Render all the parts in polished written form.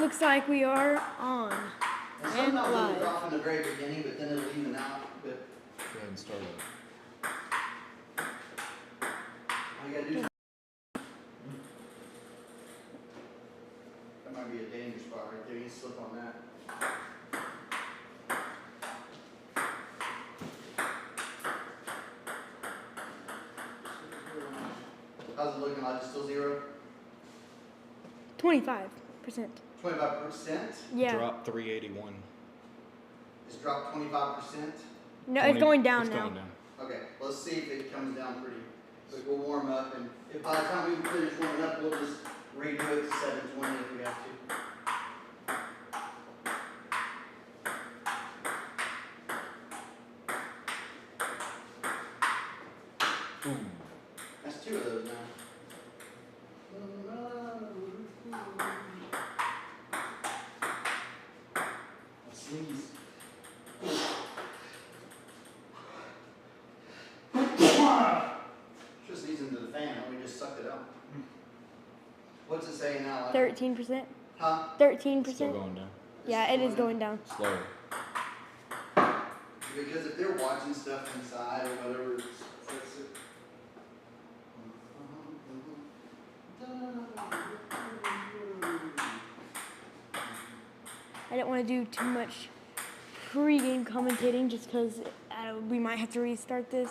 Looks like we are on And and sometimes it'll live. drop in the very beginning, but then it'll even out. But Go ahead and start it. all you gotta do is that might be a danger spot right there. You can slip on that. How's it looking? Like it's still 0? 25%. 25%? Yeah. Drop 381. It's dropped 25%. No, it's going down it's now. Going down. Okay, let's see if it comes down pretty. But we'll warm up, and if by the time we finish warming up, we'll just redo it to 720 if we have to. Ooh. That's 2 of those now. Sneeze. Just sneezing into the fan, we just sucked it out. What's it saying now? 13%. Huh? 13%. Still going down. Yeah, it is going down. Slower. Because if they're watching stuff inside or whatever, it's I didn't want to do too much pre-game commentating just because we might have to restart this.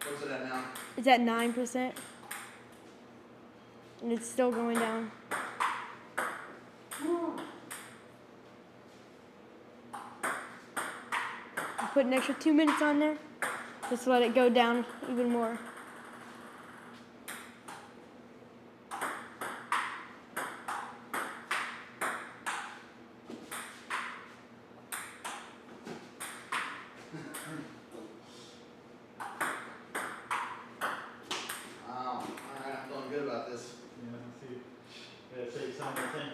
What's it at now? It's at 9%. And it's still going down. I put an extra 2 minutes on there. Just to let it go down even more. Wow. Alright, I'm feeling good about this. Yeah, let's see. Gotta say something for the game.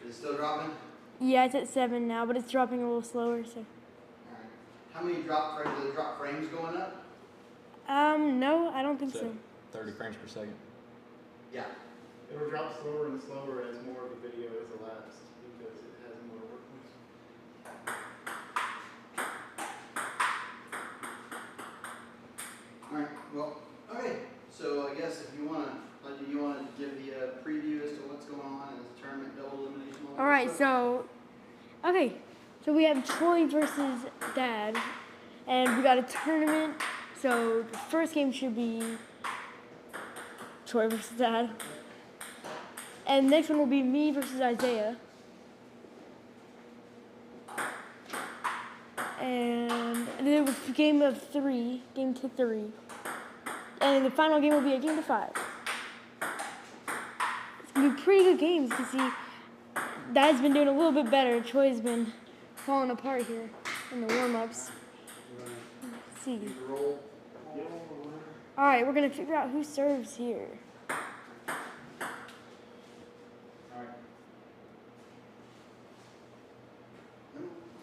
Is it still dropping? Yeah, it's at 7 now, but it's dropping a little slower. So. Alright. How many drop frames? Are the drop frames going up? No, I don't think so. 30 frames per second. Yeah. It'll drop slower and slower as more of the video is elapsed because it has more workload. Alright, well, okay. So I guess if you want to, do you want to give the preview as to what's going on in this tournament, double elimination? All right, so we have Troy versus Dad, and we got a tournament. So the first game should be Troy versus Dad, and the next one will be me versus Isaiah, and then it was game to 3, and the final game will be a game to 5. It's gonna be pretty good games to see. Dad's been doing a little bit better. Troy's been falling apart here in the warm-ups. Let's see. Roll. All right, we're gonna figure out who serves here.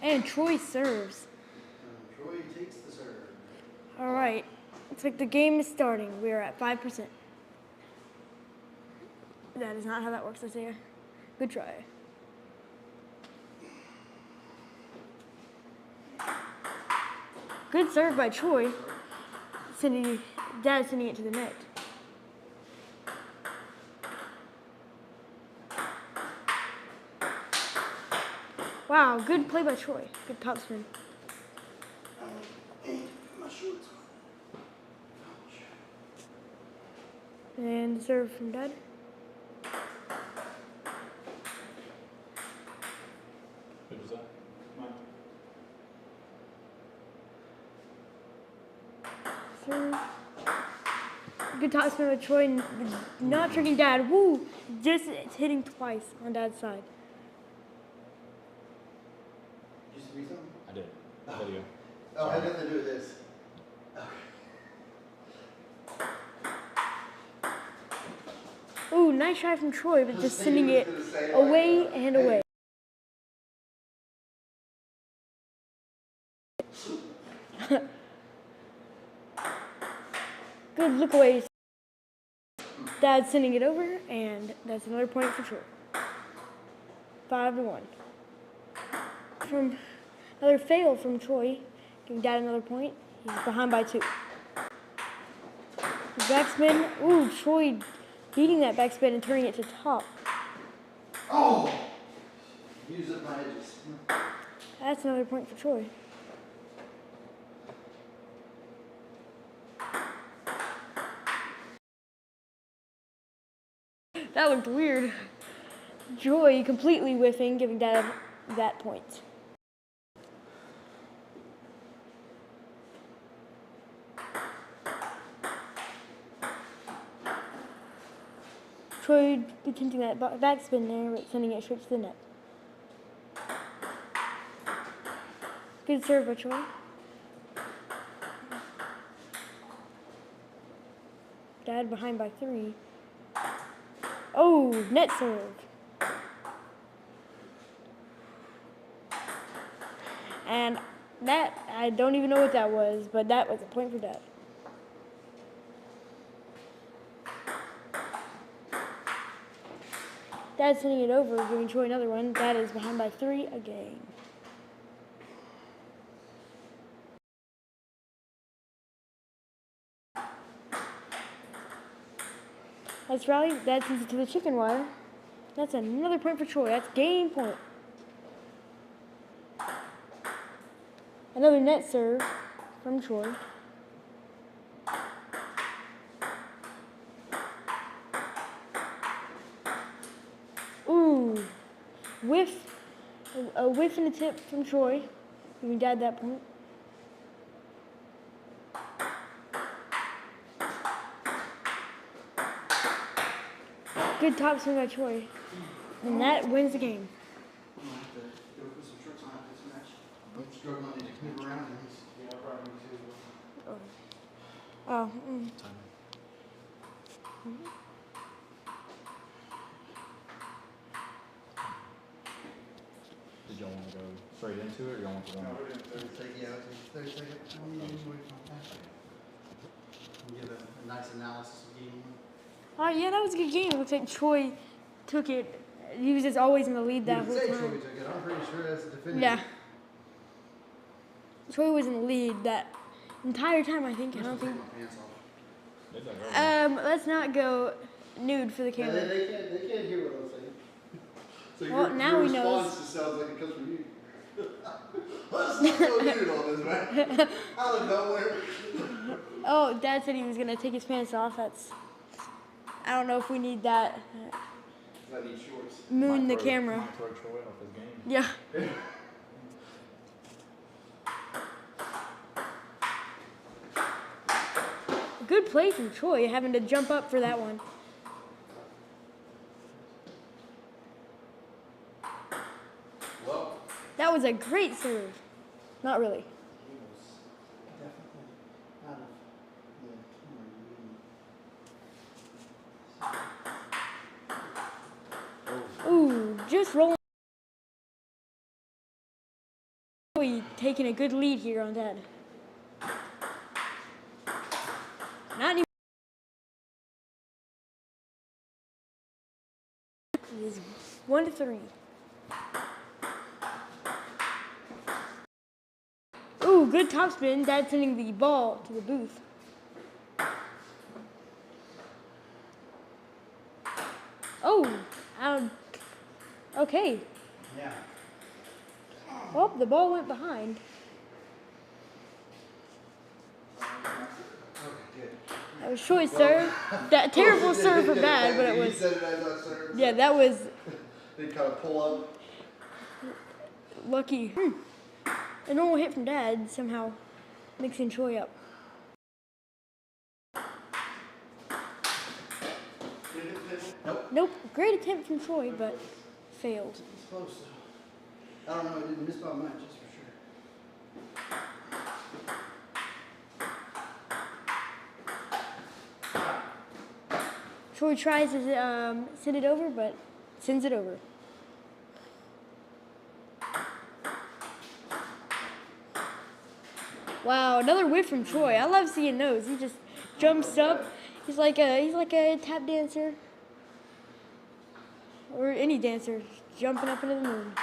And Troy serves. Troy takes the serve. All right, looks like the game is starting. We are at 5%. That is not how that works, Isaiah. Good try. Good serve by Troy. Dad's sending it to the net. Wow, good play by Troy. Good topspin. My shorts. And serve from Dad. Who was that? Serve. Good topspin by Troy. Not tricking Dad. Woo! Just hitting twice on Dad's side. you see me something? I did. Oh. Video. Oh, it had Sorry. nothing to do with this. Okay. Ooh, nice try from Troy, but just He sending was it gonna say, like, away and hey. away. Good look away. Dad's sending it over, and that's another point for Troy. 5-1. From another fail from Troy, giving Dad another point. He's behind by 2. The backspin. Ooh, Troy beating that backspin and turning it to top. Oh! Use up my edges. That's another point for Troy. That looked weird. Joy completely whiffing, giving Dad that point. Troy attempting that backspin there, but sending it straight to the net. Good serve by Troy. Dad behind by 3. Oh, net serve. And that, I don't even know what that was, but that was a point for Dad. Dad's sending it over, giving Troy another one. Dad is behind by 3 again. Let's rally. Dad sends it to the chicken wire. That's another point for Troy. That's game point. Another net serve from Troy. Ooh, whiff. A whiff and a tip from Troy, giving Dad that point. Good topspin by Troy, and that wins the game. I'm gonna have to go put some shorts on after this match. I'm struggling to move around in these. Yeah, probably too. Oh, Timing. Did y'all want to go straight into it, or y'all want to No, warm up? we're doing 30 seconds. Yeah, I'll take 30 seconds. Give a nice analysis of game 1. yeah, that was a good game. It looks like Troy took it. He was just always in the lead that You whole would say time. Troy took it. I'm pretty sure that's the definitive. Yeah. Troy was in the lead that entire time, I think. I don't think. Take my pants off. Did that go? Let's not go nude for the Yeah, camera. they can't hear what I'm saying. So Well, now your he knows. response just sounds like it comes from you. Let's not go nude on this, man. Out of nowhere. Oh, Dad said he was gonna take his pants off. That's. I don't know if we need that. I need shorts. Moon the Might camera. throw Troy off his game. Yeah. Good play from Troy, having to jump up for that one. Well, That was a great serve. Not really. he was definitely out of the Ooh, just rolling. Troy taking a good lead here on Dad. Not anymore. It is 1-3. Ooh, good topspin. Dad sending the ball to the booth. Oh, okay. Yeah. Well, the ball went behind. Okay, good. That was Troy's serve. That terrible serve from Dad, but it He was. said it as I served. Yeah, that was They kind of pull up. lucky. A normal hit from Dad somehow mixing Troy up. Nope. Nope, great attempt from Troy, but failed. It's close. I don't know. I didn't miss by much. That's for Troy tries to send it over, but sends it over. Wow, another whiff from Troy. I love seeing those. He just jumps up. He's like a tap dancer or any dancer jumping up into the moon.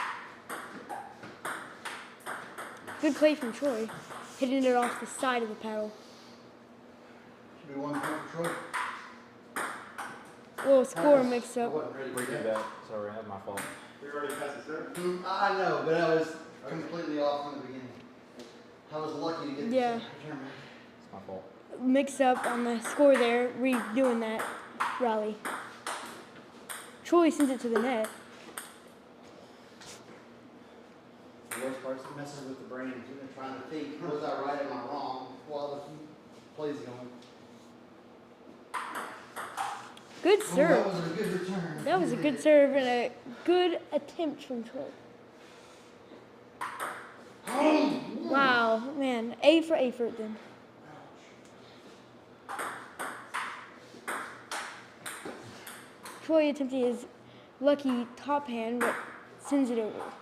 Good play from Troy, hitting it off the side of the paddle. Should be 1 point for Troy. Little score mix I up. wasn't ready for Redo that. that. Sorry, that's my fault. We already passed the serve. I know, but I was completely off from the beginning. I was lucky to get the Yeah. return back. It's my fault. Mix up on the score there, redoing that rally. Troy sends it to the net. The worst part's it messes with the brain. You're trying to think, was I right, am I wrong, while the play's going. Good Oh, serve. that was a good return. That was a good serve and a good attempt from Troy. Wow, man. A for effort then. Troy attempting his lucky top hand, but sends it over.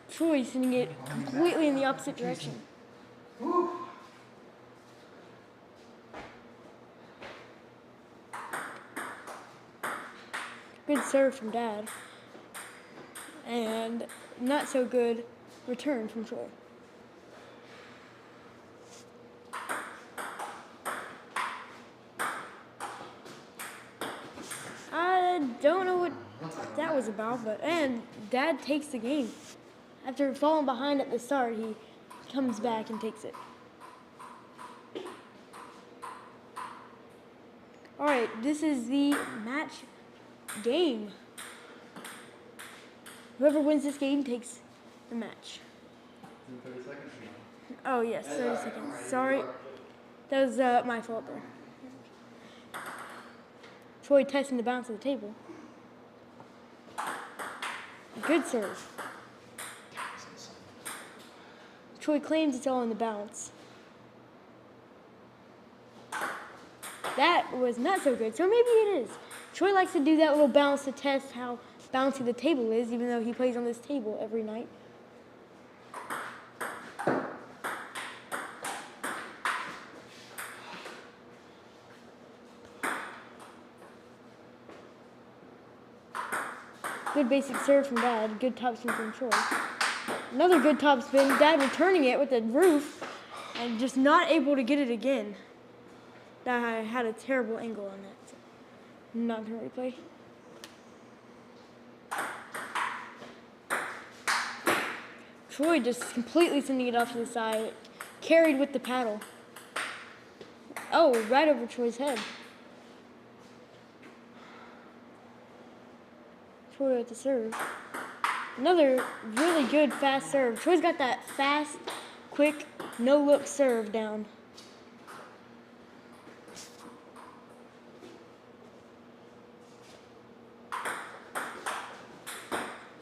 Troy sending it completely in the opposite direction. Whew. Good serve from Dad. And not so good return from Troy. I don't know what that was about, but and Dad takes the game. After falling behind at the start, he comes back and takes it. All right, this is the match game. Whoever wins this game takes the match. 30 seconds. Oh, yes, 30 seconds. Sorry, that was my fault there. Troy testing the bounce of the table. Good serve. Troy claims it's all in the bounce. That was not so good, so maybe it is. Troy likes to do that little bounce to test how bouncy the table is, even though he plays on this table every night. Good basic serve from Dad. Good topspin from Troy. Another good topspin. Dad returning it with the roof and just not able to get it again. I had a terrible angle on that. So I'm not going to replay. Troy just completely sending it off to the side. Carried with the paddle. Oh, right over Troy's head. Troy with the serve. Another really good fast serve. Troy's got that fast, quick, no-look serve down.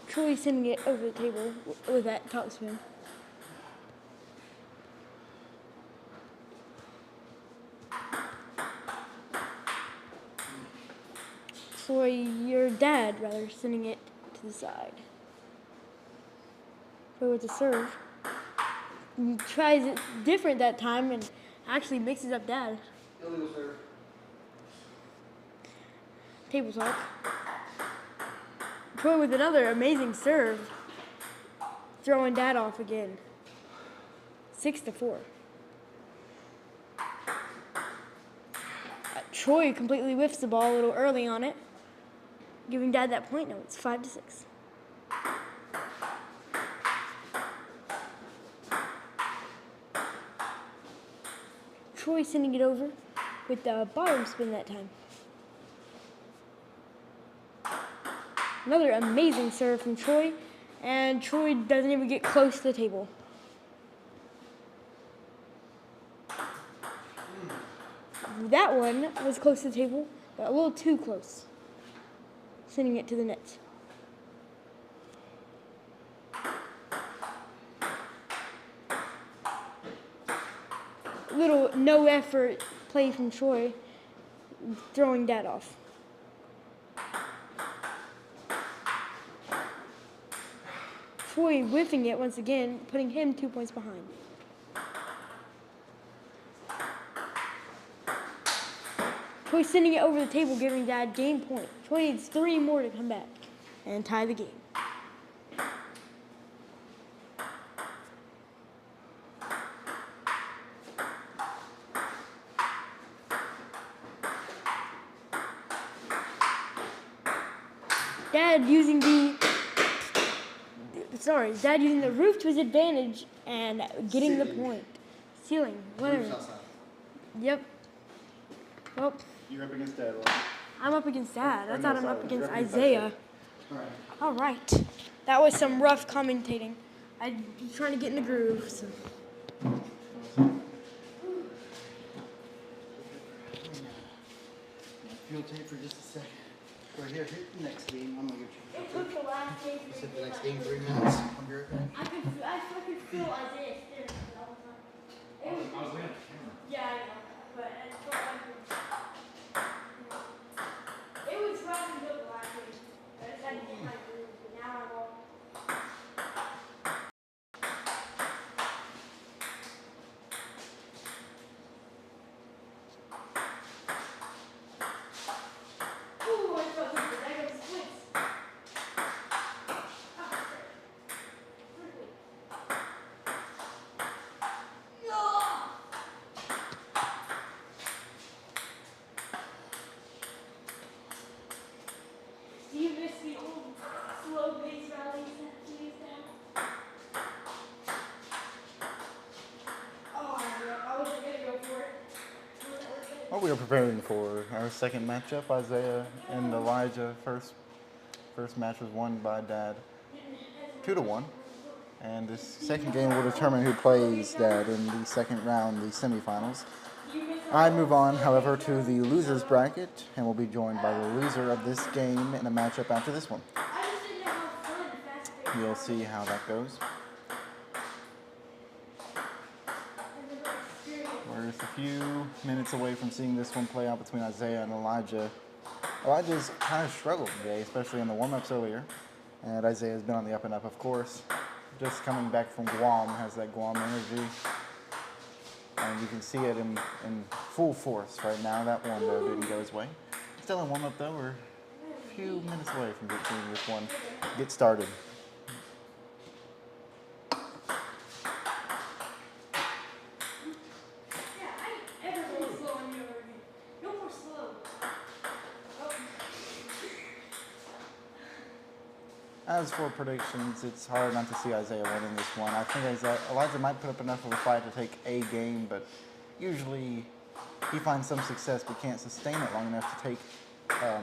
Troy sending it over the table with that topspin. Troy, your dad, rather, sending it to the side. Troy with the serve. He tries it different that time and actually mixes up Dad. Illegal serve. Table talk. Troy with another amazing serve. Throwing Dad off again. 6-4. Troy completely whiffs the ball a little early on it, giving Dad that point. Now it's 5-6. Troy sending it over with the bottom spin that time. Another amazing serve from Troy, and Troy doesn't even get close to the table. That one was close to the table, but a little too close. sending it to the net. Little no effort play from Troy, throwing that off. Troy whiffing it once again, putting him 2 points behind. Troy sending it over the table, giving Dad game point. Troy needs 3 more to come back and tie the game. Dad using the roof to his advantage and getting the point. Ceiling, whatever. Roof's outside. Yep. Well, You're up against Dad, right? I'm up against Dad. I Or thought no, I'm up sorry, against you're up against Isaiah. All right. All right. That was some rough commentating. I'm trying to get in the groove. So. Field tape for just a second. Right here, hit the next game. I'm gonna get you. It took the last game You said the next game 3 minutes. I'll be right back. I could feel Isaiah staring at me all the time. It was, I was looking at the camera. yeah, I know. But it felt like it was rough until the last game. I just had to get my groove. But now I'm all. Ooh, I felt good. I got splits. Do you miss the old slow pace rallies that you used to have? Oh, I wasn't gonna go for it. Well, we are preparing for our second matchup. Isaiah and Elijah. First match was won by Dad, 2-1. And this second game will determine who plays Dad in the second round, the semifinals. I move on, however, to the losers bracket, and will be joined by the loser of this game in a matchup after this one. I just didn't know how fun fast You'll see how that goes. We're just a few minutes away from seeing this one play out between Isaiah and Elijah. Elijah's kind of struggled today, especially in the warm-ups earlier. And Isaiah's been on the up and up, of course. Just coming back from Guam, has that Guam energy. And you can see it in full force right now. That one, though, didn't go his way. Still in warm-up, though. We're a few minutes away from seeing this one get started. Yeah, I ain't ever been slow on you already. No more slow. Oh. As for predictions, it's hard not to see Isaiah winning this one. I think Elijah might put up enough of a fight to take a game, but usually he finds some success but can't sustain it long enough to take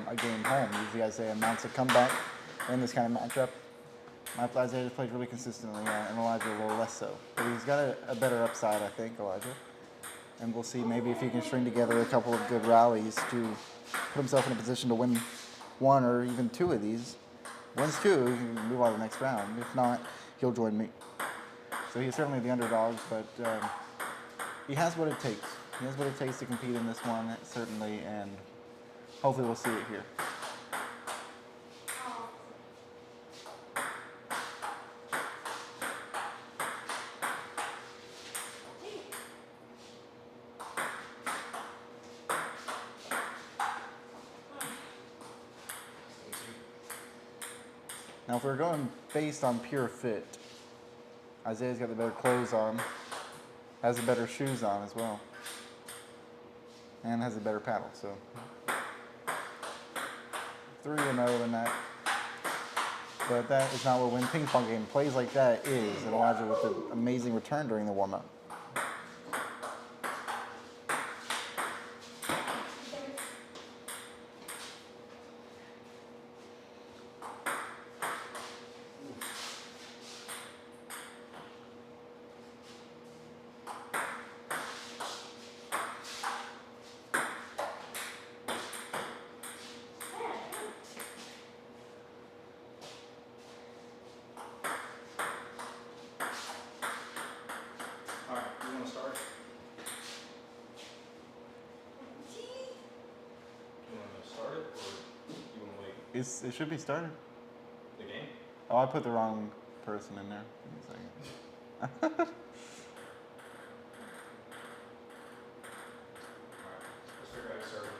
a game home. Usually Isaiah mounts a comeback in this kind of matchup. Isaiah has played really consistently, and Elijah a little less so. But he's got a better upside, I think, Elijah. And we'll see maybe if he can string together a couple of good rallies to put himself in a position to win one or even two of these. Wins two, he can move on to the next round. If not, he'll join me. So he's certainly the underdog, but he has what it takes. He has what it takes to compete in this one, certainly, and hopefully we'll see it here. Now, if we're going based on pure fit, Isaiah's got the better clothes on, has the better shoes on as well, and has a better paddle. So 3-0 in that. But that is not what win ping pong game plays like that is. And Elijah with an amazing return during the warm-up. It should be started. The game? Oh, I put the wrong person in there. Give me a second. Alright. Let's figure out a server.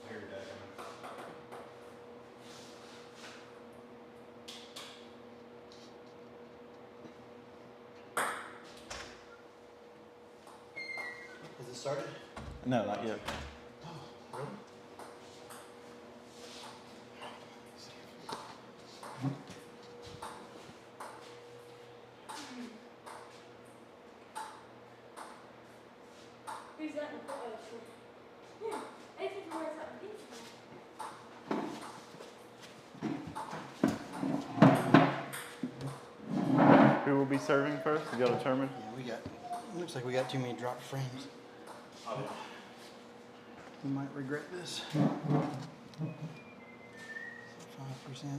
I hear your dad coming. Is it started? No, not yet. Really? Who's that? Yeah, I think more is that pizza. Who will be serving first? You got to determine. Yeah, looks like we got too many dropped frames. Oh, We might regret this. 5%. It's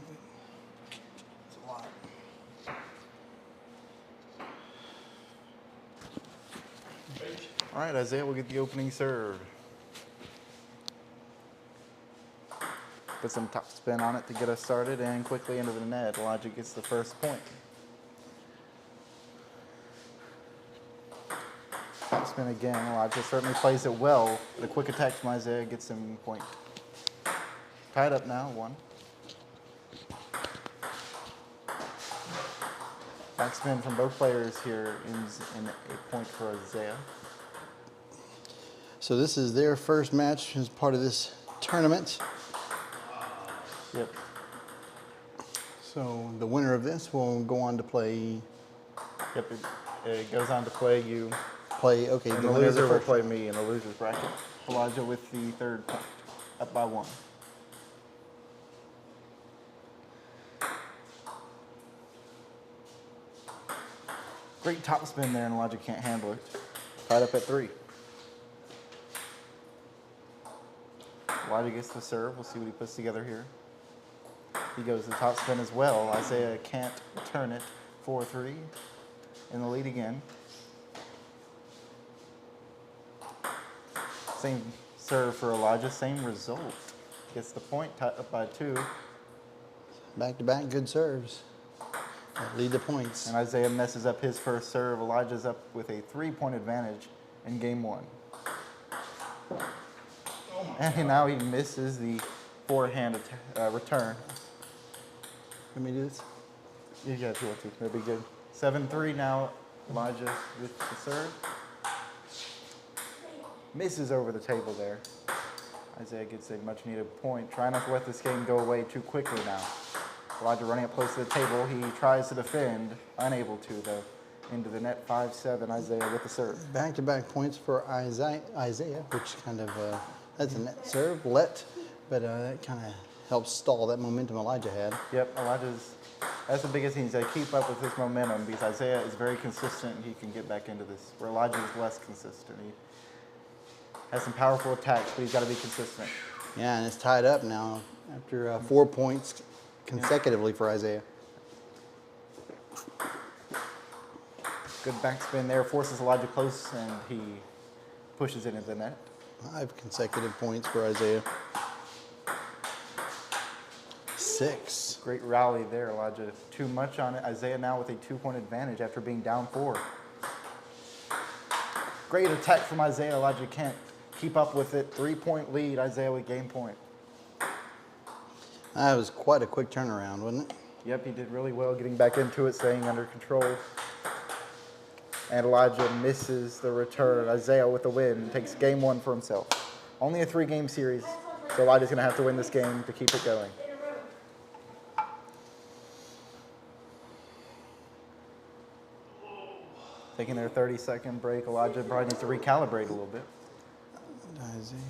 a lot. All right, Isaiah, we'll get the opening serve. Put some top spin on it to get us started and quickly into the net. Elijah gets the first point. Top spin again. Elijah certainly plays it well. The quick attack from Isaiah gets him point. Tied up now, 1. Backspin from both players here ends in a point for Isaiah. So this is their first match as part of this tournament. Yep. So the winner of this will go on to play. Yep. It goes on to play you. Okay, And the the winner of the loser will first. play me in the loser's bracket. Elijah with the third point, up by 1. Great top spin there, and Elijah can't handle it. Tied up at 3. Elijah gets the serve. We'll see what he puts together here. He goes the top spin as well. Isaiah can't return it. 4-3 in the lead again. Same serve for Elijah, same result. Gets the point, tied up by 2. Back-to-back good serves that lead the points. And Isaiah messes up his first serve. Elijah's up with a 3-point advantage in game 1. And now he misses the forehand return. Let me do this. You got 2-2. That'd be good. 7-3 now. Elijah with the serve. Misses over the table there. Isaiah gets a much needed point. Try not to let this game go away too quickly now. Elijah running up close to the table. He tries to defend. Unable to, though. Into the net, 5-7. Isaiah with the serve. Back-to-back points for Isaiah, which kind of, that's a net serve, but that kind of helps stall that momentum Elijah had. Yep, that's the biggest thing. He's got to keep up with his momentum because Isaiah is very consistent and he can get back into this, where Elijah is less consistent. He has some powerful attacks, but he's got to be consistent. Yeah, and it's tied up now after 4 points consecutively for Isaiah. Good backspin there, forces Elijah close, and he pushes it into the net. 5 consecutive points for Isaiah. 6. Great rally there, Elijah. Too much on it. Isaiah now with a 2-point advantage after being down 4. Great attack from Isaiah. Elijah can't keep up with it. 3-point lead. Isaiah with game point. That was quite a quick turnaround, wasn't it? Yep, he did really well getting back into it, staying under control. And Elijah misses the return. Isaiah with the win takes game 1 for himself. Only a 3-game series, so Elijah's going to have to win this game to keep it going. Taking their 30-second break, Elijah probably needs to recalibrate a little bit. Isaiah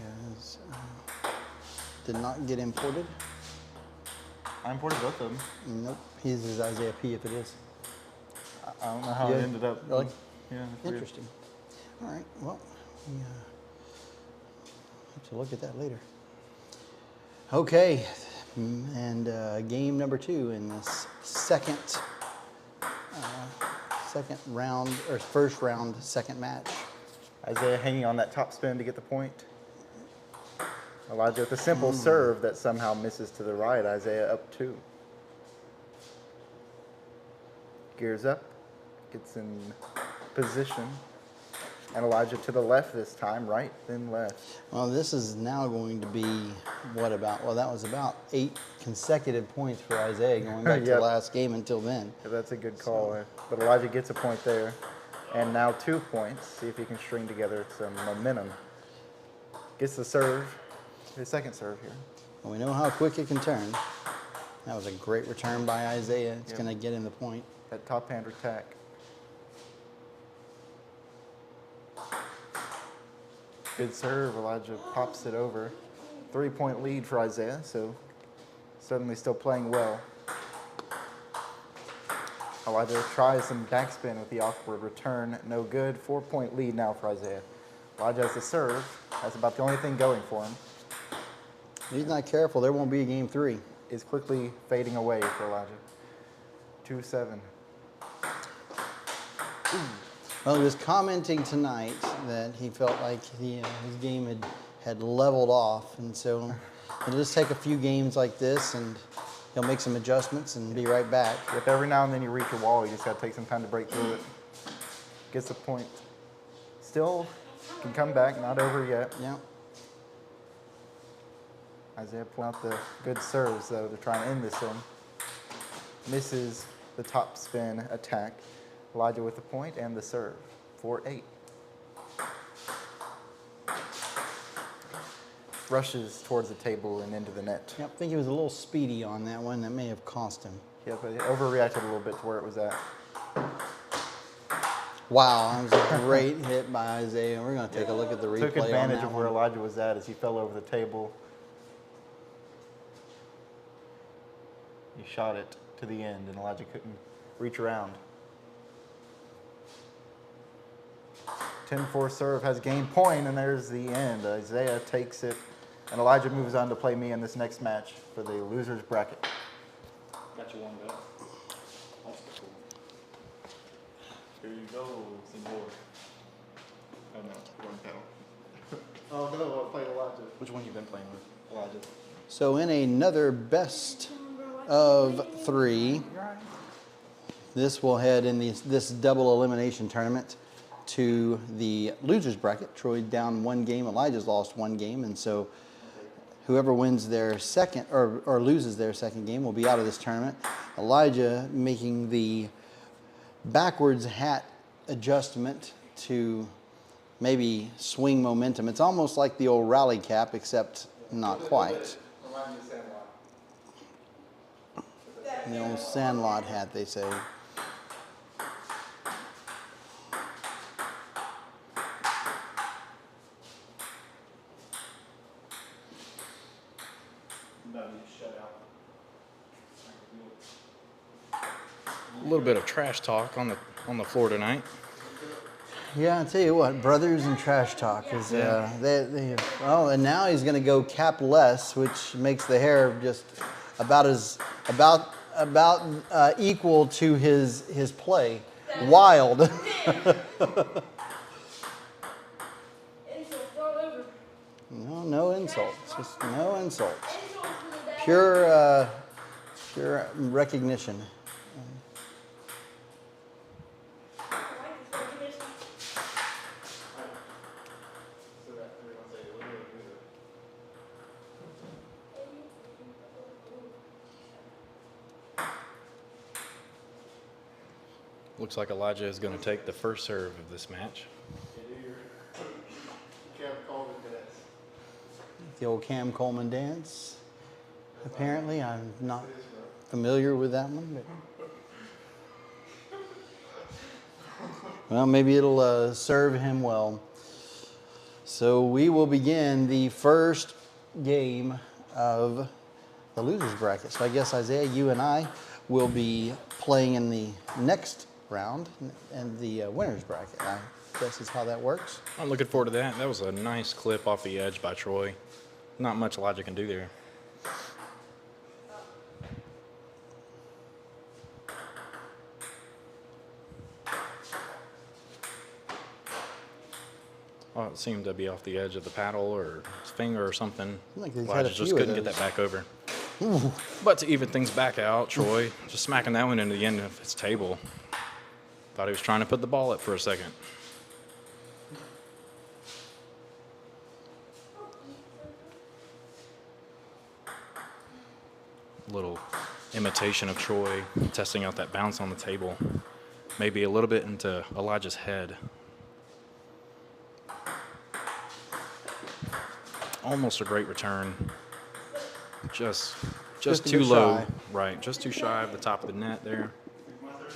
did not get imported. I imported both of them. Nope. His is Isaiah P if it is. I don't know how it Yeah, ended up. really? Yeah, it's weird. Interesting. All right. Well, we have to look at that later. Okay. And game number 2 in this second round, or first round, second match. Isaiah hanging on that top spin to get the point. Elijah with a simple serve that somehow misses to the right. Isaiah up 2. Gears up, gets in position. And Elijah to the left this time, right, then left. Well, this is now going to be that was about 8 consecutive points for Isaiah going back to the Yep. last game until then. Yeah, that's a good call. But Elijah gets a point there. And now 2 points. See if he can string together some momentum. Gets the serve. His second serve here. Well, we know how quick it can turn. That was a great return by Isaiah. It's Yep. going to get him the point. That top hand attack. Good serve. Elijah pops it over. 3-point lead for Isaiah, so suddenly still playing well. Elijah tries some backspin with the awkward return. No good. 4-point lead now for Isaiah. Elijah has the serve. That's about the only thing going for him. If he's not careful, there won't be a game 3. Is quickly fading away for Elijah. 2-7. Well, he was commenting tonight that he felt like his game had leveled off, and so it'll just take a few games like this, and he'll make some adjustments and be right back. If every now and then you reach a wall, you just got to take some time to break through it. Gets the point. Still can come back, not over yet. Yeah. Isaiah pulling out the good serves, though, to try and end this in. Misses the top spin attack. Elijah with the point and the serve. 4-8. Rushes towards the table and into the net. Yep, I think he was a little speedy on that one. That may have cost him. Yeah, but he overreacted a little bit to where it was at. Wow, that was a great hit by Isaiah. We're going to take a look at the replay Took on advantage that of where one. Elijah was at as he fell over the table. He shot it to the end, and Elijah couldn't reach around. 10-4 serve has gained point, and there's the end. Isaiah takes it, and Elijah moves on to play me in this next match for the loser's bracket. Got you warmed up. That's cool. Here you go, senor. Oh no, wrong pedal. Oh no, I played Elijah. Which one you been playing with, Elijah? So in another best of 3, this will head in this double elimination tournament to the loser's bracket. Troy down 1 game, Elijah's lost 1 game, and so whoever wins their second or loses their second game will be out of this tournament. Elijah making the backwards hat adjustment to maybe swing momentum. It's almost like the old rally cap, except not quite. The old Sandlot hat, they say. A little bit of trash talk on the floor tonight. Yeah, I'll tell you what, brothers and trash talk is and now he's going to go capless, which makes the hair just about equal to his play. Wild. No insults. Just no insults. Pure recognition. Looks like Elijah is going to take the first serve of this match. The old Cam Coleman dance. Apparently, I'm not familiar with that one. But well, maybe it'll serve him well. So we will begin the first game of the loser's bracket. So I guess, Isaiah, you and I will be playing in the next round and the winner's bracket. I guess is how that works. I'm looking forward to that. That was a nice clip off the edge by Troy. Not much Elijah can do there. it seemed to be off the edge of the paddle or his finger or something. Like he's had a Elijah just few of couldn't get those. that back over. But to even things back out, Troy just smacking that one into the end of his table. Thought he was trying to put the ball up for a second. Little imitation of Troy, testing out that bounce on the table. Maybe a little bit into Elijah's head. Almost a great return. Just Just a too bit low. shy. Right, just too shy of the top of the net there.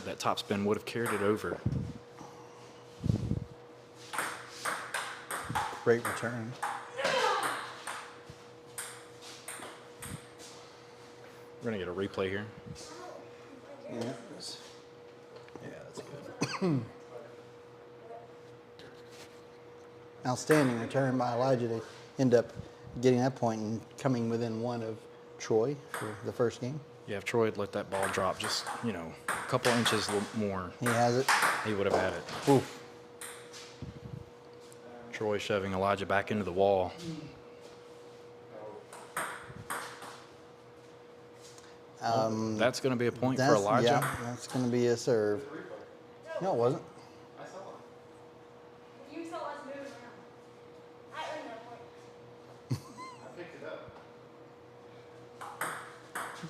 That top spin would have carried it over. Great return. We're gonna get a replay here. Yeah, that's good. Outstanding return by Elijah to end up getting that point and coming within one of Troy for the first game. Yeah, if Troy had let that ball drop just, a couple inches more, He has it. he would have had it. Oof. Troy shoving Elijah back into the wall. That's going to be a point for Elijah. Yeah, that's going to be a serve. No, it wasn't. You saw us moving around. I earned that point.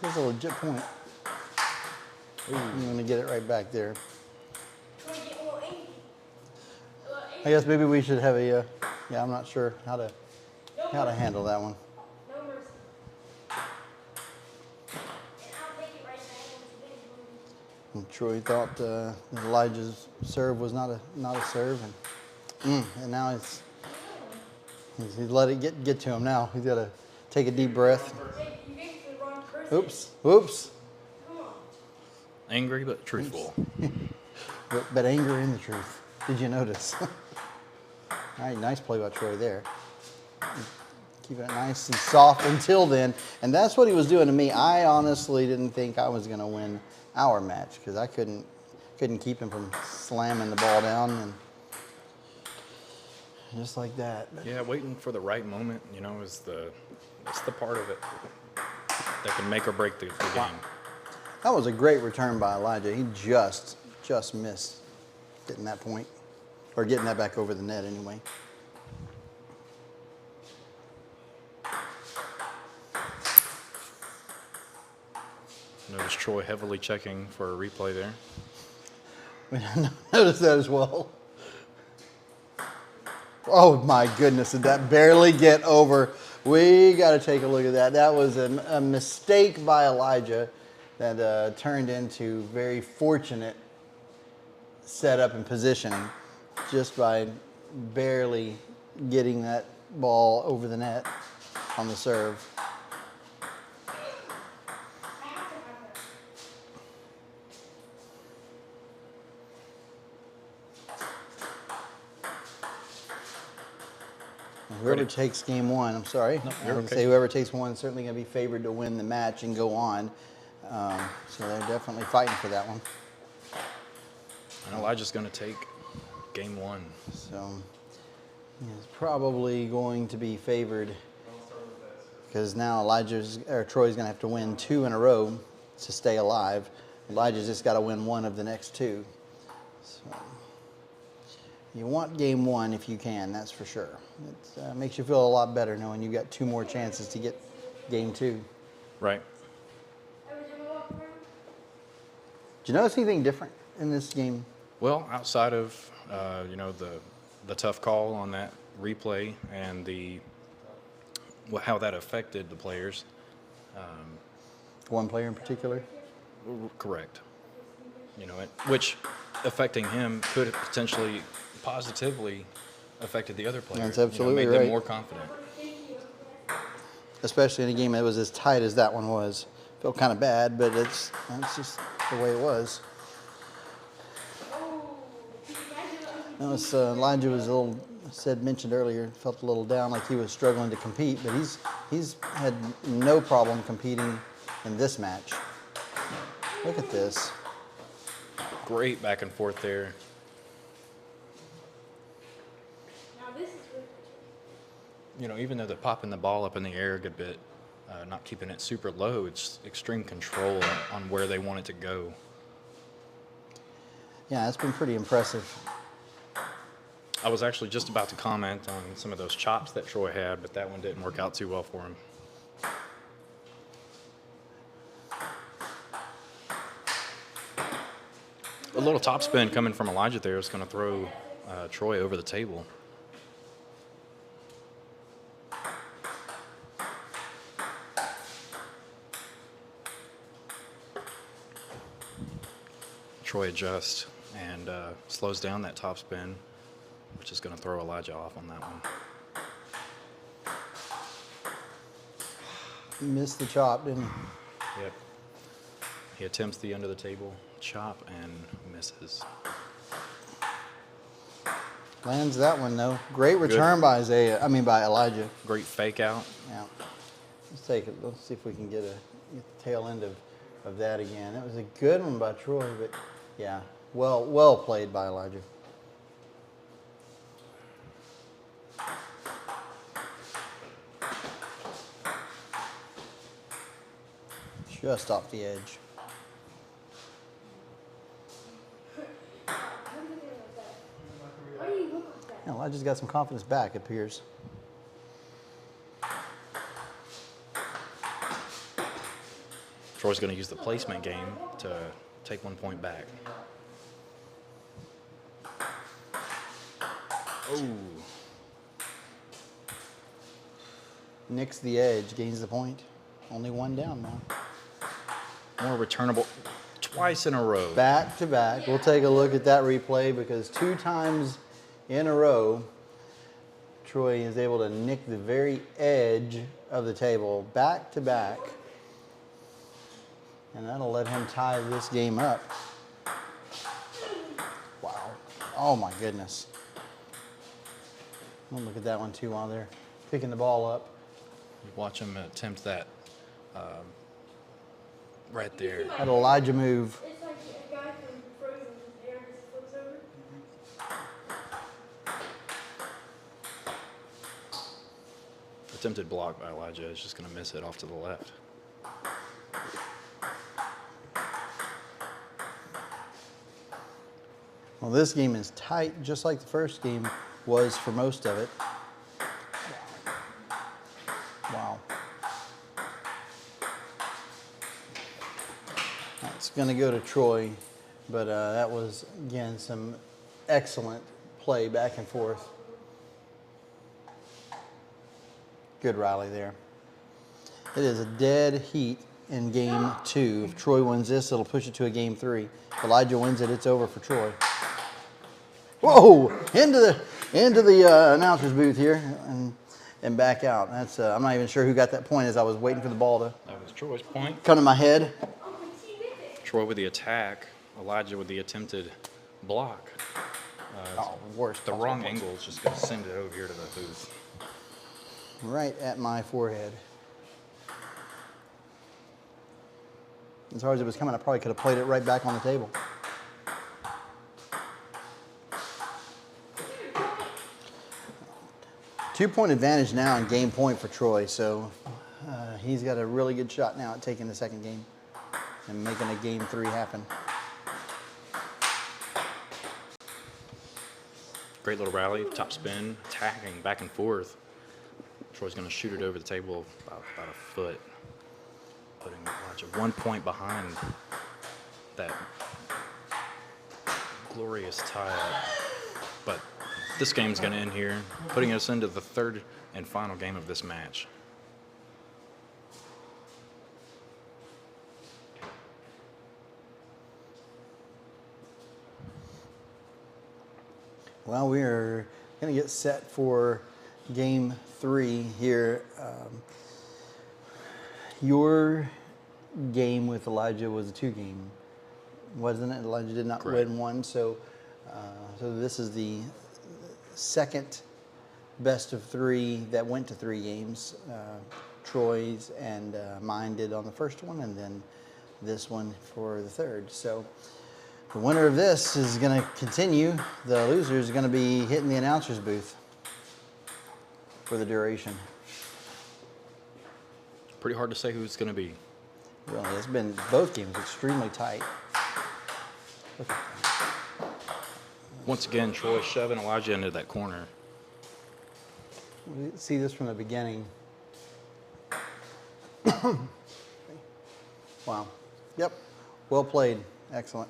That's a legit point. You want to get it right back there. Gonna get a little angry. A little I angry. guess maybe we should have a. Yeah, I'm not sure how to handle that one. No mercy. And I'll take it right back when it's big blue. And Troy thought that Elijah's serve was not a serve, and now he's let it get to him. Now he's got to take a deep breath. Hey, you gave it to the wrong person. Oops. Come on. Angry but truthful. But anger in the truth. Did you notice? All right, nice play by Troy there. Keeping it nice and soft until then. And that's what he was doing to me. I honestly didn't think I was going to win our match because I couldn't keep him from slamming the ball down and just like that. But Yeah, waiting for the right moment, is the part of it that can make or break the game. that was a great return by Elijah. He just missed getting that point or getting that back over the net anyway. Notice Troy heavily checking for a replay there. I noticed that as well. Oh my goodness, did that barely get over? We got to take a look at that. That was a mistake by Elijah that turned into very fortunate setup and positioning just by barely getting that ball over the net on the serve. Whoever takes game one, I'm sorry. No, I you're would okay. say whoever takes one is certainly going to be favored to win the match and go on. So they're definitely fighting for that one. And Elijah's going to take game one. So he's probably going to be favored because now Troy's going to have to win 2 in a row to stay alive. Elijah's just got to win one of the next 2. So you want game one if you can, that's for sure. It makes you feel a lot better knowing you've got 2 more chances to get game 2. Right. Did you notice anything different in this game? Well, outside of the tough call on that replay and how that affected the players. One player in particular? Correct. Which affecting him could potentially positively affected the other players. That's absolutely made them right. more confident. Especially in a game that was as tight as that one was. Felt kind of bad, but that's just the way it was. Notice Elijah was mentioned earlier, felt a little down, like he was struggling to compete, but he's had no problem competing in this match. Look at this. Great back and forth there. Now this is you know, even though they're popping the ball up in the air a good bit, not keeping it super low, it's extreme control on where they want it to go. Yeah, it's been pretty impressive. I was actually just about to comment on some of those chops that Troy had, but that one didn't work out too well for him. A little topspin coming from Elijah there is going to throw Troy over the table. Troy adjusts and slows down that topspin, which is going to throw Elijah off on that one. Missed the chop, didn't he? Yep. He attempts the under the table chop and misses. Lands that one though. Great return by by Elijah. Great fake out. Yeah. Let's take it. Let's see if we can get the tail end of that again. That was a good one by Troy, but yeah, well played by Elijah. Just off the edge. Yeah, Elijah's got some confidence back, it appears. Troy's going to use the placement game to take 1 point back. Oh. Nicks the edge, gains the point. Only one down now. More returnable twice in a row. Back to back. We'll take a look at that replay because 2 times in a row, Troy is able to nick the very edge of the table back to back. And that'll let him tie this game up. Wow. Oh my goodness. We'll look at that one too while they're picking the ball up. Watch him attempt that right there. That Elijah move. It's like a guy from Frozen, his hair just flips over. Attempted block by Elijah is just going to miss it off to the left. Well, this game is tight, just like the first game was for most of it. Wow. That's going to go to Troy, but that was, again, some excellent play back and forth. Good rally there. It is a dead heat in game 2. If Troy wins this, it'll push it to a game 3. If Elijah wins it, it's over for Troy. Whoa! Into the announcer's booth here and back out. That's I'm not even sure who got that point as I was waiting for the ball to That was Troy's point. come to my head. Troy with the attack, Elijah with the attempted block. Oh, worst. The possible wrong place. angle is just going to send it over here to the booth. Right at my forehead. As hard as it was coming, I probably could have played it right back on the table. Two-point advantage now in game point for Troy, so he's got a really good shot now at taking the second game and making a game 3 happen. Great little rally, top spin, attacking back and forth. Troy's going to shoot it over the table about a foot, putting Elijah 1 point behind that glorious tie-up. But this game's going to end here, putting us into the third and final game of this match. Well, we are going to get set for game 3 here. Your game with Elijah was a 2-game, wasn't it? Elijah did not Correct. win one, so this is the second best of 3 that went to 3 games. Troy's and mine did on the first one, and then this one for the third. So the winner of this is going to continue. The loser is going to be hitting the announcer's booth. for the duration. Pretty hard to say who it's going to be. Really, it's been both games extremely tight. Once again, Troy shoving Elijah into that corner. We see this from the beginning. Wow. Yep. Well played. Excellent.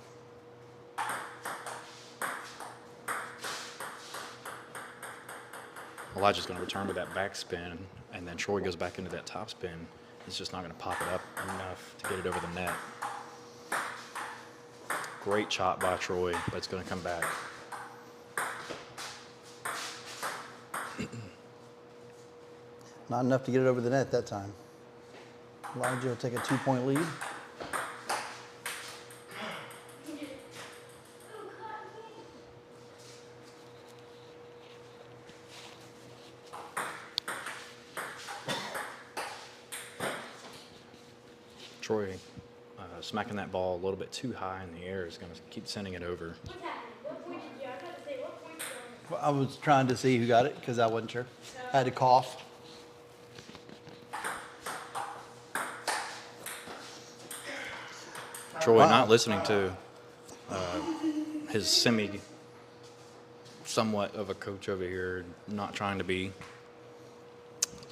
Elijah's going to return with that backspin, and then Troy goes back into that topspin. He's just not going to pop it up enough to get it over the net. Great chop by Troy, but it's going to come back. Not enough to get it over the net that time. Elijah will take a 2-point lead. Troy smacking that ball a little bit too high in the air is going to keep sending it over. What's happening? What point did you? I was about to say, what point did you? I was trying to see who got it because I wasn't sure. I had to cough. Troy Wow. not listening to his somewhat of a coach over here, not trying to be.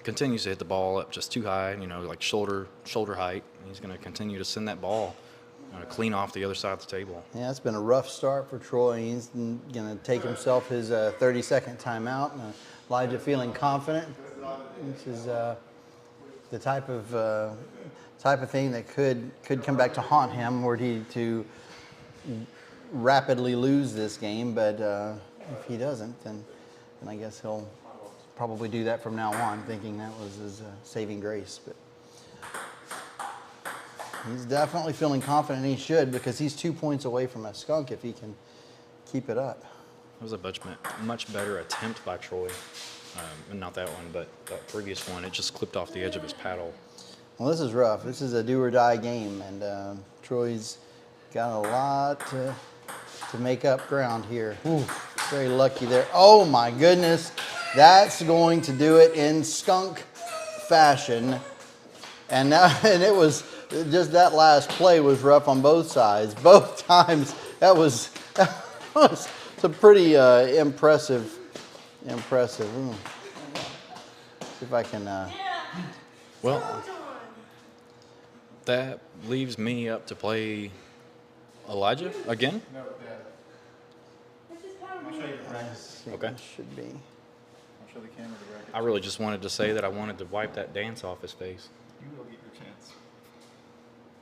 Continues to hit the ball up just too high, like shoulder height. He's going to continue to send that ball clean off the other side of the table. Yeah, it's been a rough start for Troy. He's going to take himself his 30-second timeout. Elijah feeling confident. This is the type of thing that could come back to haunt him were he to rapidly lose this game. But if he doesn't, then I guess he'll probably do that from now on, thinking that was his saving grace. But he's definitely feeling confident, and he should, because he's 2 points away from a skunk if he can keep it up. It was a much better attempt by Troy. Not that one, but that previous one. It just clipped off the edge of his paddle. Well, this is rough. This is a do-or-die game, and Troy's got a lot to make up ground here. Ooh, very lucky there. Oh, my goodness. That's going to do it in skunk fashion. And it was just that last play was rough on both sides. Both times, that was some pretty impressive. Ooh. See if I can. Well, that leaves me up to play Elijah again. No, Dad. I'll show you the bracket. Okay. Should be. I'll show the camera the bracket. I really just wanted to say that I wanted to wipe that dance off his face. You will get your chance.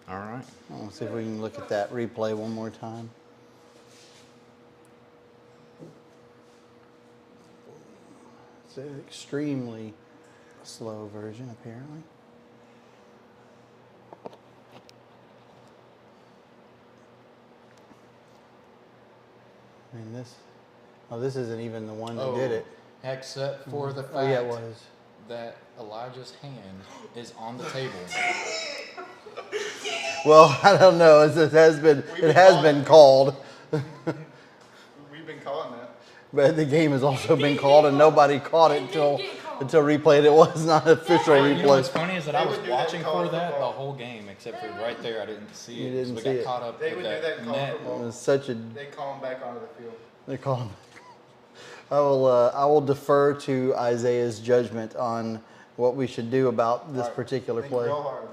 All right. Let's see if we can look at that replay one more time. It's an extremely slow version, apparently. And this isn't even the one that did it. Except for the fact Oh yeah, it was. that Elijah's hand is on the table. Well, I don't know. It has been called, We've been calling that. but the game has also been called, and nobody caught it until replayed. It was not an official You know what's replay. funny is that I They was would do that watching in college for that the football. whole game, except for right there I didn't see You it. didn't we see got it. caught up They with would do that in college net. It football. was such a. They call him back onto the field. They call him. I will defer to Isaiah's judgment on what we should do about this All right, particular think play. real hard.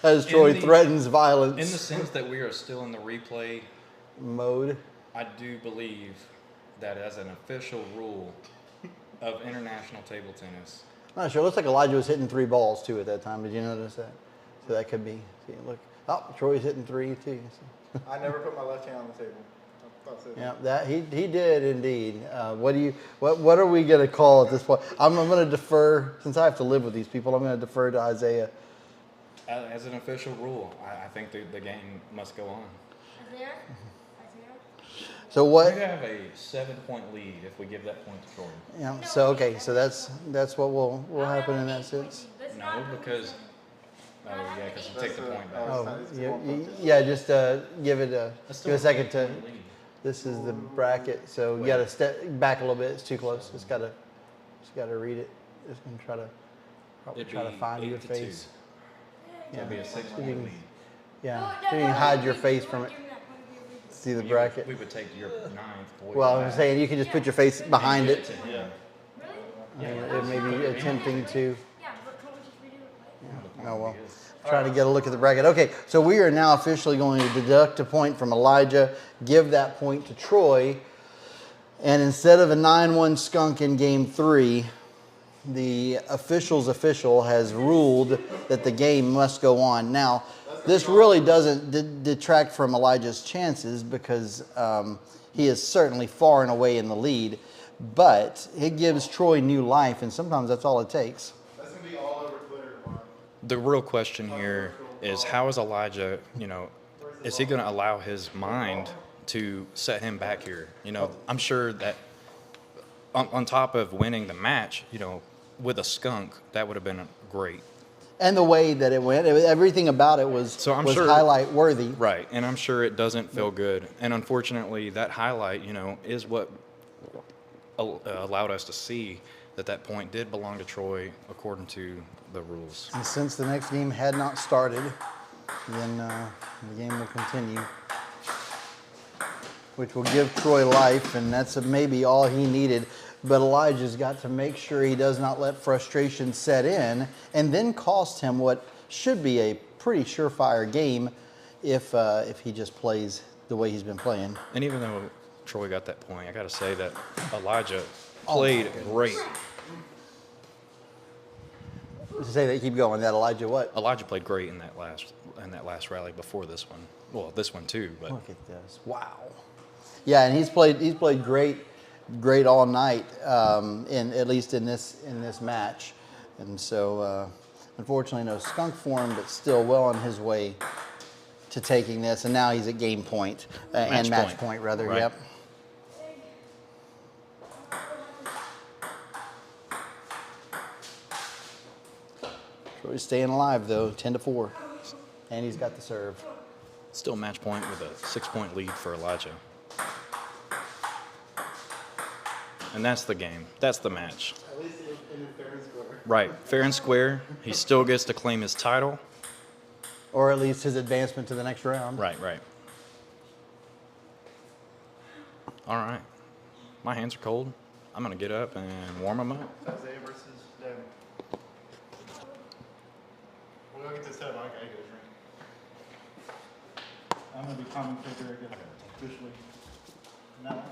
As Troy In the- threatens In violence the sense that we are still in the replay, mode. I do believe that as an official rule of international table tennis, I'm not sure. It looks like Elijah was hitting 3 balls too at that time. Did you notice that? So that could be. See, look. Oh, Troy's hitting 3 too. So. I never put my left hand on the table. I thought so. Yeah, that he did indeed. What are we gonna call at this point? I'm gonna defer, since I have to live with these people. I'm gonna defer to Isaiah. as an official rule, I think the game must go on. Isaiah? So We what? have a 7-point lead if we give that point to Troy. Yeah. So okay. So that's what will happen in that sense. No, because yeah, because you take the point back. Oh, yeah. Just give it a That's give a still second to. 8-point lead. This is the bracket, so you got to step back a little bit. It's too close. It's got to Just got to read it. Just gonna probably try to find your face. So it'd be a 6-point So you can- lead. Yeah, so you can hide your face from it. See the bracket. We would take your 9th point. Well, I'm saying you can just put your face behind it. Yeah. It may be attempting to. Oh well. Trying to get a look at the bracket. Okay, so we are now officially going to deduct a point from Elijah, give that point to Troy, and instead of a 9-1 skunk in game 3, the official has ruled that the game must go on. Now, this really doesn't detract from Elijah's chances because he is certainly far and away in the lead, but it gives Troy new life, and sometimes that's all it takes. That's going to be all over Twitter tomorrow. The real question here is how is Elijah, is he going to allow his mind to set him back here? I'm sure that on top of winning the match, with a skunk, that would have been great. And the way that it went, everything about it was, So I'm was sure- highlight worthy. Right, and I'm sure it doesn't feel good. And unfortunately, that highlight, is what allowed us to see that point did belong to Troy according to the rules. And since the next game had not started, then the game will continue, which will give Troy life, and that's maybe all he needed. But Elijah's got to make sure he does not let frustration set in and then cost him what should be a pretty surefire game if he just plays the way he's been playing. And even though Troy got that point, I got to say that Elijah played great. To say that, keep going. That Elijah what? Elijah played great in that last rally before this one. Well, this one too, but Look at this! Wow. Yeah, and he's played great all night. At least in this match, and so unfortunately no skunk for him, but still well on his way to taking this. And now he's at game point and match point rather. Right. Yep. Troy's staying alive though, 10-4, and he's got the serve. still match point with a 6-point lead for Elijah. And that's the game. That's the match. At least in fair and square. Right, fair and square. He still gets to claim his title. Or at least his advancement to the next round. Right. All right. My hands are cold. I'm going to get up and warm them up. Isaiah versus Devin. We'll go get this set up. I gotta get a drink. I'm gonna be commentator again officially. No.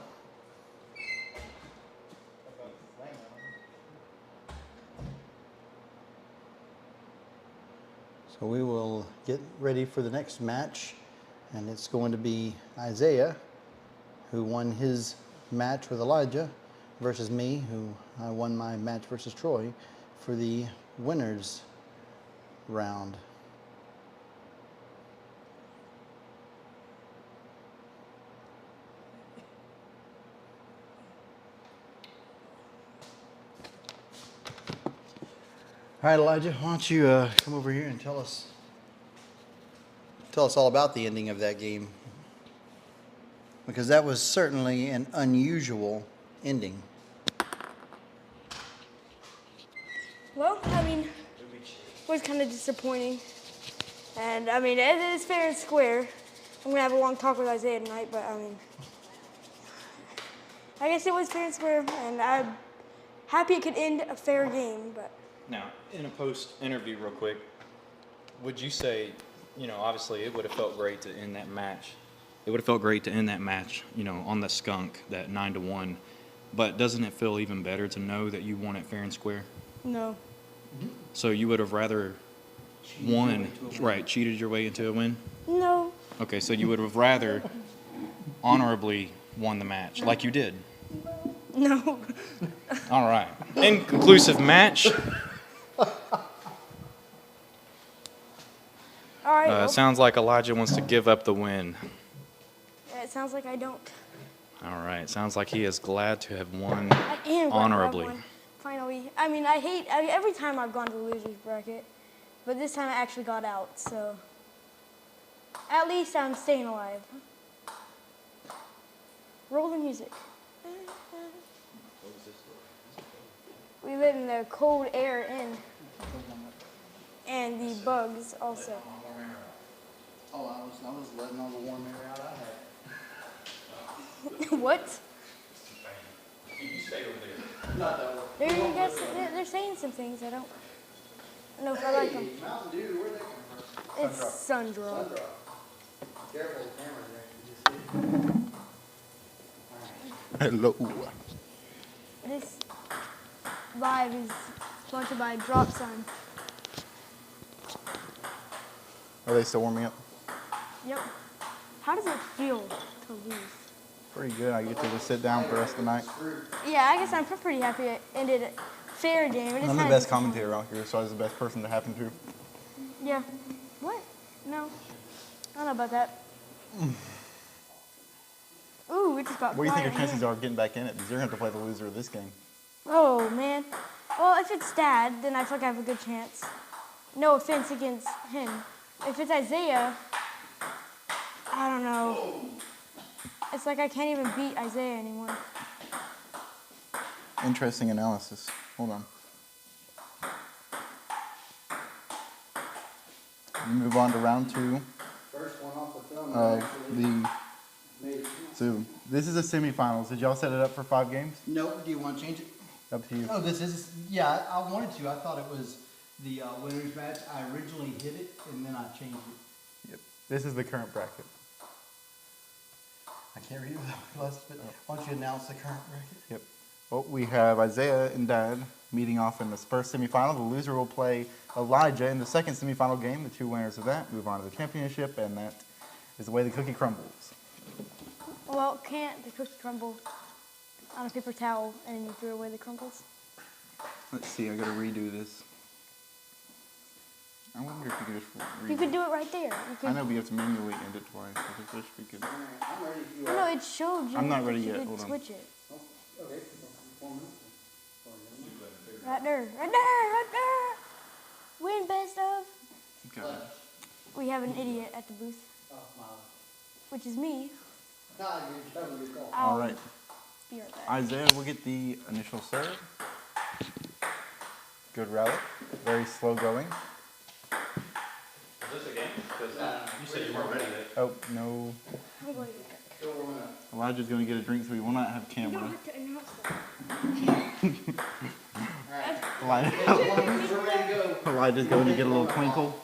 So we will get ready for the next match, and it's going to be Isaiah, who won his match with Elijah, versus me, who I won my match versus Troy, for the winners round. All right, Elijah, why don't you come over here and tell us all about the ending of that game, because that was certainly an unusual ending. Well, I mean, it was kind of disappointing. And, I mean, it is fair and square. I'm going to have a long talk with Isaiah tonight, but, I mean, I guess it was fair and square, and I'm happy it could end a fair game, but... Now, in a post-interview real quick, would you say, obviously it would have felt great to end that match. It would have felt great to end that match, on the skunk, that 9-1. But doesn't it feel even better to know that you won it fair and square? No. So you would have rather won, right, cheated your way into a win? No. Okay, so you would have rather honorably won the match, like you did. No. All right. Inconclusive match. All right. Well, Sounds like Elijah wants to give up the win. it sounds like I don't. All right. Sounds like he is glad to have won I am glad to have honorably. one, finally. I mean, every time I've gone to the losers bracket, but this time I actually got out, so at least I'm staying alive. Roll the music. We let in the cold air in. And the bugs also. Oh, I was letting all the warm air out I had. What? You stay over there. Not that one. They're saying some things I don't know if I like them. Hey, Mountain Dew, where'd that come from? It's Sundrop. Sun drop. Careful, the camera's there. You just hit it. Hello. This live is sponsored by Drop Sun. Are they still warming up? Yep. How does it feel to lose? Pretty good. I get to just sit down for the rest of the night. Yeah, I guess I'm pretty happy it ended a fair game. I'm the best commentator out here, so I was the best person to happen to. Yeah. What? No. I don't know about that. Ooh, we just got What do you think quiet your in chances here. are of getting back in it? Because you're going to have to play the loser of this game. Oh, man. Well, if it's Dad, then I feel like I have a good chance. No offense against him. If it's Isaiah, I don't know. It's like I can't even beat Isaiah anymore. Interesting analysis. Hold on. We move on to round 2 First one off the film. of the. So this is a semifinals. Did y'all set it up for 5 games? Nope, do you want to change it? Up to you. Oh, this is, yeah, I wanted to. I thought it was the winner's match. I originally hit it, and then I changed it. Yep. This is the current bracket. I can't read it without my glasses, but why don't you announce the current bracket? Yep. Well, we have Isaiah and Dad meeting off in the first semifinal. The loser will play Elijah in the second semifinal game. The 2 winners of that move on to the championship, and that is the way the cookie crumbles. Well, can't the cookie crumble on a paper towel and then you threw away the crumbles? Let's see, I gotta redo this. I wonder if you could just redo You could do it right there. You could, I know we have to manually end it twice. I just wish we could. I'm ready if you I know it showed you. I'm not ready you yet, could hold on. switch it. Okay, 4 minutes. Right there, right there, right there. Win best of. Got it. We have an idiot at the booth, Oh, my. which is me. Nah, you're totally good call. All right. Be right back. Isaiah will get the initial serve. Good rally. Very slow going. Is this a game? Because you said you weren't ready yet. Oh, no. Still warming up. Elijah's gonna get a drink, so he will not have camera. Elijah. We're ready to go. Elijah's going to get a little twinkle.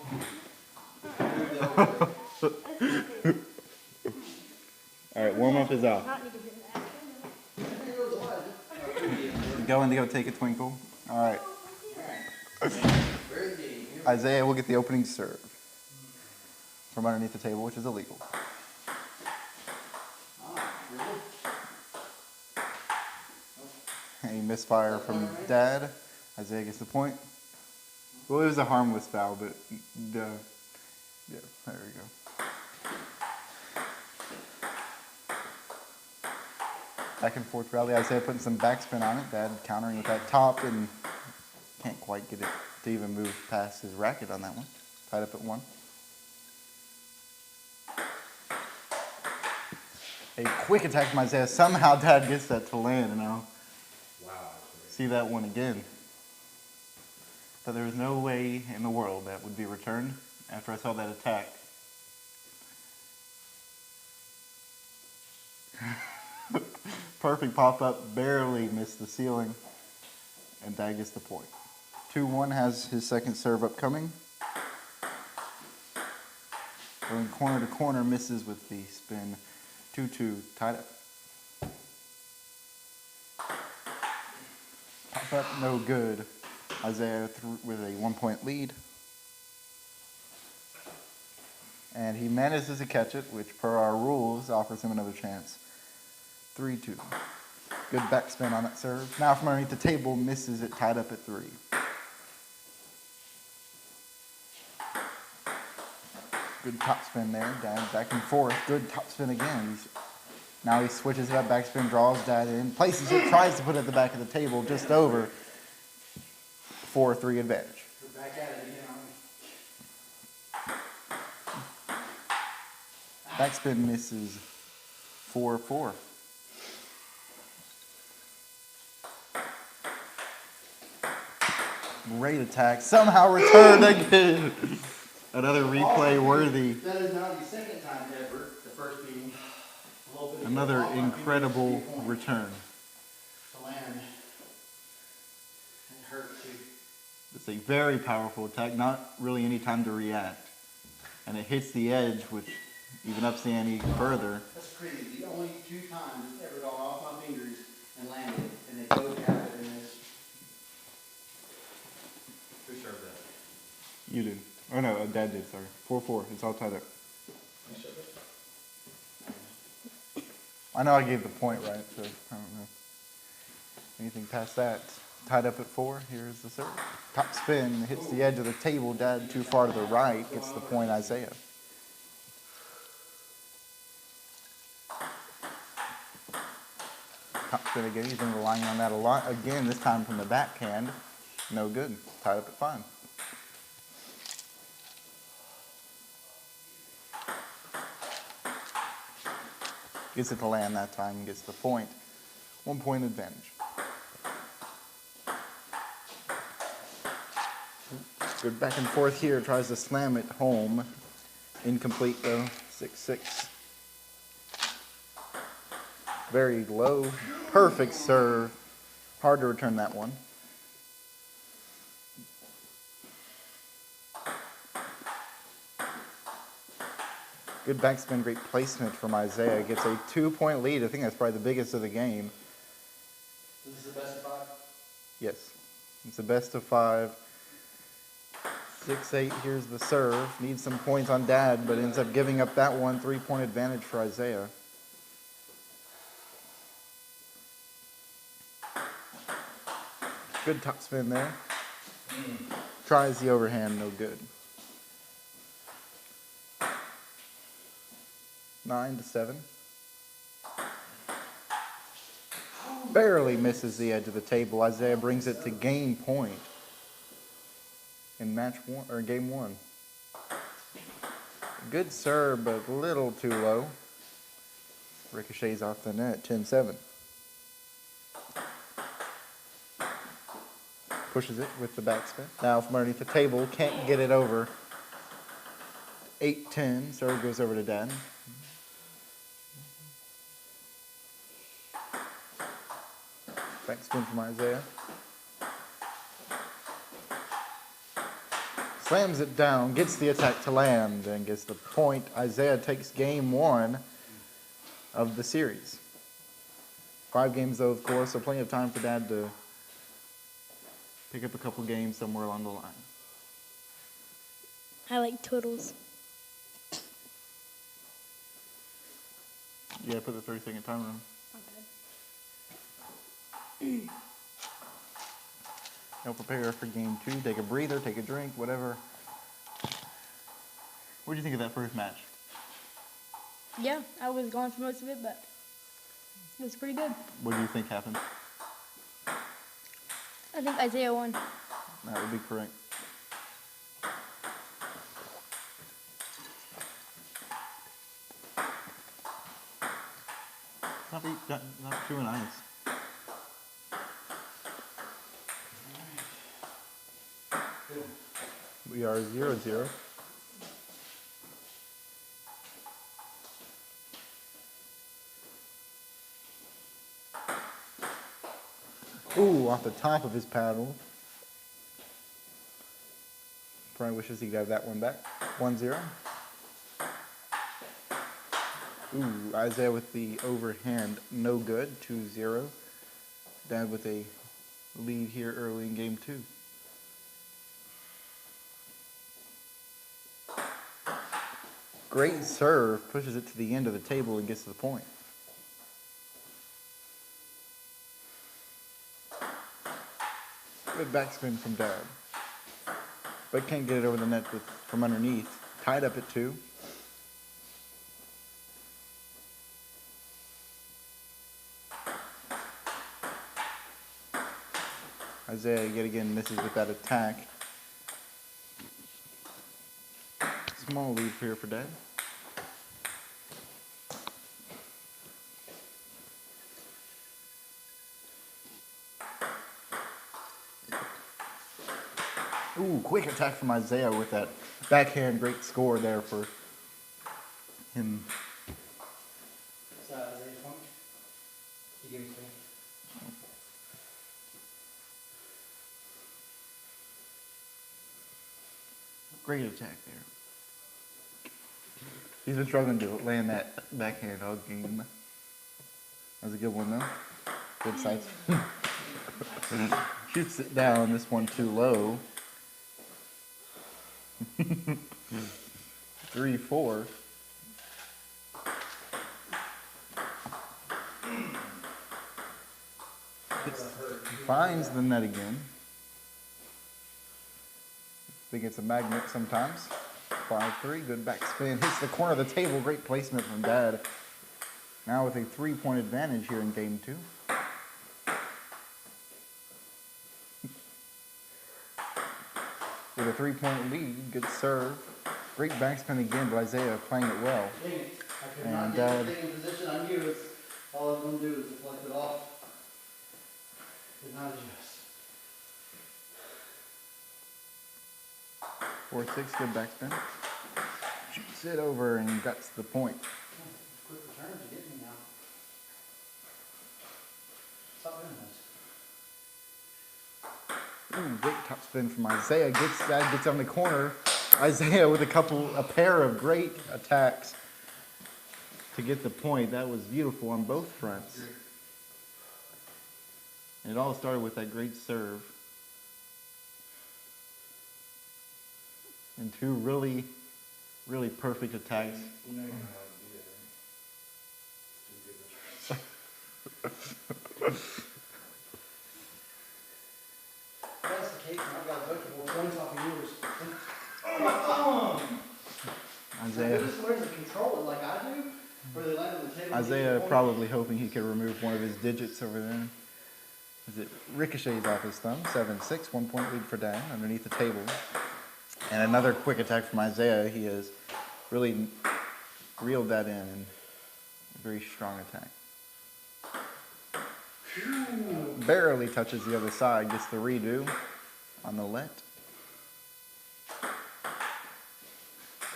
All right, warm up is off. Going to go take a twinkle. All right. Isaiah will get the opening serve from underneath the table, which is illegal. A misfire from Dad. Isaiah gets the point. Well, it was a harmless foul, but yeah, there we go. Back and forth rally. Isaiah putting some backspin on it. Dad countering with that top and can't quite get it to even move past his racket on that one. Tied up at 1. A quick attack from Isaiah. Somehow Dad gets that to land, and I'll see that one again. But there was no way in the world that would be returned after I saw that attack. Perfect pop-up, barely missed the ceiling, and Dad gets the point. 2-1 has his second serve upcoming. Going corner to corner, misses with the spin. 2-2, tied up. Pop-up, no good. Isaiah with a 1-point lead. And he manages to catch it, which per our rules offers him another chance. 3-2. Good backspin on that serve. Now from underneath the table, misses it, tied up at 3. Good topspin there, Dad back and forth. Good topspin again. Now he switches it up, backspin, draws Dad in, places it, tries to put it at the back of the table, just over. 4-3 advantage. We're back at it again, aren't we? Backspin misses 4-4. Great attack. Somehow returned again. Another replay worthy. That is now the second time ever, the first being. Another incredible return. To land. It hurt too. It's a very powerful attack, not really any time to react. And it hits the edge, which even ups the ante further. That's crazy. The only 2 times it's ever gone off my fingers and landed, and they both happened in this. Who served that? You did. Oh no, Dad did, sorry. 4-4. It's all tied up. You served it? I know I gave the point right, so I don't know. Anything past that? Tied up at 4. Here's the serve. Top spin, hits the edge of the table. Dad too far to the right, gets the point, Isaiah. Top spin again, he's been relying on that a lot. Again, this time from the backhand. No good. Tied up at 5. Gets it to land that time and gets the point. 1 point advantage. Good back and forth here. Tries to slam it home. Incomplete though. 6-6. Very low. Perfect serve. Hard to return that one. Good backspin, great placement from Isaiah. Gets a 2-point lead. I think that's probably the biggest of the game. This is the best of 5? Yes. It's a best of 5. 6-8. Here's the serve. Needs some points on Dad, but ends up giving up that one. 3-point advantage for Isaiah. Good top spin there. Tries the overhand, no good. 9-7. Barely misses the edge of the table. Isaiah brings it to game point in match 1 or game 1. Good serve, but a little too low. Ricochets off the net. 10-7. Pushes it with the backspin. Now from underneath the table, can't get it over. 8-10. Serve goes over to Dad. Backspin from Isaiah. Slams it down, gets the attack to land, and gets the point. Isaiah takes game 1 of the series. 5 games though, of course, so plenty of time for Dad to pick up a couple games somewhere along the line. I like turtles. Yeah, put the 30-second timer on. Now prepare for game 2. Take a breather, take a drink, whatever. What do you think of that first match? Yeah, I was gone for most of it, but it was pretty good. What do you think happened? I think Isaiah won. That would be correct. Not too nice. We are 0-0. Ooh, off the top of his paddle. Probably wishes he could have that one back. 1-0. Ooh, Isaiah with the overhand, no good. 2-0. Dad with a lead here early in game 2. Great serve, pushes it to the end of the table and gets to the point. Good backspin from Dad. But can't get it over the net from underneath. Tied up at 2. Isaiah yet again misses with that attack. Small lead here for Dad. Ooh, quick attack from Isaiah with that backhand. Great score there for him. Great attack there. He's been struggling to land that backhand all game. That was a good one though. Good sight. Shoots it down. This one too low. 3-4. Finds the net again. I think it's a magnet sometimes. 5-3, good backspin. Hits the corner of the table. Great placement from Dad. Now with a 3-point advantage here in game 2. With a 3-point lead, good serve. Great backspin again, but Isaiah playing it well. Dang it. I could And not get the thing in position. I knew it's all I was going to do is deflect it off. Did not adjust. 4-6, good backspin. Shoots it over and guts the point. Quick return to get me now. Stop doing this. Ooh, great top spin from Isaiah. Gets on the corner. Isaiah with a pair of great attacks to get the point. That was beautiful on both fronts. And it all started with that great serve. And two really, really perfect attacks. You know you're not allowed to do that, right? If that's the case, and I've got multiple points off of yours. Isaiah, Who just wears the controller like I do? Or they land on the table? Isaiah probably hoping he could remove one of his digits over there. As it ricochets off his thumb. 7-6, 1-point lead for Dan underneath the table. And another quick attack from Isaiah. He has really reeled that in. A very strong attack. Barely touches the other side. Gets the redo on the let.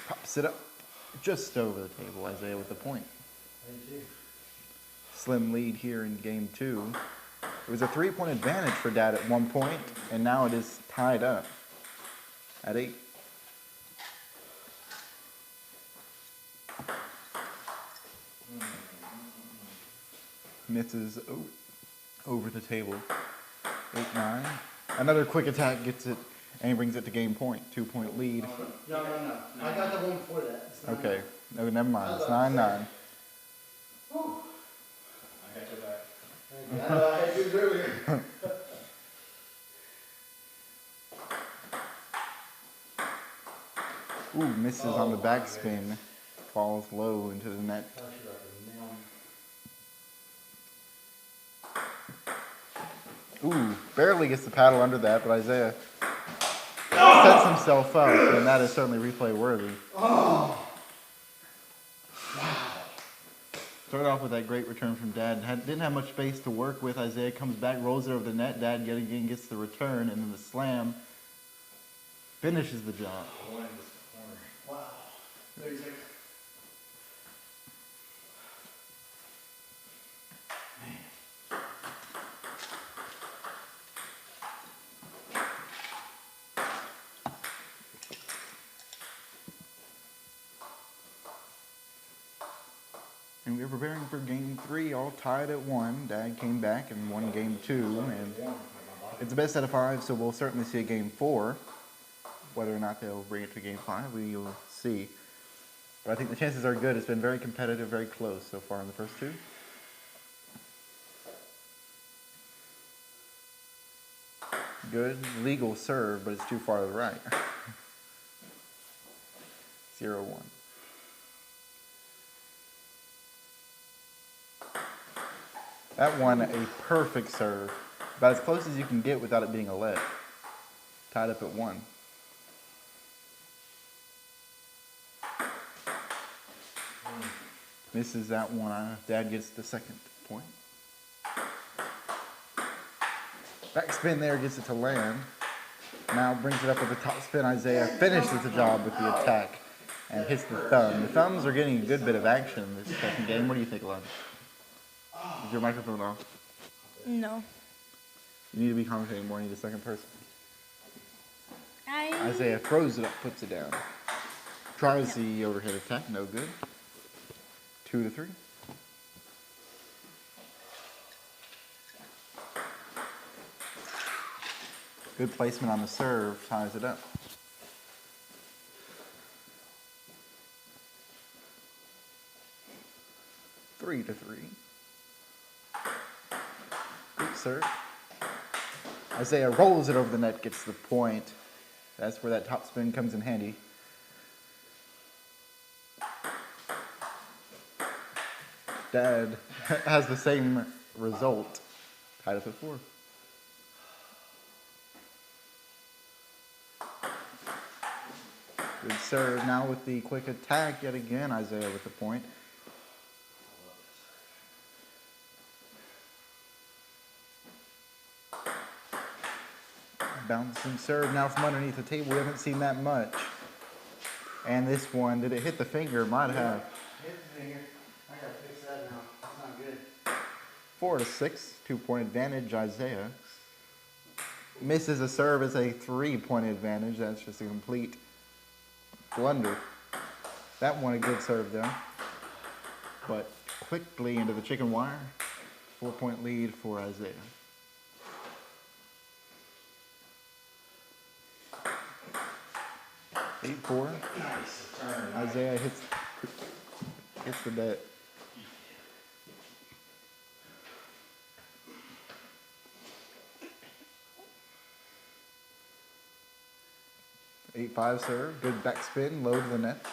Pops it up just over the table. Isaiah with the point. Slim lead here in game 2. It was a 3-point advantage for Dad at one point, and now it is tied up at 8. Misses over the table. 8-9. Another quick attack gets it, and he brings it to game point. 2-point lead. No. I got the one before that. It's not- Okay. No, never mind. It's 9-9. Whew. I got your back. Thank you. I know I had yours earlier. Ooh, misses on the backspin. Falls low into the net. Ooh, barely gets the paddle under that, but Isaiah sets himself up, and that is certainly replay worthy. Started off with that great return from Dad. Didn't have much space to work with. Isaiah comes back, rolls it over the net. Dad yet again gets the return, and then the slam finishes the job. Wow. 36. And we were preparing for game 3, all tied at 1. Dad came back and won game 2, and it's the best out of 5, so we'll certainly see a game 4. Whether or not they'll bring it to game 5, we will see. But I think the chances are good. It's been very competitive, very close so far in the first 2. Good legal serve, but it's too far to the right. 0-1. That one, a perfect serve. About as close as you can get without it being a let. Tied up at 1. Misses that one. Dad gets the second point. Backspin there, gets it to land. Now brings it up with the top spin. Isaiah finishes the job with the attack and hits the thumb. The thumbs are getting a good bit of action this second game. What do you think, Elijah? Is your microphone off? No. You need to be commentating more. You need a second person. I Isaiah throws it up, puts it down. Tries the overhead attack, no good. 2-3. Good placement on the serve, ties it up. Three to 3. Good serve. Isaiah rolls it over the net, gets the point. That's where that top spin comes in handy. Dad has the same result. Tied up at 4. Good serve now with the quick attack yet again. Isaiah with the point. Bouncing serve now from underneath the table. We haven't seen that much. And this one, did it hit the finger? Might have. Hit the finger. I gotta fix that now. That's not good. 4-6, 2-point advantage, Isaiah. Misses a serve as a 3-point advantage. That's just a complete blunder. That one a good serve though. But quickly into the chicken wire. 4-point lead for Isaiah. Eight 4. Isaiah hits the net. 8-5 serve, good backspin, low to the net.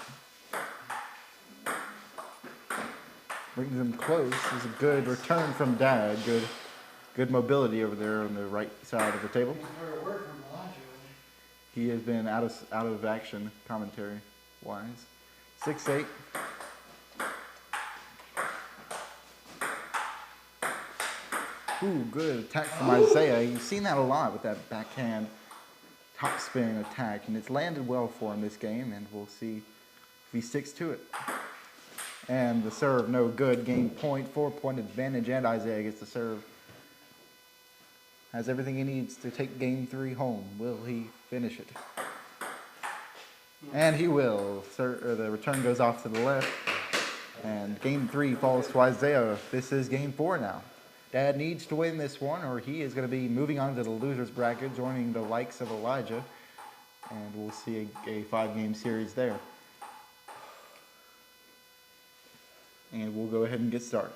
Brings him close. Is a good return from Dad. Good mobility over there on the right side of the table. He has been out of action commentary wise. 6-8. Ooh, good attack from Isaiah. You've seen that a lot with that backhand topspin attack, and it's landed well for him this game, and we'll see if he sticks to it. And the serve, no good. Game point, 4-point advantage, and Isaiah gets the serve. Has everything he needs to take game 3 home. Will he finish it? And he will. The return goes off to the left, and game 3 falls to Isaiah. This is game 4 now. Dad needs to win this one, or he is going to be moving on to the loser's bracket, joining the likes of Elijah, and we'll see a 5-game series there. And we'll go ahead and get started.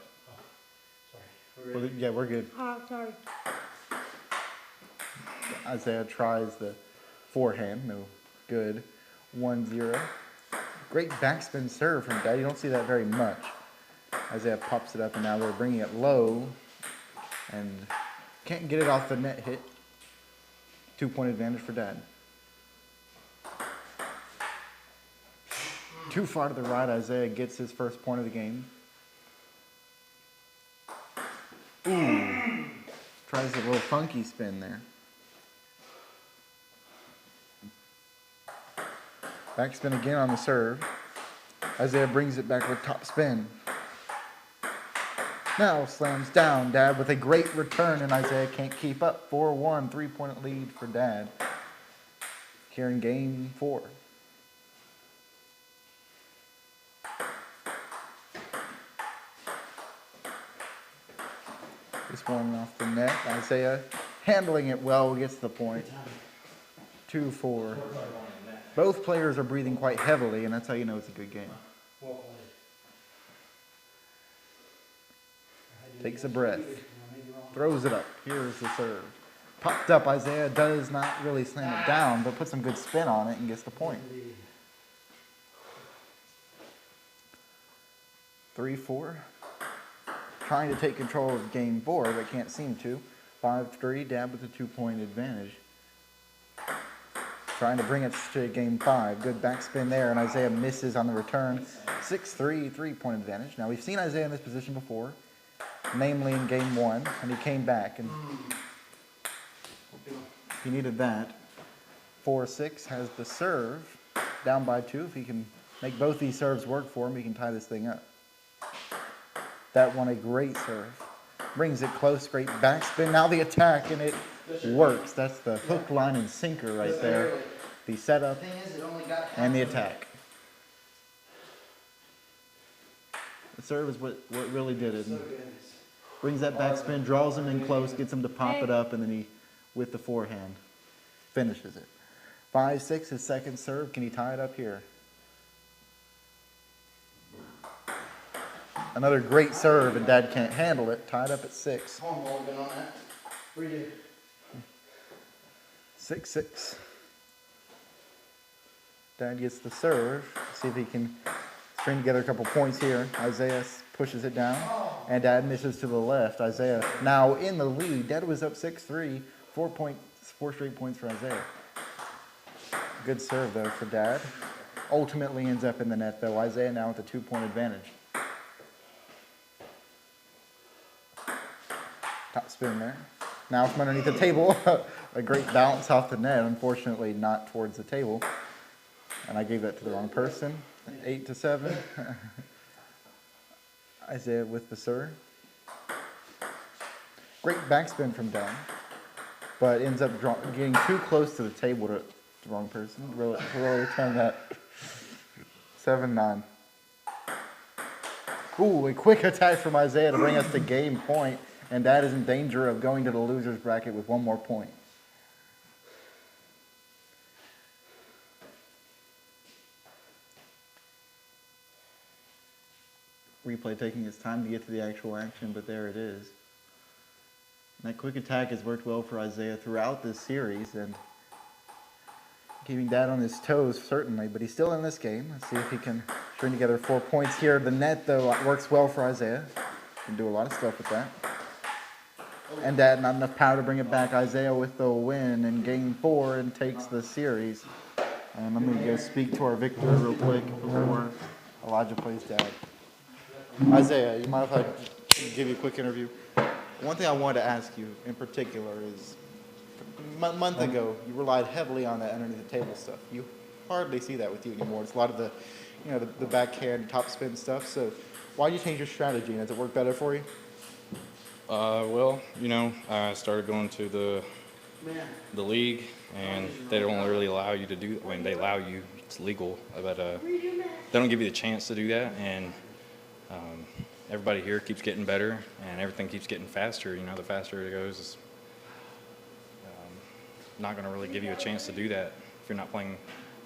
Sorry. Yeah, we're good. sorry. Isaiah tries the forehand, no good. 1-0. Great backspin serve from Dad. You don't see that very much. Isaiah pops it up, and now they're bringing it low. And can't get it off the net hit. 2-point advantage for Dad. Too far to the right, Isaiah gets his first point of the game. Ooh. Tries a little funky spin there. Backspin again on the serve. Isaiah brings it back with top spin. Now slams down. Dad with a great return, and Isaiah can't keep up. 4-1, 3-point lead for Dad. Here in game 4. This one off the net. Isaiah handling it well, gets the point. 2-4. Both players are breathing quite heavily, and that's how you know it's a good game. Takes a breath. Throws it up. Here's the serve. Popped up. Isaiah does not really slam it down, but puts some good spin on it and gets the point. 3-4. Trying to take control of game 4, but can't seem to. 5-3. Dad with a 2-point advantage. Trying to bring it to game 5. Good backspin there, and Isaiah misses on the return. 6-3, 3-point advantage. Now, we've seen Isaiah in this position before, namely in game 1, and he came back, and he needed that. 4-6 has the serve, down by 2. If he can make both these serves work for him, he can tie this thing up. That one a great serve. Brings it close, great backspin. Now the attack, and it works. That's the hook, line, and sinker right there. The setup The thing is, it only got half and the of it. attack. The serve is what really did it. So good. Brings that backspin, draws him in close, gets him to pop it up, and then he, with the forehand, finishes it. 5-6, his second serve. Can he tie it up here? Another great serve, and Dad can't handle it. Tied up at 6. Cornwall been on that. Redo. 6-6. Dad gets the serve. See if he can string together a couple points here. Isaiah pushes it down, and Dad misses to the left. Isaiah now in the lead. Dad was up 6-3. 4 straight points for Isaiah. Good serve, though, for Dad. Ultimately ends up in the net, though. Isaiah now with a 2-point advantage. Top spin there. Now from underneath the table. A great bounce off the net. Unfortunately, not towards the table. And I gave that to the wrong person. 8-7. Isaiah with the serve. Great backspin from Dad. But ends up getting too close to the table to the wrong person. Really return that. 7-9. Ooh, a quick attack from Isaiah to bring us to game point. And Dad is in danger of going to the loser's bracket with one more point. Replay taking its time to get to the actual action, but there it is. And that quick attack has worked well for Isaiah throughout this series, and keeping Dad on his toes, certainly, but he's still in this game. Let's see if he can string together 4 points here. The net, though, works well for Isaiah. Can do a lot of stuff with that. And Dad, not enough power to bring it back. Isaiah with the win in game 4 and takes the series. And I'm going to go speak to our victor real quick before Elijah plays Dad. Isaiah, you mind if I give you a quick interview? One thing I wanted to ask you in particular is, a month ago, you relied heavily on that underneath the table stuff. You hardly see that with you anymore. It's a lot of the, the backhand, top spin stuff. So why did you change your strategy? And has it worked better for you? Well, I started going to the league, and they don't really allow you to do. I mean, they allow you; it's legal, but they don't give you the chance to do that. And everybody here keeps getting better, and everything keeps getting faster. The faster it goes, it's not going to really give you a chance to do that if you're not playing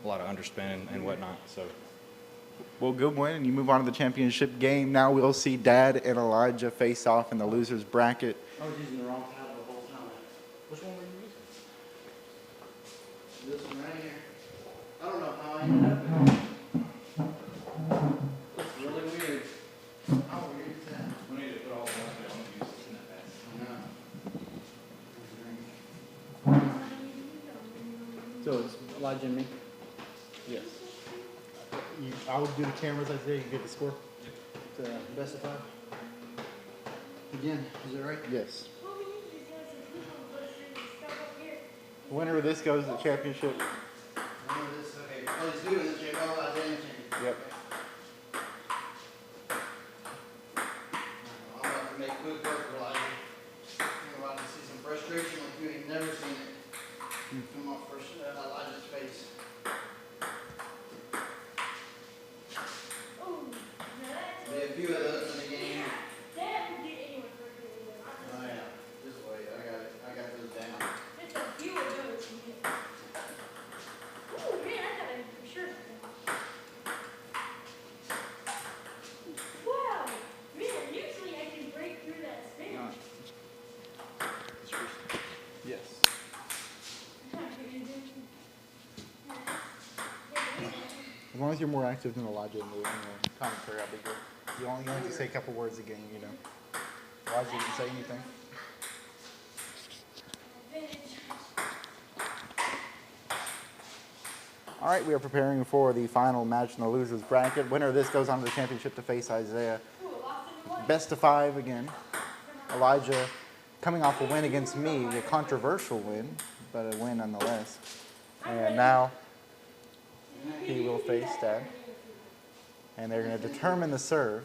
a lot of underspin and whatnot. So. Well, good win, and you move on to the championship game. Now we'll see Dad and Elijah face off in the loser's bracket. I was using the wrong paddle the whole time. Which one were you using? This one right here. I don't know how I ended up with it. It's really weird. How weird is that? We need to put all the ones we don't use in that bag. I know. So it's Elijah and me? Yes. I would do the cameras, Isaiah, you get the score? The best of 5? Again, is that right? Yes. The winner of this goes to the championship. This, okay. Oh, he's doing this, Jake. Oh, Isaiah and Jake. Yep. I'm about to make quick work for Elijah. You're about to see some frustration like you ain't never seen it come off Elijah's face. Be a few of those in the game. Oh yeah, just wait. I got those down. Yes. As long as you're more active than Elijah in the commentary, I'll be good. You only have to say a couple words a game, Elijah didn't say anything. All right, we are preparing for the final match in the loser's bracket. Winner of this goes on to the championship to face Isaiah. Best of 5 again. Elijah coming off a win against me, a controversial win, but a win nonetheless. And now he will face Dad. And they're going to determine the serve.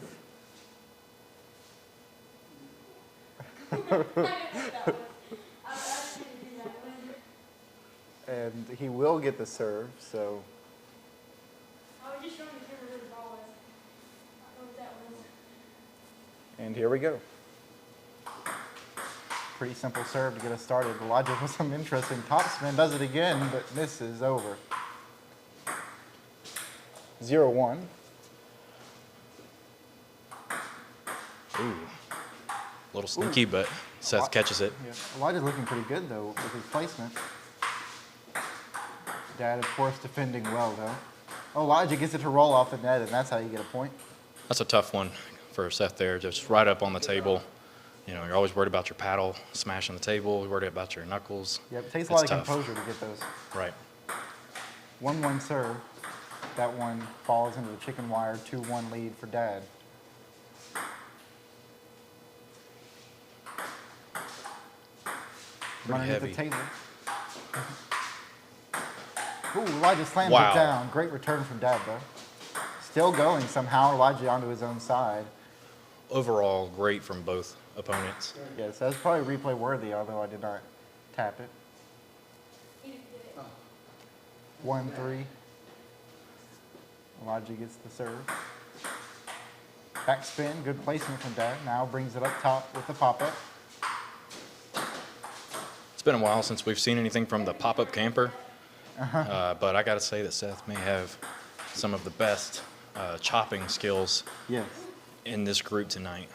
And he will get the serve, so. And here we go. Pretty simple serve to get us started. Elijah with some interesting topspin, does it again, but misses over. 0-1. Ooh. A little sneaky, but Seth catches it. Yeah. Elijah's looking pretty good, though, with his placement. Dad, of course, defending well, though. Elijah gets it to roll off the net, and that's how you get a point. That's a tough one for Seth there, just right up on the table. You know, you're always worried about your paddle smashing the table, you're worried about your knuckles. Yep, it takes a It's lot of tough. composure to get those. Right. 1-1 serve. That one falls into the chicken wire, 2-1 lead for Dad. Running at the heavy. table. Ooh, Elijah slams Wow. it down. Great return from Dad, though. Still going somehow. Elijah onto his own side. Overall, great from both opponents. Yes, that's probably replay worthy, although I did not tap it. 1-3. Elijah gets the serve. Backspin, good placement from Dad. Now brings it up top with the pop-up. It's been a while since we've seen anything from the pop-up camper, but I got to say that Seth may have some of the best chopping skills Yes. in this group tonight.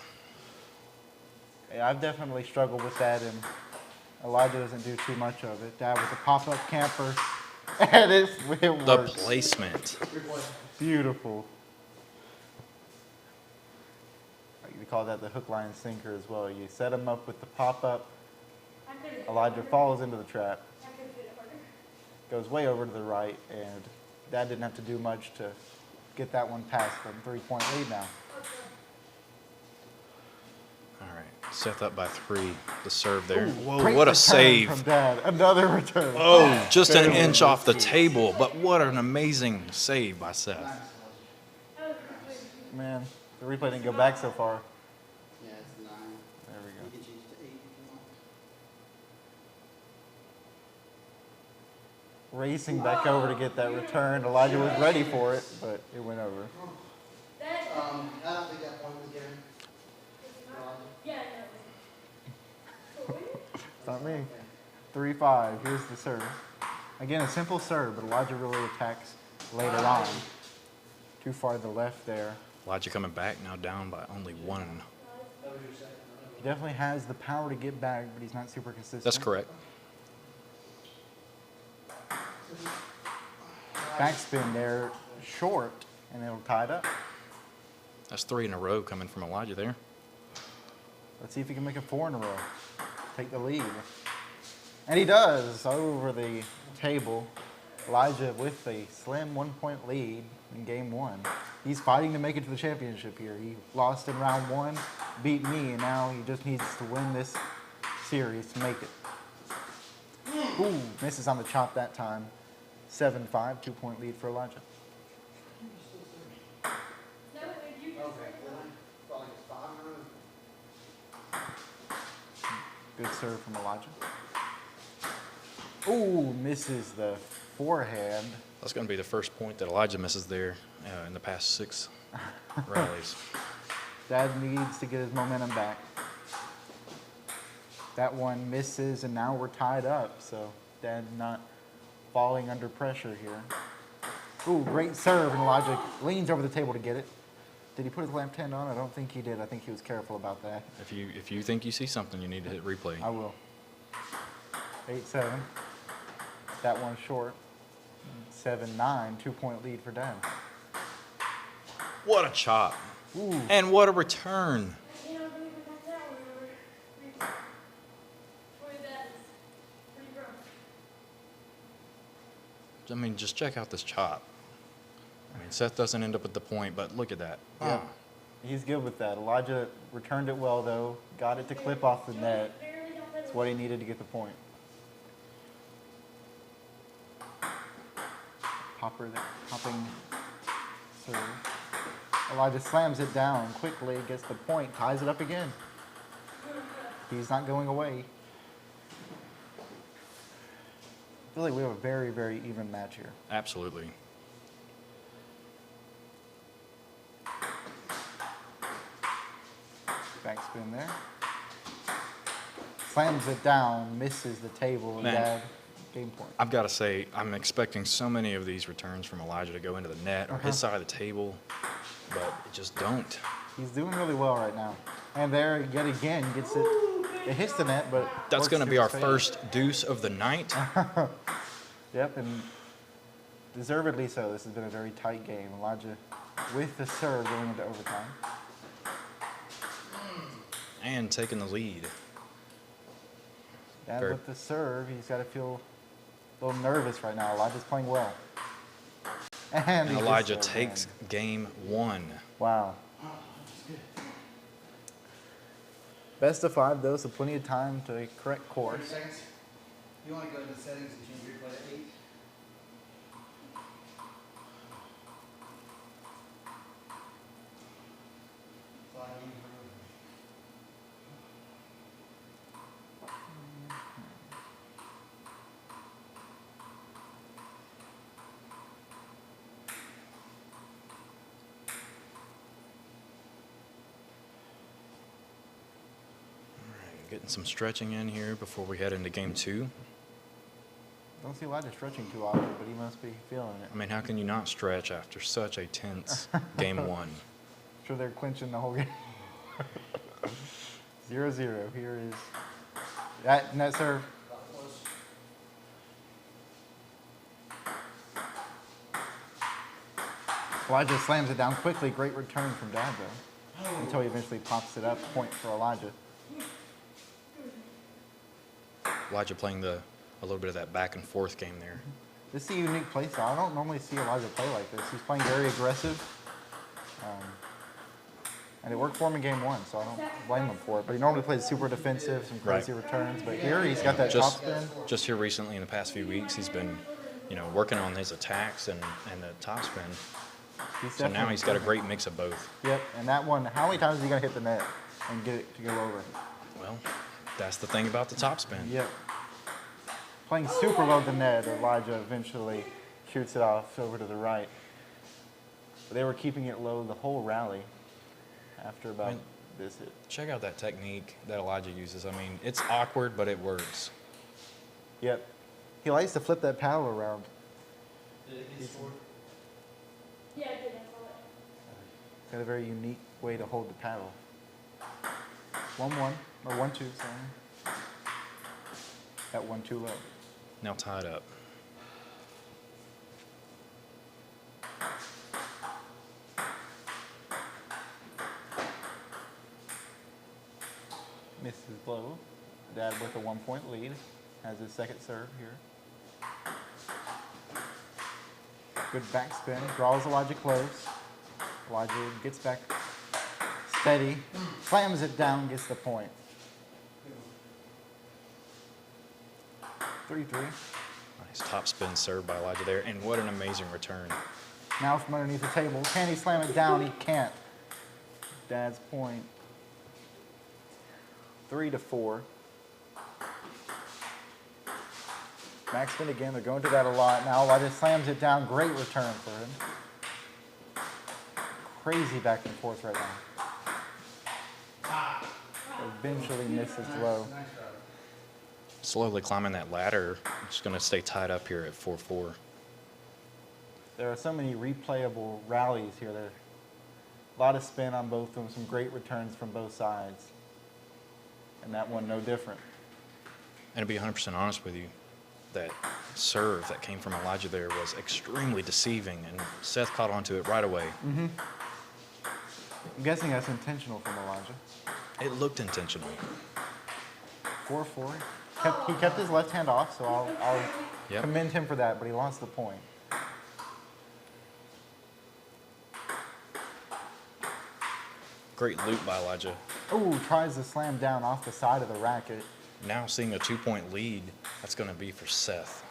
Yeah, I've definitely struggled with that, and Elijah doesn't do too much of it. Dad with the pop-up camper, and it The works. placement. Beautiful. You call that the hook, line, sinker as well. You set him up with the pop-up. Elijah falls into the trap. Goes way over to the right, and Dad didn't have to do much to get that one past them. 3-point lead now. All right, Seth up by 3. The serve there. Ooh, Whoa, great what a return save. from Dad. Another return. Oh, just an Very inch good. off the table, but what an amazing save by Seth. Man, the replay didn't go back so far. Yeah, it's 9. There we You go. can change to 8 if you want. Racing back over to get that return. Elijah was ready for it, but it went over. I don't think that point was given. It's not me. 3-5. Here's the serve. Again, a simple serve, but Elijah really attacks later on. Too far to the left there. Elijah coming back, now down by only 1. He definitely has the power to get back, but he's not super consistent. That's correct. Backspin there, short, and it'll tie it up. That's 3 in a row coming from Elijah there. Let's see if he can make it 4 in a row. Take the lead. And he does, over the table. Elijah with a slim 1-point lead in game 1. He's fighting to make it to the championship here. He lost in round 1, beat me, and now he just needs to win this series to make it. Ooh, misses on the chop that time. 7-5, 2-point lead for Elijah. Good serve from Elijah. Ooh, misses the forehand. That's going to be the first point that Elijah misses there in the past 6 rallies. Dad needs to get his momentum back. That one misses, and now we're tied up, so Dad not falling under pressure here. Ooh, great serve, and Elijah leans over the table to get it. Did he put his left hand on? I don't think he did. I think he was careful about that. If you think you see something, you need to hit replay. I will. 8-7. That one short. 7-9, 2-point lead for Dan. What a chop. Ooh. And what a return. I mean, just check out this chop. I mean, Seth doesn't end up with the point, but look at that. Yeah. He's good with that. Elijah returned it well, though. Got it to clip off the net. That's what he needed to get the point. hopping serve. Elijah slams it down quickly, gets the point, ties it up again. He's not going away. I feel like we have a very, very even match here. Absolutely. Backspin there. Slams it down, misses the table, and Man. Dad, game point. I've got to say, I'm expecting so many of these returns from Elijah to go into the net or his side of the table, but it just don't. He's doing really well right now. And there, yet again, gets it. It hits the net, but That's works going to to be our his favor. first deuce of the night. Yep, and deservedly so. This has been a very tight game. Elijah with the serve going into overtime. And taking the lead. Dad Very- with the serve, he's got to feel a little nervous right now. Elijah's playing well. And And he gets Elijah there takes again. game one. Wow. Best of 5 though, so plenty of time to correct 30 course. seconds. You want to go into settings and change replay to 8? Flagging. Getting some stretching in here before we head into game two. Don't see Elijah stretching too often, but he must be feeling it. I mean, how can you not stretch after such a tense game one? I'm sure they're clinching the whole game. 0-0. Here is that net serve. Elijah slams it down quickly. Great return from Dad, though. Until he eventually pops it up. Point for Elijah. Elijah playing a little bit of that back and forth game there. This is a unique play style. I don't normally see Elijah play like this. He's playing very aggressive. And it worked for him in game 1, so I don't blame him for it. But he normally plays super defensive, some crazy returns. But here he's got that top spin. Just here recently in the past few weeks, he's been, working on his attacks and the top spin. So now he's got a great mix of both. Yep, and that one, how many times is he going to hit the net and get it to go over? Well, that's the thing about the top spin. Yep. Playing super low the net, Elijah eventually shoots it off over to the right. But they were keeping it low the whole rally after about this hit. Check out that technique that Elijah uses. I mean, it's awkward, but it works. Yep. He likes to flip that paddle around. Did it get scored? Yeah, I did. I saw it. He's got a very unique way to hold the paddle. 1-1, or 1-2, sorry. At 1-2 low. Now tied up. Misses blow. Dad with a 1-point lead. Has his second serve here. Good backspin. Draws Elijah close. Elijah gets back steady. Slams it down, gets the point. 3-3. Nice top spin serve by Elijah there. And what an amazing return. Now from underneath the table. Can he slam it down? He can't. Dad's point. 3-4. Backspin again. They're going to that a lot. Now Elijah slams it down. Great return for him. Crazy back and forth right now. Eventually misses low. Slowly climbing that ladder. Just going to stay tied up here at 4-4. There are so many replayable rallies here. There a lot of spin on both of them. Some great returns from both sides. And that one no different. And to be 100% honest with you, that serve that came from Elijah there was extremely deceiving, and Seth caught onto it right away. I'm guessing that's intentional from Elijah. It looked intentional. 4-4. He kept his left hand off, so I'll Yep. commend him for that, but he lost the point. Great loop by Elijah. Ooh, tries to slam down off the side of the racket. Now seeing a 2-point lead, that's going to be for Seth.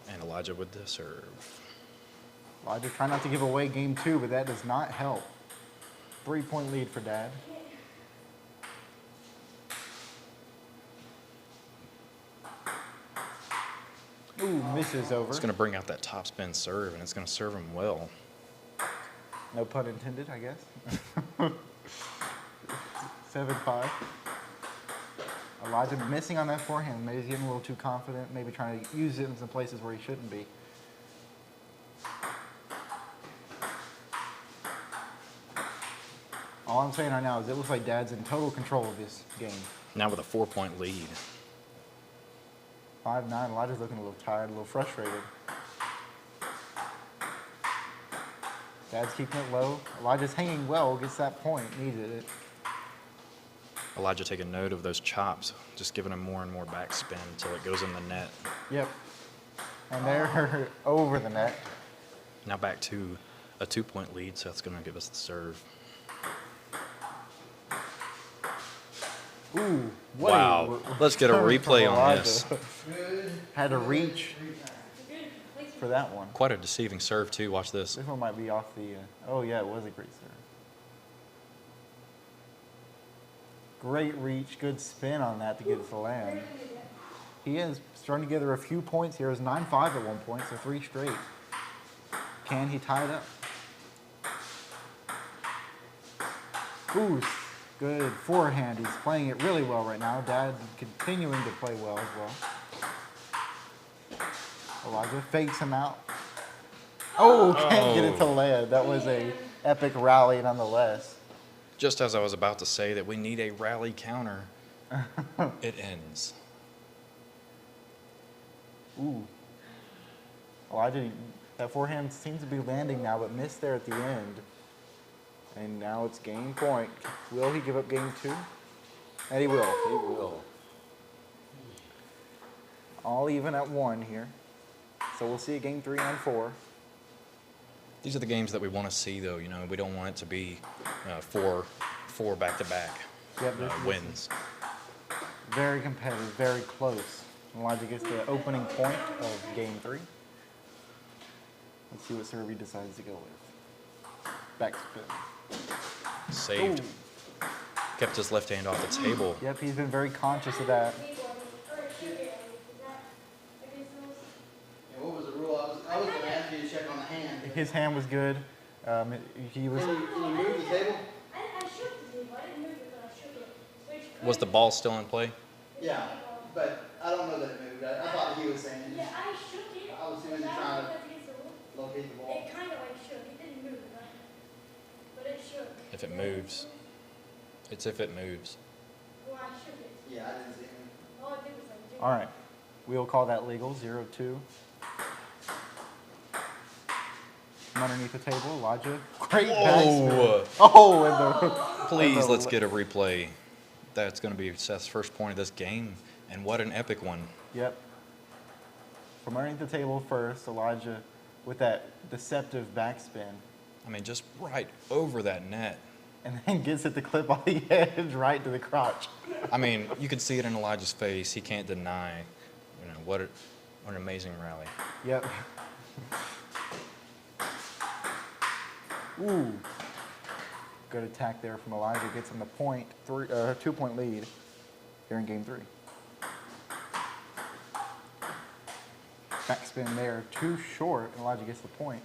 And And Elijah with the serve. Elijah trying not to give away game 2, but that does not help. 3-point lead for Dad. Ooh, misses over. It's going to bring out that topspin serve, and it's going to serve him well. No pun intended, I guess. 7-5. Elijah missing on that forehand. Maybe he's getting a little too confident. Maybe trying to use it in some places where he shouldn't be. All I'm saying right now is it looks like Dad's in total control of this game. Now with a 4-point lead. 5-9. Elijah's looking a little tired, a little frustrated. Dad's keeping it low. Elijah's hanging well, gets that point, needed it. Elijah taking note of those chops, just giving him more and more backspin until it goes in the net. Yep. And they're over the net. Now back to a 2-point lead, so that's going to give us the serve. Ooh, what Wow. Let's get a return from replay on Elijah. this. Had to reach for that one. Quite a deceiving serve, too. Watch this. This one might be off the... oh, yeah, it was a great serve. Great reach, good spin on that to get it to land. He is strung together a few points here. It was 9-5 at one point, so 3 straight. Can he tie it up? Ooh, good forehand. He's playing it really well right now. Dad continuing to play well as well. Elijah fakes him out. Oh, can't get it to land. That was a epic rally nonetheless. Just as I was about to say that we need a rally counter, it ends. Ooh. Elijah, that forehand seems to be landing now, but missed there at the end. And now it's game point. Will he give up game 2? And he will. He will. All even at 1 here. So we'll see a game 3 and 4. These are the games that we want to see, though. You know, we don't want it to be 4 back-to-back Yep, this is wins. very competitive, very close. Elijah gets the opening point of game 3. Let's see what serve he decides to go with. Backspin. Saved. Ooh. Kept his left hand off the table. Yep, he's been very conscious of that. Yeah, what was the rule? I was going to ask you to check on the hand. His hand was good. He was. Can you move the table? I shook the table. I didn't move it, but I shook it. Which Was the ball still in play? Yeah, but I don't know that it moved. I thought he was saying. Yeah, I shook it. I was doing But I trying don't know to if it's against the rule. locate the ball. It kind of like shook. It didn't move, but it shook. If it moves. It's if it moves. Well, I shook it. Yeah, I didn't see him. All I did was like. All right. We'll call that legal. 0-2. From underneath the table, Elijah. Great backspin. Oh, and the. Please, and the- let's get a replay. That's going to be Seth's first point of this game, and what an epic one. Yep. From underneath the table first, Elijah with that deceptive backspin, I mean, just right over that net. and then gets it to clip on the edge right to the crotch. I mean, you could see it in Elijah's face. He can't deny, what an amazing rally. Yep. Ooh. Good attack there from Elijah. Gets him the point. 2-point lead here in game 3. Backspin there, too short. Elijah gets the point.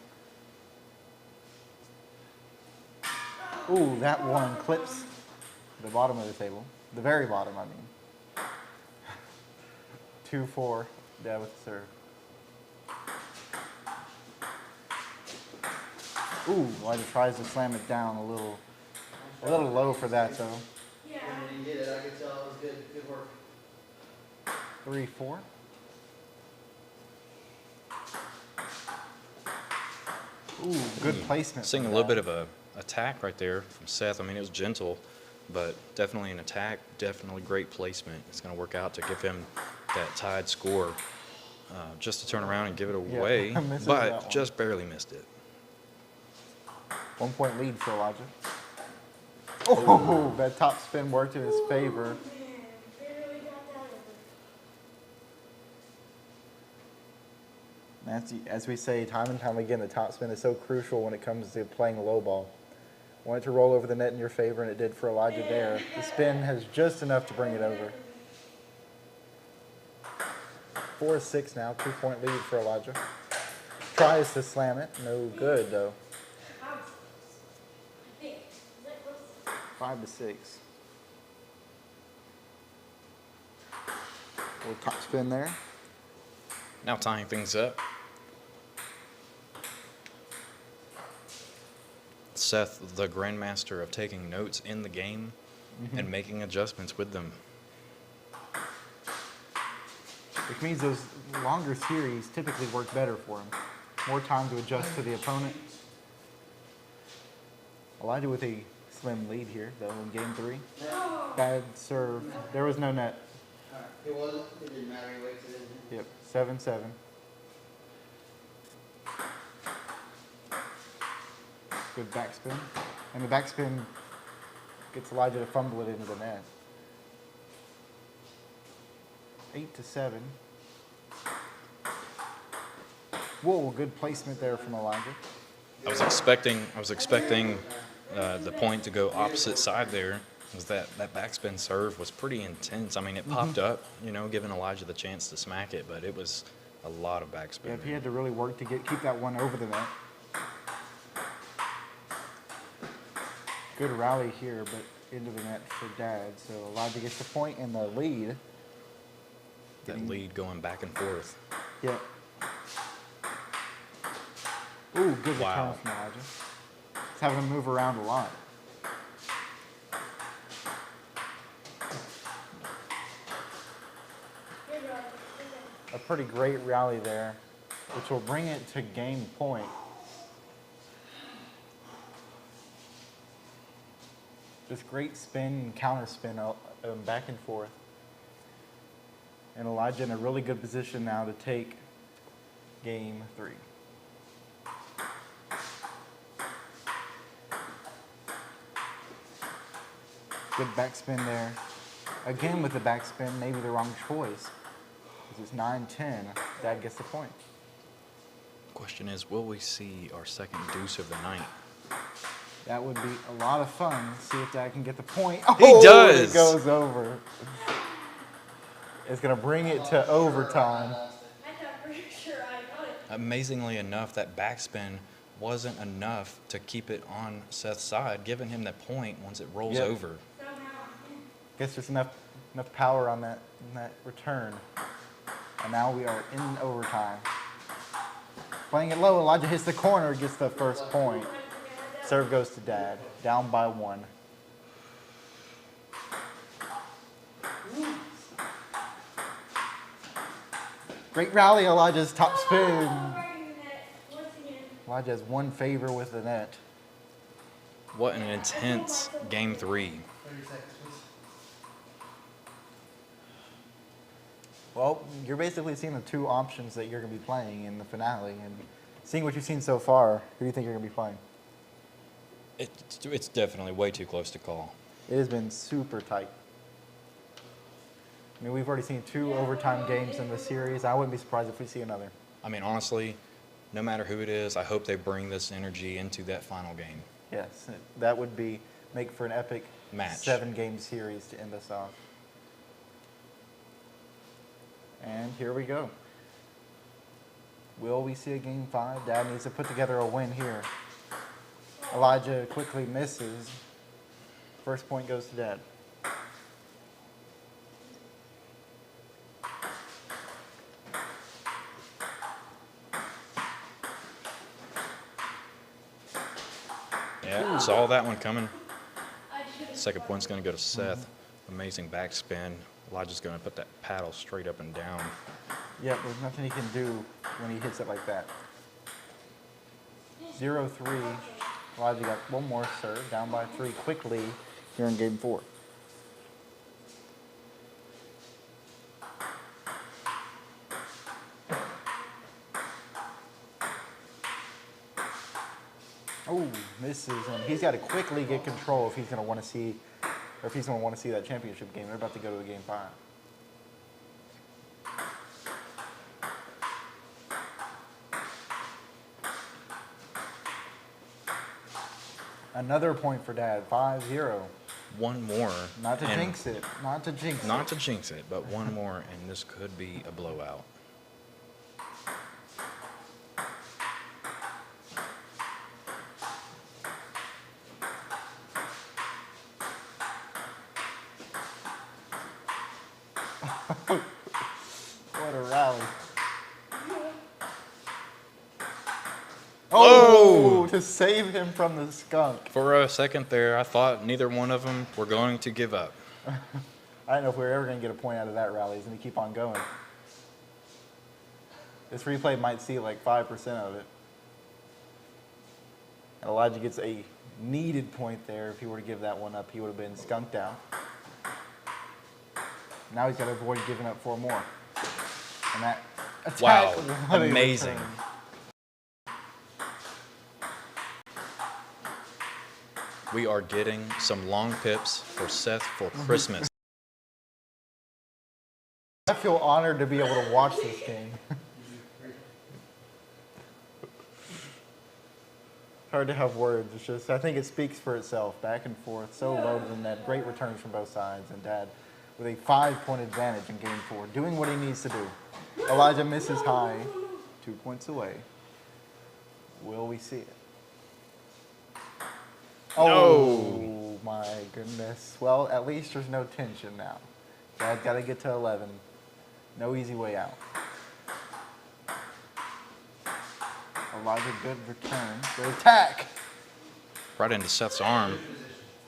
Ooh, that one clips the bottom of the table. The very bottom, I mean. 2-4, Dad with the serve. Ooh, Elijah tries to slam it down a little low for that though. Yeah. When you did it, I could tell it was good. Good work. 3-4. Ooh, good placement. Seeing a from little that. bit of a attack right there from Seth. I mean, it was gentle, but definitely an attack, definitely great placement. It's going to work out to give him that tied score. Just to turn around and give it Yeah, away, misses that but one. just barely missed it. 1-point lead for Elijah. Oh, that top spin worked in his favor. Man, barely got that over. That's, as we say time and time again, the topspin is so crucial when it comes to playing low ball. Want it to roll over the net in your favor, and it did for Elijah there. The spin has just enough to bring it over. 4-6 now, 2-point lead for Elijah. Tries to slam it, no good though. 5-6. Little top spin there. Now tying things up. Seth, the grandmaster of taking notes in the game and making adjustments with them. Which means those longer series typically work better for him. More time to adjust to the opponent. Elijah with a slim lead here, though, in game 3. Bad serve. There was no net. All right. It wasn't. It didn't matter anyway because it didn't. Yep, 7-7. Good backspin. And the backspin gets Elijah to fumble it into the net. 8-7. Whoa, good placement there from Elijah. I was expecting the point to go opposite side there. Was that backspin serve was pretty intense. I mean, it popped up, you know, giving Elijah the chance to smack it, but it was a lot of backspin. Yep, he had to really work to keep that one over the net. Good rally here, but into the net for Dad. So Elijah gets the point and the lead. That lead going back and forth. Yep. Ooh, good Wow. return from Elijah. He's having to move around a lot. A pretty great rally there, which will bring it to game point. Just great spin and counter spin back and forth. And Elijah in a really good position now to take game 3. Good backspin there. Again with the backspin, maybe the wrong choice. This is 9-10. Dad gets the point. Question is, will we see our second deuce of the night? That would be a lot of fun. See if Dad can get the point. He does! It goes over. It's going to bring it to overtime. Amazingly enough, that backspin wasn't enough to keep it on Seth's side, giving him that point once it rolls Yep. over. Guess there's enough power on that return. And now we are in overtime. Playing it low, Elijah hits the corner, gets the first point. Serve goes to Dad, down by 1. Great rally, Elijah's top spin. Elijah has one favor with the net. What an intense game 3. 30 seconds, please. Well, you're basically seeing the two options that you're going to be playing in the finale. And seeing what you've seen so far, who do you think you're going to be playing? It's definitely way too close to call. It has been super tight. I mean, we've already seen 2 overtime games in the series. I wouldn't be surprised if we see another. I mean, honestly, no matter who it is, I hope they bring this energy into that final game. Yes, that would make for an epic Match. 7-game series to end us off. And here we go. Will we see a game 5? Dad needs to put together a win here. Elijah quickly misses. First point goes to Dad. Yeah, saw that one coming. Second point's going to go to Seth. Amazing backspin. Elijah's going to put that paddle straight up and down. Yeah, there's nothing he can do when he hits it like that. 0-3. Elijah got one more serve, down by 3 quickly here in game 4. Oh, misses, and he's got to quickly get control if he's going to want to see, or if he's going to want to see that championship game. They're about to go to a game 5. Another point for Dad. 5-0. One more. Not to and- jinx it. Not to jinx it. Not to jinx it, but one more, and this could be a blowout. What a rally. Oh! Oh, to save him from the skunk. For a second there, I thought neither one of them were going to give up. I don't know if we were ever going to get a point out of that rally. He's going to keep on going. This replay might see like 5% of it. And Elijah gets a needed point there. If he were to give that one up, he would have been skunked out. Now he's got to avoid giving up 4 more. And that attack, Wow, what a amazing. return. We are getting some long pips for Seth for Christmas. I feel honored to be able to watch this game. Hard to have words. It's just, I think it speaks for itself. Back and forth, so loaded in that. Great returns from both sides. And Dad with a 5-point advantage in game 4, doing what he needs to do. Elijah misses high, 2 points away. Will we see it? Oh, my goodness. Well, at least there's no tension now. Dad's got to get to 11. No easy way out. Elijah, good return. Good attack. Right into Seth's arm.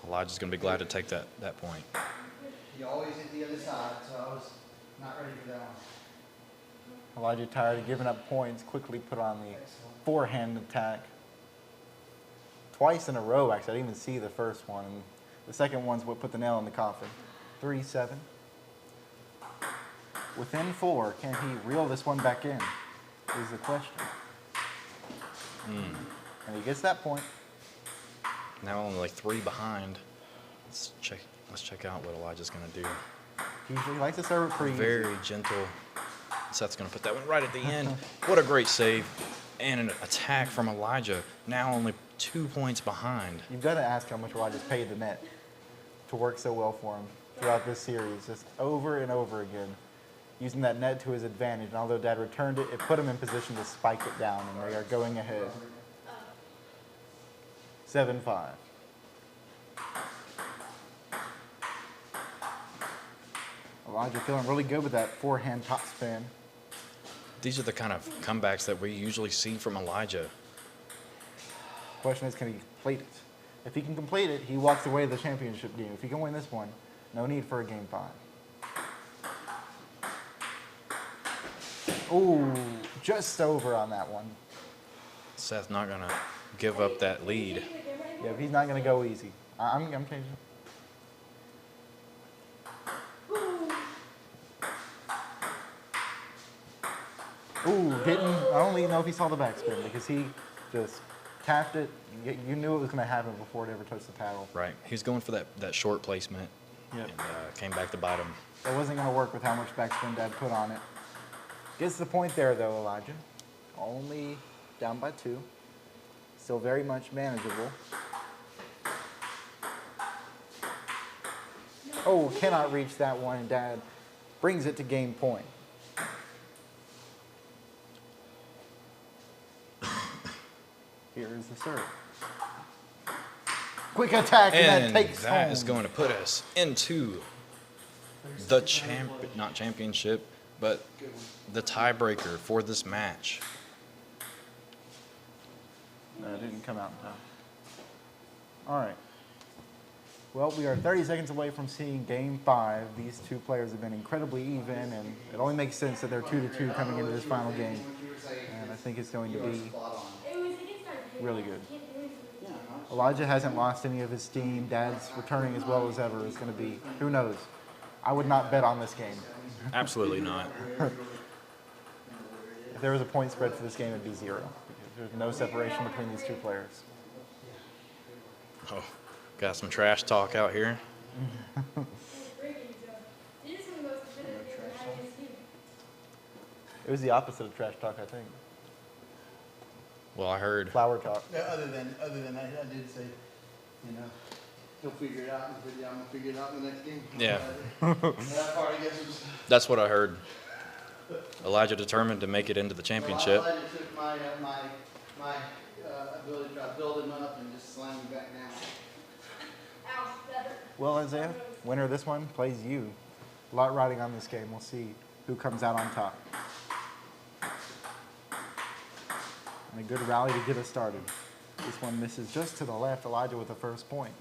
Elijah's going to be glad to take that point. You always hit the other side, so I was not ready for that one. Elijah, tired of giving up points, quickly put on the forehand attack. Twice in a row, actually. I didn't even see the first one. And the second one's what put the nail in the coffin. 3-7. Within 4, can he reel this one back in? Is the question. And he gets that point. Now only 3 behind. Let's check out what Elijah's going to do. He usually likes to serve it pretty easy. Very gentle. Seth's going to put that one right at the end. What a great save. And an attack from Elijah. Now only 2 points behind. You've got to ask how much Elijah's paid the net to work so well for him throughout this series, just over and over again, using that net to his advantage. And although Dad returned it, it put him in position to spike it down, and they are going ahead. 7-5. Elijah feeling really good with that forehand topspin. These are the kind of comebacks that we usually see from Elijah. Question is, can he complete it? If he can complete it, he walks away the championship game. If he can win this one, no need for a game 5. Ooh, just over on that one. Seth not going to give up that lead. Yeah, but he's not going to go easy. I'm changing. Ooh, didn't. I don't even know if he saw the backspin because he just tapped it. You knew it was going to happen before it ever touched the paddle. Right. He was going for that short placement. Yep. And came back to bite him. That wasn't going to work with how much backspin Dad put on it. Gets the point there, though, Elijah. Only down by 2. Still very much manageable. Oh, cannot reach that one, and Dad brings it to game point. Here is the serve. Quick attack, and that takes that home. is going to put us into the not championship, but the tiebreaker for this match. No, it didn't come out in time. All right. Well, we are 30 seconds away from seeing Game 5. These two players have been incredibly even, and it only makes sense that they're 2-2 coming into this final game. And I think it's going to be really good. Elijah hasn't lost any of his steam. Dad's returning as well as ever. Is going to be, who knows? I would not bet on this game. Absolutely not. If there was a point spread for this game, it'd be 0. There's no separation between these two players. Oh, got some trash talk out here. It was the opposite of trash talk, I think. Well, I heard. Flower talk. Yeah, other than that, I did say You know, he'll figure it out in the video. I'm gonna figure it out in the next game. Yeah. That part, I guess, was. That's what I heard. Elijah determined to make it into the championship. Well, I took my ability to try to build him up and just slam him back down. Well, Isaiah, winner of this one plays you. A lot riding on this game. We'll see who comes out on top. And a good rally to get us started. This one misses just to the left. Elijah with the first point.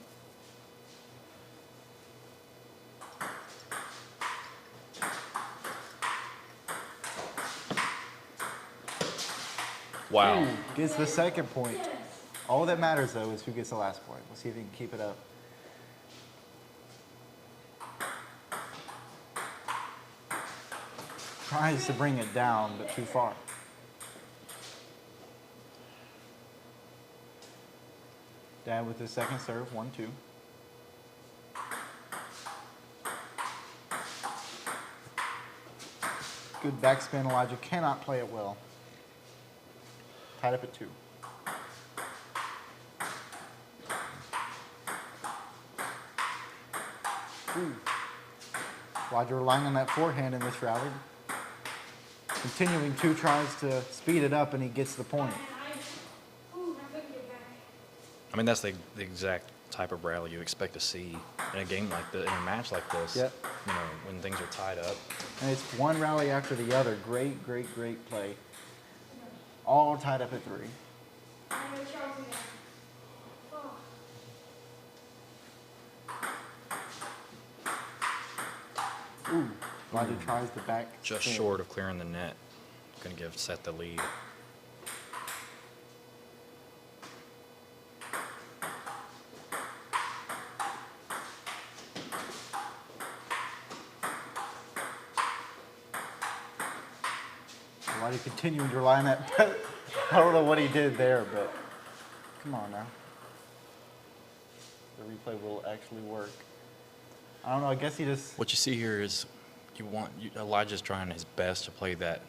Wow. Ooh, gets the second point. All that matters, though, is who gets the last point. We'll see if he can keep it up. Tries to bring it down, but too far. Dad with his second serve, 1-2. Good backspin. Elijah cannot play it well. Tied up at 2. Ooh. Elijah relying on that forehand in this rally. Continuing to tries to speed it up, and he gets the point. I mean, that's the exact type of rally you expect to see in a game like this, in a match like this. Yep. You know, when things are tied up. And it's one rally after the other. Great, great, great play. All tied up at 3. Ooh, Elijah tries the back. Just spin. short of clearing the net. Going to give Seth the lead. Elijah continuing to rely on that. I don't know what he did there, but come on now. The replay will actually work. I don't know. I guess he just. What you see here is Elijah's trying his best to play that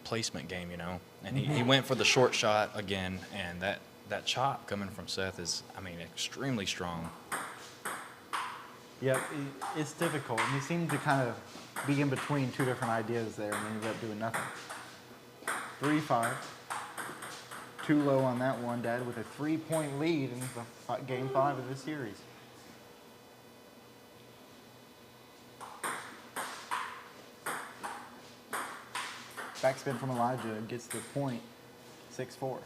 placement game, you know. And he went for the short shot again, and that chop coming from Seth is, I mean, extremely strong. Yep, it's difficult. And he seemed to kind of be in between two different ideas there and ended up doing nothing. 3-5. Too low on that one, Dad, with a 3-point lead in the game 5 of this series. Backspin from Elijah gets the point, 6-4.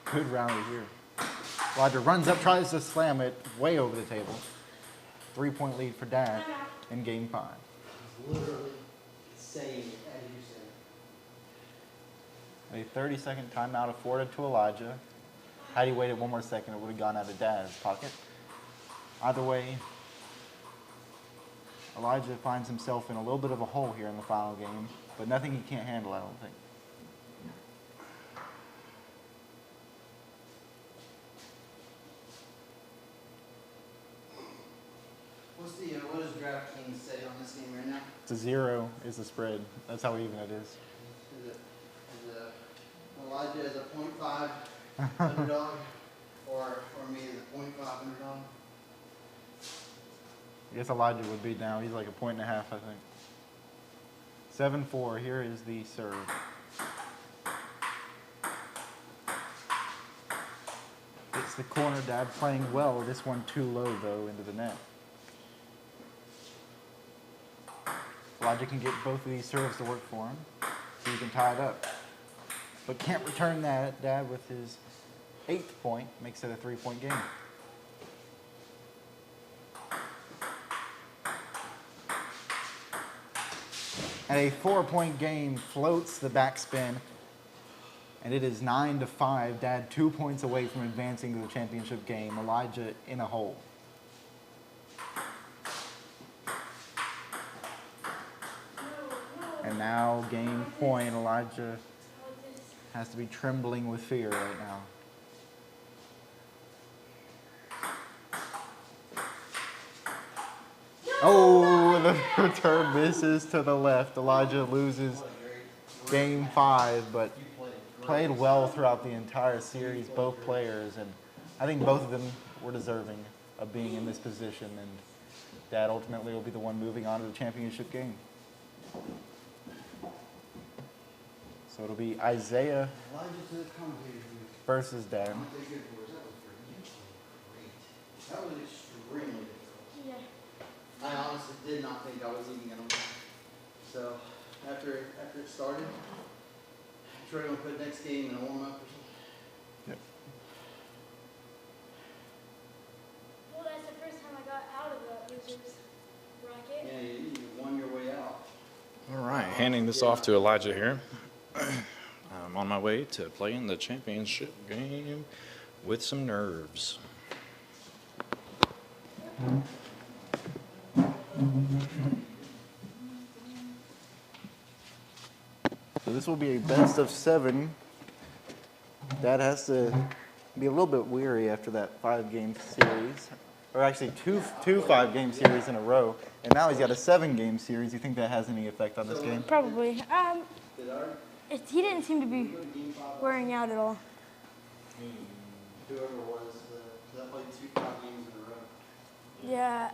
Good rally here. Elijah runs up, tries to slam it way over the table. 3-point lead for Dad in game 5. Literally saying it as you said. A 30-second timeout afforded to Elijah. Had he waited one more second, it would have gone out of Dad's pocket. Either way, Elijah finds himself in a little bit of a hole here in the final game, but nothing he can't handle, I don't think. What does DraftKings say on this game right now? It's a 0 is the spread. That's how even it is. Is Elijah as a 0.5 underdog, or me as a 0.5 underdog? I guess Elijah would be down. He's like a 1.5, I think. 7-4. Here is the serve. It's the corner. Dad playing well. This one too low, though, into the net. Elijah can get both of these serves to work for him, so he can tie it up. But can't return that. Dad, with his 8th point, makes it a 3-point game. And a 4-point game floats the backspin, and it is 9-5. Dad 2 points away from advancing to the championship game. Elijah in a hole. And now game point. Elijah has to be trembling with fear right now. Oh, the return misses to the left. Elijah loses game 5, but played well throughout the entire series, both players, and I think both of them were deserving of being in this position, and Dad ultimately will be the one moving on to the championship game. So it'll be Isaiah versus Dad. That was extremely difficult. Yeah. I honestly did not think I was even gonna win. So after it started, Troy gonna put next game in a warm up or something. Yep. Well, that's the first time I got out of the losers bracket. Yeah, you won your way out. All right, handing this off to Elijah here. I'm on my way to playing the championship game with some nerves. So this will be a best of 7. Dad has to be a little bit weary after that 5-game series, or actually two 5-game series in a row, and now he's got a 7-game series. You think that has any effect on this game? Probably. Did our He didn't seem to be game 5 wearing out at all. whoever was that played 2 5 games in a row? Yeah.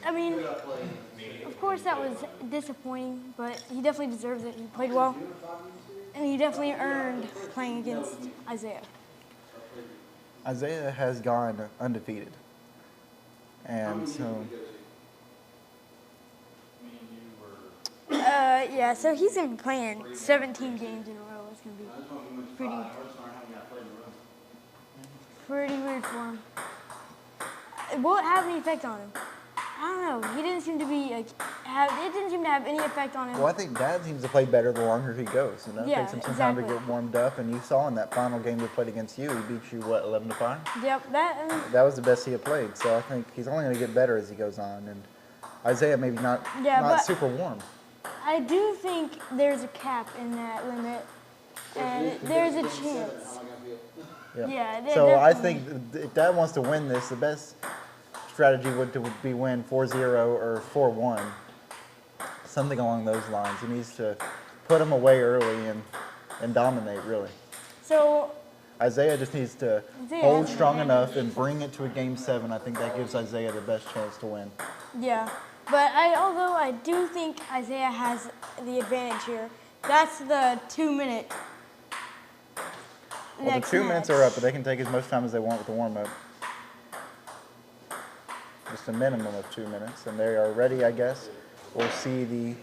I mean, Who got played? of course that was disappointing, but he definitely deserves it. He played well, and he definitely earned playing against Isaiah. Isaiah has gone undefeated, and so Yeah, so he's gonna be playing 17 games in a row. It's gonna be I just want to win Pretty- 5. I just haven't got played in a row. pretty weird for him. Will it have any effect on him? I don't know. He didn't seem to be like it didn't seem to have any effect on him. well, I think Dad seems to play better the longer he goes. You know, Yeah, takes him some time to exactly. get warmed up, and you saw in that final game they played against you, he beat you what 11-5. Yep, that. That was the best he had played. So I think he's only going to get better as he goes on. And Isaiah maybe not Yeah, not but- super warm. I do think there's a cap in that limit, and there's a chance. How am I gonna feel? Yeah. Yeah. So I definitely. think if Dad wants to win this, the best strategy would be win 4-0 or 4-1, something along those lines. He needs to put him away early and dominate really. So Isaiah just needs to Isaiah hold has strong an enough and bring it to a game 7. I think that gives Isaiah the best chance to win. yeah, but although I do think Isaiah has the advantage here, that's the 2-minute. Well, the 2 minutes are up, but they can take as much time as they want with the warm-up. Just a minimum of 2 minutes, and they are ready, I guess. We'll see the...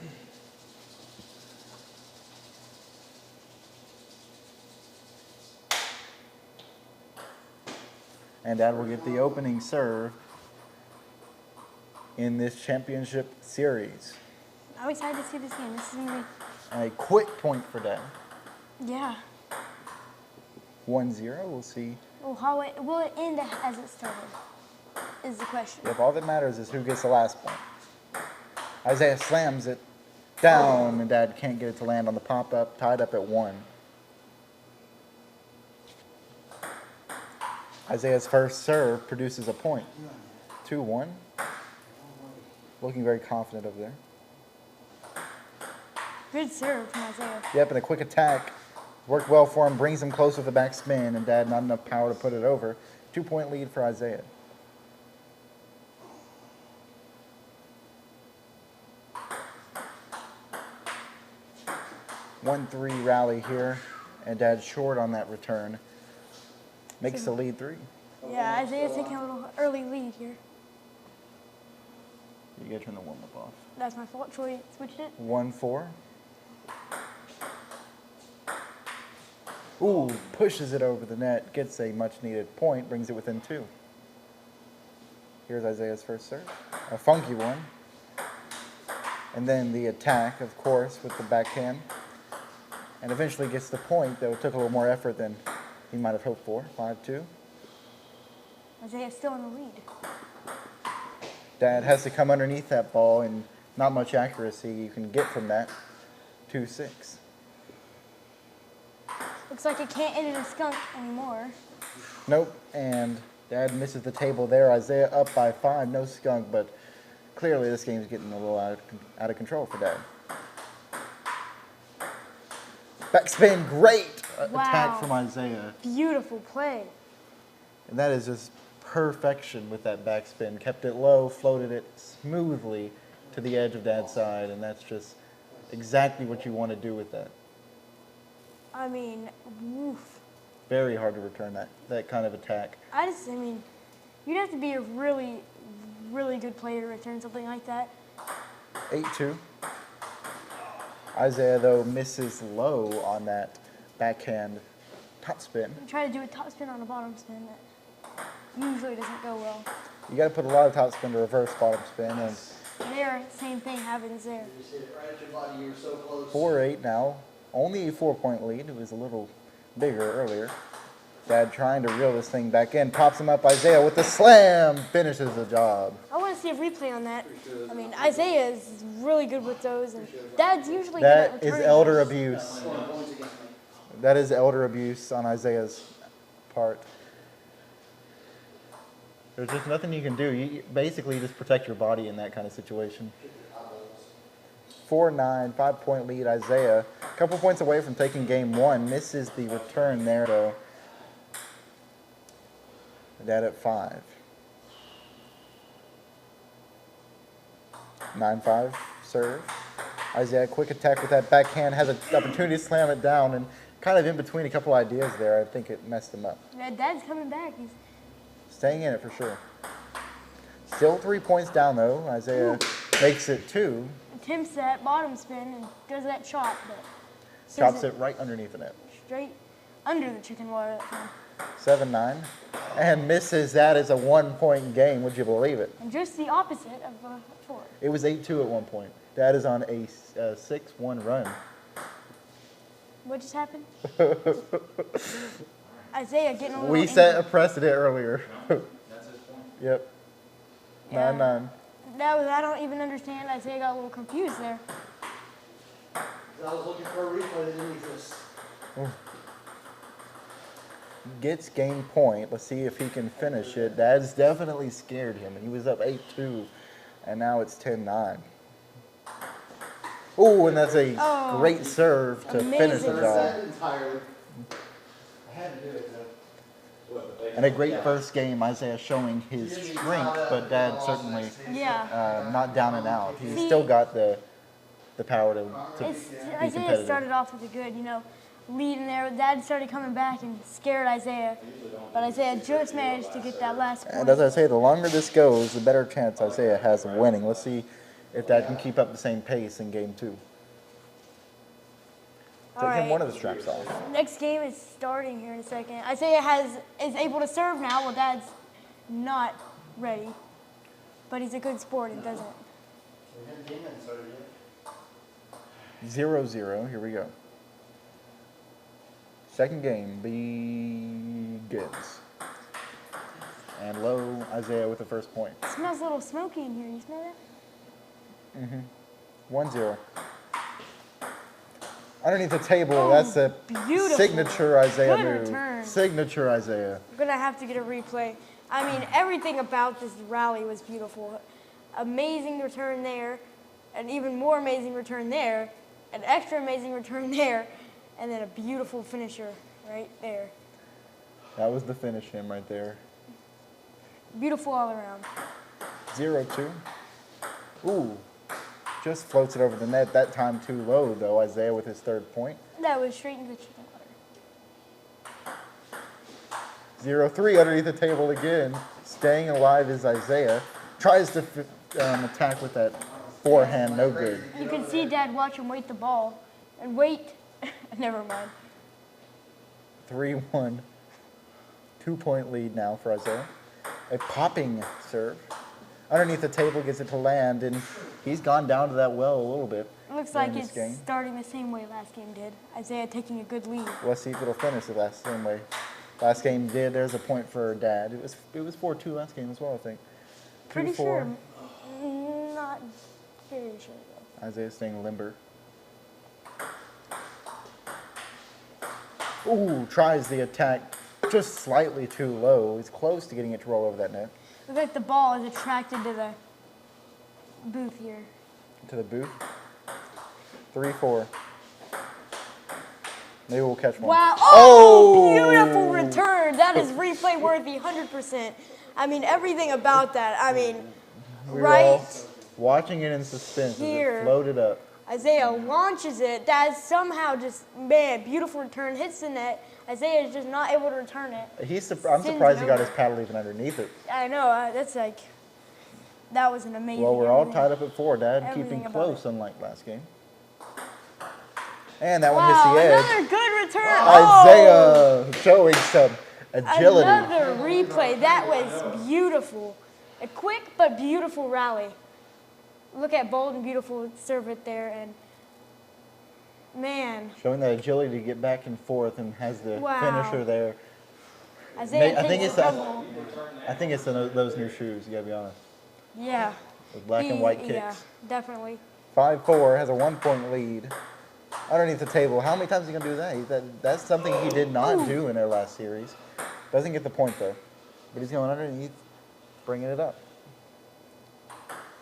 And Dad will get the opening serve in this championship series. I'm excited to see this game. This is gonna And a quick point for Dad. be. Yeah. 1-0, we'll see. Well, how will it end as it started? Is the question. If all that matters is who gets the last point. Isaiah slams it down, and Dad can't get it to land on the pop-up, tied up at 1. Isaiah's first serve produces a point. 2-1. Looking very confident over there. Good serve from Isaiah. Yep, and a quick attack. Worked well for him, brings him close with the back spin, and Dad not enough power to put it over. 2-point lead for Isaiah. One-three rally here, and Dad's short on that return. Makes the lead 3. Yeah, Isaiah's taking a little early lead here. You gotta turn the warm-up off. That's my fault. Troy switched it. 1-4. Ooh, pushes it over the net, gets a much-needed point, brings it within 2. Here's Isaiah's first serve. A funky one. And then the attack, of course, with the backhand. And eventually gets the point, though it took a little more effort than he might have hoped for. 5-2. Isaiah's still in the lead. Dad has to come underneath that ball, and not much accuracy you can get from that. 2-6. Looks like it can't end in a skunk anymore. Nope, and Dad misses the table there. Isaiah up by 5, no skunk, but clearly this game's getting a little out of control for Dad. Backspin, great Wow. attack from Isaiah. Beautiful play. And that is just perfection with that backspin. Kept it low, floated it smoothly to the edge of Dad's side, and that's just exactly what you want to do with that. I mean, woof. Very hard to return that kind of attack. I mean, you'd have to be a really, really good player to return something like that. 8-2. Isaiah, though, misses low on that backhand topspin. Try to do a topspin on a bottom spin that usually doesn't go well. You got to put a lot of topspin to reverse bottom spin, and There, same thing happens there. You just hit it right at your body, you were so close. 4-8 now. Only a 4-point lead. It was a little bigger earlier. Dad trying to reel this thing back in. Pops him up. Isaiah with the slam. Finishes the job. I want to see a replay on that. I mean, Isaiah is really good with those, and Dad's usually That good at is returning elder those. abuse. Scoring points against me. That is elder abuse on Isaiah's part. There's just nothing you can do. You basically just protect your body in that kind of situation. 4-9, 5-point lead. Isaiah, a couple points away from taking game one. Misses the return there, though. Dad at 5. 9-5 serve. Isaiah, quick attack with that backhand, has an opportunity to slam it down, and kind of in between a couple ideas there, I think it messed him up. Yeah, Dad's coming back. He's Staying in it for sure. Still 3 points down though. Isaiah makes it 2. attempts that bottom spin and does that chop, but Chops sends it right underneath the net. straight under the chicken wire that time. 7-9. And misses that as a 1-point game. Would you believe it? And just the opposite of 4. It was 8-2 at one point. That is on a 6-1 run. What just happened? Isaiah getting a little We set a angry. precedent earlier. That's his point. Yep. Yeah. 9-9. That was, I don't even understand. Isaiah got a little confused there. I was looking for a replay that didn't exist. Gets game point. Let's see if he can finish it. That's definitely scared him. He was up 8-2, and now it's 10-9. Ooh, and that's a Oh, great serve to finish amazing the job. That entirely. I had to do it though. And a great first game, Isaiah showing his strength, but Dad certainly Yeah. not down and out. He's See- still got the power to It's, be Isaiah competitive. started off with a good, lead in there. Dad started coming back and scared Isaiah. But Isaiah just managed to get that last point. And as I say, the longer this goes, the better chance Isaiah has of winning. Let's see if Dad can keep up the same pace in game 2. All Take him right. one of the straps off. Next game is starting here in a second. Isaiah is able to serve now while Dad's not ready. But he's a good sport and doesn't. We haven't game in started yet. 0-0. Here we go. Second game begins. And low, Isaiah with the first point. It smells a little smoky in here. You smell that? 1-0. Underneath the table, that's a beautiful. signature Isaiah Good move. return. Signature Isaiah. I'm going to have to get a replay. I mean, everything about this rally was beautiful. Amazing return there, an even more amazing return there, an extra amazing return there, and then a beautiful finisher right there. That was the finish him right there. Beautiful all around. 0-2. Ooh. Just floats it over the net. That time too low, though. Isaiah with his third point. That was straight into the chicken water. 0-3 underneath the table again. Staying alive is Isaiah. Tries to attack with that forehand, no good. You can see Dad watch him weight the ball. And wait. Never mind. 3-1. 2-point lead now for Isaiah. A popping serve. Underneath the table, gets it to land, and he's gone down to that well a little bit. It looks like during it's this game. starting the same way last game did. Isaiah taking a good lead. Let's see if it'll finish the same way. Last game did. There's a point for Dad. It was 4-2 last game as well, I think. Pretty 2-4. sure. Not very sure though. Isaiah staying limber. Ooh, tries the attack just slightly too low. He's close to getting it to roll over that net. Looks like the ball is attracted to the booth here. To the booth. 3-4. Maybe we'll catch one. Wow. Oh, beautiful return. That is replay worthy 100%. I mean, everything about that. I mean, We were all right watching it in suspense as here. it floated up. Isaiah launches it. That is somehow just, man, beautiful return. Hits the net. Isaiah is just not able to return it. I'm Sends surprised it he got over. his paddle even underneath it. I know. That's like, that was an amazing. Well, we're all everything. tied up at 4, Dad. Everything Keeping about close, it. unlike last game. And that Wow, one hits the edge. another good return. Oh, Isaiah showing some agility. another replay. That was beautiful. A quick but beautiful rally. Look at bold and beautiful serve it there, and man, Showing that agility to get back and forth and has the Wow. finisher there. Isaiah I think takes it's the fumble. those new shoes, you gotta be honest. Yeah. With black and white kicks. Yeah, definitely. 5-4, has a 1-point lead. Underneath the table. How many times is he going to do that? That's something he did not do in their last series. Doesn't get the point, though. But he's going underneath, bringing it up.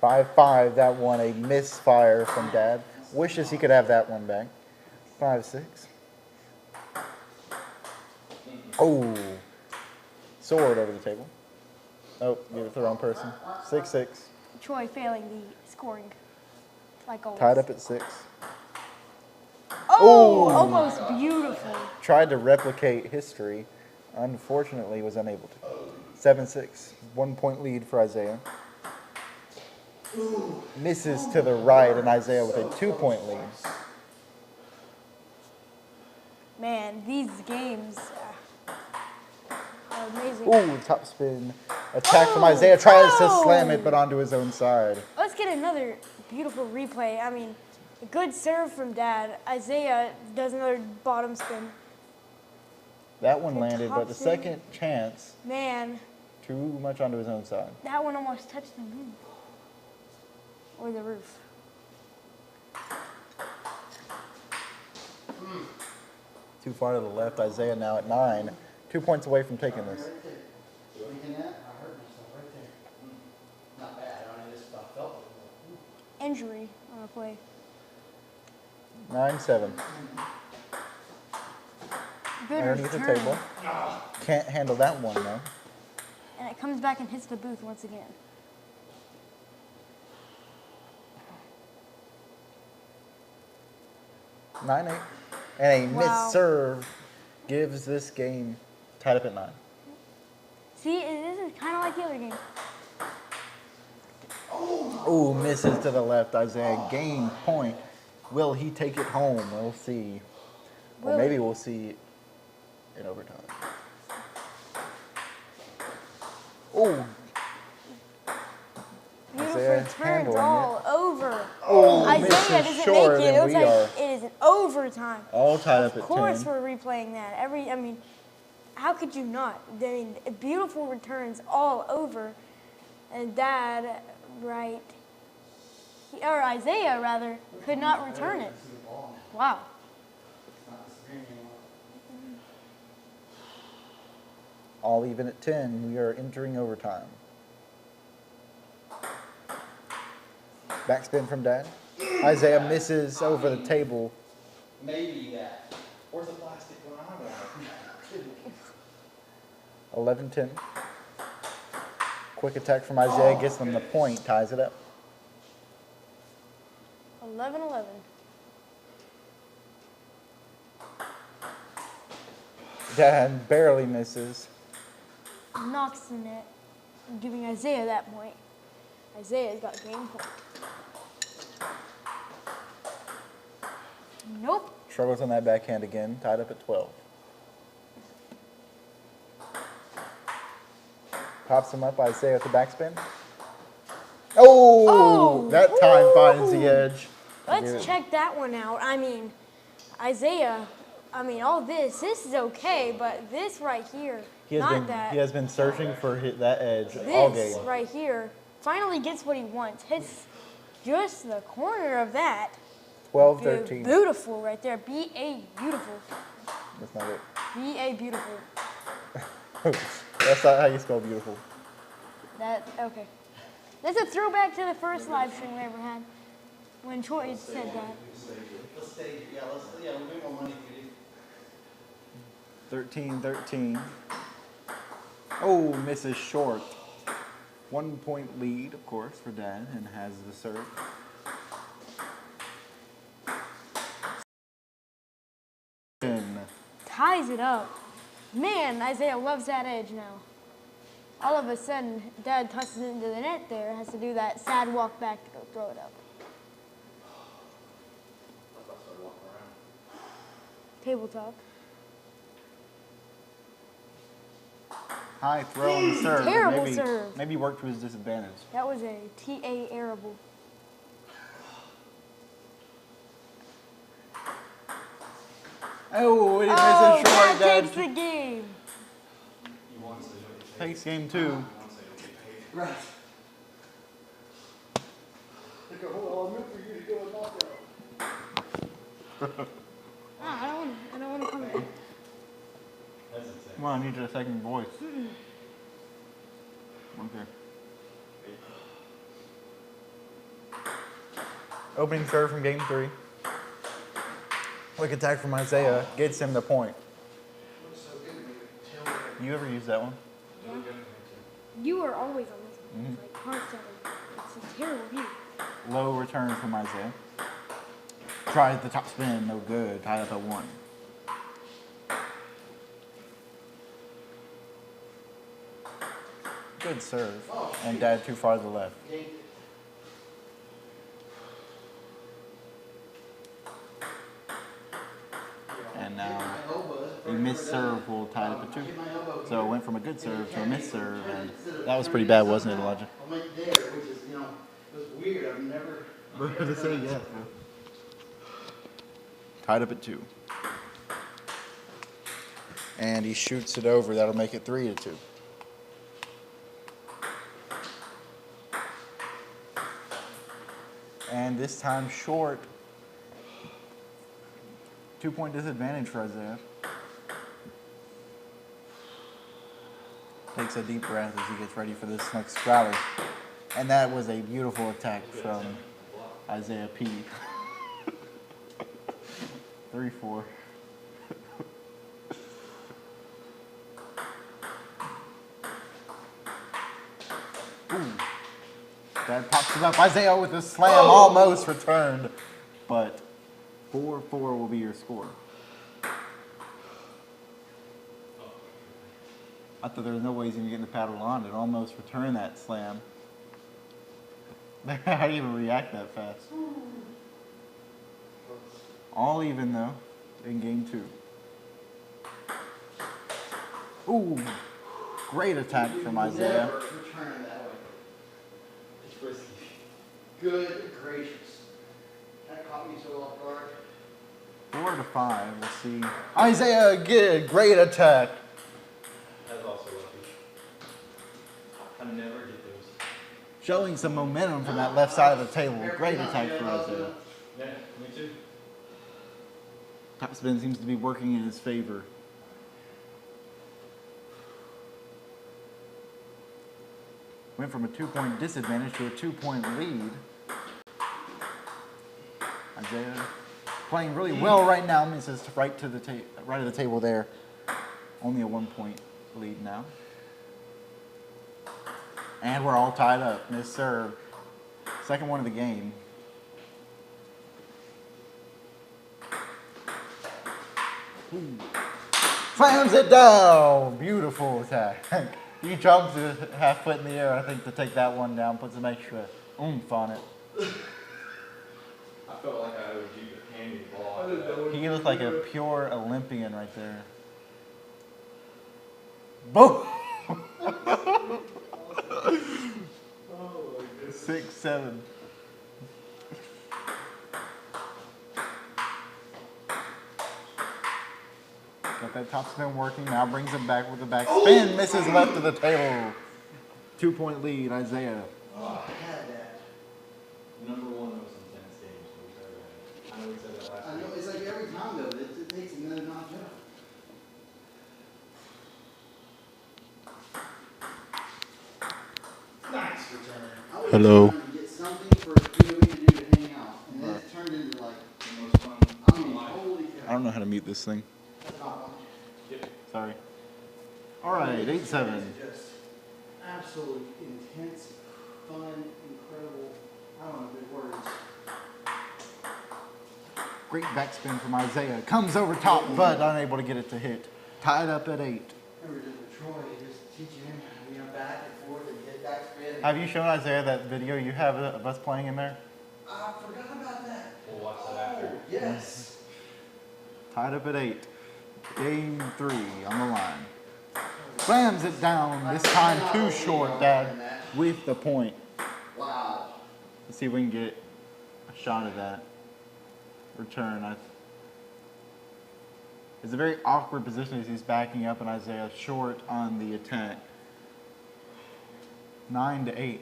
5-5, that one, a misfire from Dad. Wishes he could have that one back. 5-6. Oh. Sword over the table. Oh, give it to the wrong person. 6-6. Troy failing the scoring, like always. Tied up at 6. Oh, almost beautiful. Tried to replicate history, unfortunately was unable to. 7-6, 1-point lead for Isaiah. Misses to the right, and Isaiah with a 2-point lead. Man, these games are amazing. Ooh, top spin. Attack from Isaiah, tries to slam it, but onto his own side. Let's get another beautiful replay. I mean, a good serve from Dad. Isaiah does another bottom spin. That one The landed, but the top spin. second chance, Man, too much onto his own side. that one almost touched the moon. Or the roof. Too far to the left, Isaiah now at 9. 2 points away from taking this. Thinking that, I hurt myself right there. Not bad, I just felt it. Injury on a play. 9-7. Good Underneath the return. table. Can't handle that one, though. And it comes back and hits the booth once again. 9-8. And a Wow. missed serve gives this game tied up at 9. See, this is kind of like the other game. Oh, misses to the left. Isaiah game point. Will he take it home? We'll see. Or Will maybe he? we'll see in overtime. Oh, Beautiful Isaiah returns handling all over. oh, Isaiah misses doesn't shorter make it. It than looks we like are. it is an overtime. All tied up Of at course 10. we're replaying that. I mean, how could you not? I mean, beautiful returns all over. And Dad, right, or Isaiah rather, could not return it. Wow. All even at 10. We are entering overtime. Backspin from Dad. Isaiah misses over the table. Maybe that. Where's the plastic one I want? 11-10. Quick attack from Isaiah gets them the point, ties it up. 11-11. Dad barely misses. Knocks the net, giving Isaiah that point. Isaiah's got game point. Nope. Struggles on that backhand again, tied up at 12. Pops him up, Isaiah with the backspin. Oh! That time finds the edge. Let's check that one out. I mean, Isaiah, all this is okay, but this right here, He has been searching for that edge all This game. right here finally gets what he wants. Hits just the corner of that. 12-13. Beautiful right there. B-A beautiful. That's not it. B-A beautiful. That's not how you spell beautiful. Okay. That's a throwback to the first live stream we ever had when Troy said that. Let's stay, yeah, we'll make more money if we do. 13-13. Oh, misses short. 1 point lead, of course, for Dad, and has the serve. Ties it up. Man, Isaiah loves that edge now. All of a sudden, Dad tosses it into the net there, has to do that sad walk back to go throw it up. Tabletop. High throw on the serve. but Terrible maybe, serve. Maybe worked to his disadvantage. That was a TA arable. Oh, he misses Oh, short, that Dad. takes the game. Takes game 2. Right. Like, oh, I meant for you to go and knock out. I don't want to come in. Come on, I need your second voice. Okay. Opening serve from game 3. Quick attack from Isaiah gets him the point. You ever use that one? You are always on this one. It's like constantly. It's a terrible view. Low return from Isaiah. Tried the top spin, no good. Tied up at 1. Good serve. And Dad too far to the left. And now a missed serve will tie it up at 2. So it went from a good serve to a missed serve, and that was pretty bad, wasn't it, Elijah? I went there, which is, it was weird. I've never. To say yes. Tied up at 2. And he shoots it over. That'll make it 3-2. And this time short. 2 point disadvantage for Isaiah. Takes a deep breath as he gets ready for this next scratter. And that was a beautiful attack from Isaiah P. 3-4. Ooh. Dad pops it up. Isaiah with a slam, almost returned. But 4-4 will be your score. I thought there was no way he's going to get in the paddle on it. Almost returned that slam. How do you even react that fast? All even though in game 2. Ooh, great attack from Isaiah. Never return that way. It's risky. Good gracious. That caught me so off guard. 4-5. We'll see. Isaiah again, great attack. That's also lucky. I never get those. Showing some momentum from that left side of the table. Great attack for Isaiah. Yeah, me too. Topspin seems to be working in his favor. Went from a 2 point disadvantage to a 2 point lead. Isaiah playing really well right now. Misses right to the right of the table there. Only a 1 point lead now. And we're all tied up. Missed serve. Second one of the game. Ooh. Slams it down. Beautiful attack. He jumps a half foot in the air, I think, to take that one down. Put some extra oomph on it. I felt like I owed you the candy ball. He looked like a pure Olympian right there. Boom! 6-7. Got that top spin working. Now brings it back with the back spin. Misses left of the table. 2 point lead, Isaiah. Oh, I had that. Number one most intense games we've ever had. I know we said that last I know, week. it's like every time though, it takes a minute to knock it out. Nice return. I was Hello. trying to get something for POE to do to hang out, and then it turned into like The most fun. I mean, holy cow. I don't know how to mute this thing. That's not fun. Sorry. All right, 8-7. Just absolute intense, fun, incredible. I don't know good words. Great backspin from Isaiah. Comes over top, but unable to get it to hit. Tied up at 8. Remember just with Troy, just teaching him, back and forth and get backspin. Have you shown Isaiah that video you have of us playing in there? I forgot about that. We'll watch that after. Yes. Tied up at 8. Game 3 on the line. Slams it down. This time too short, Dad, with the point. Wow. Let's see if we can get a shot of that return. It's a very awkward position as he's backing up and Isaiah short on the attack. 9-8.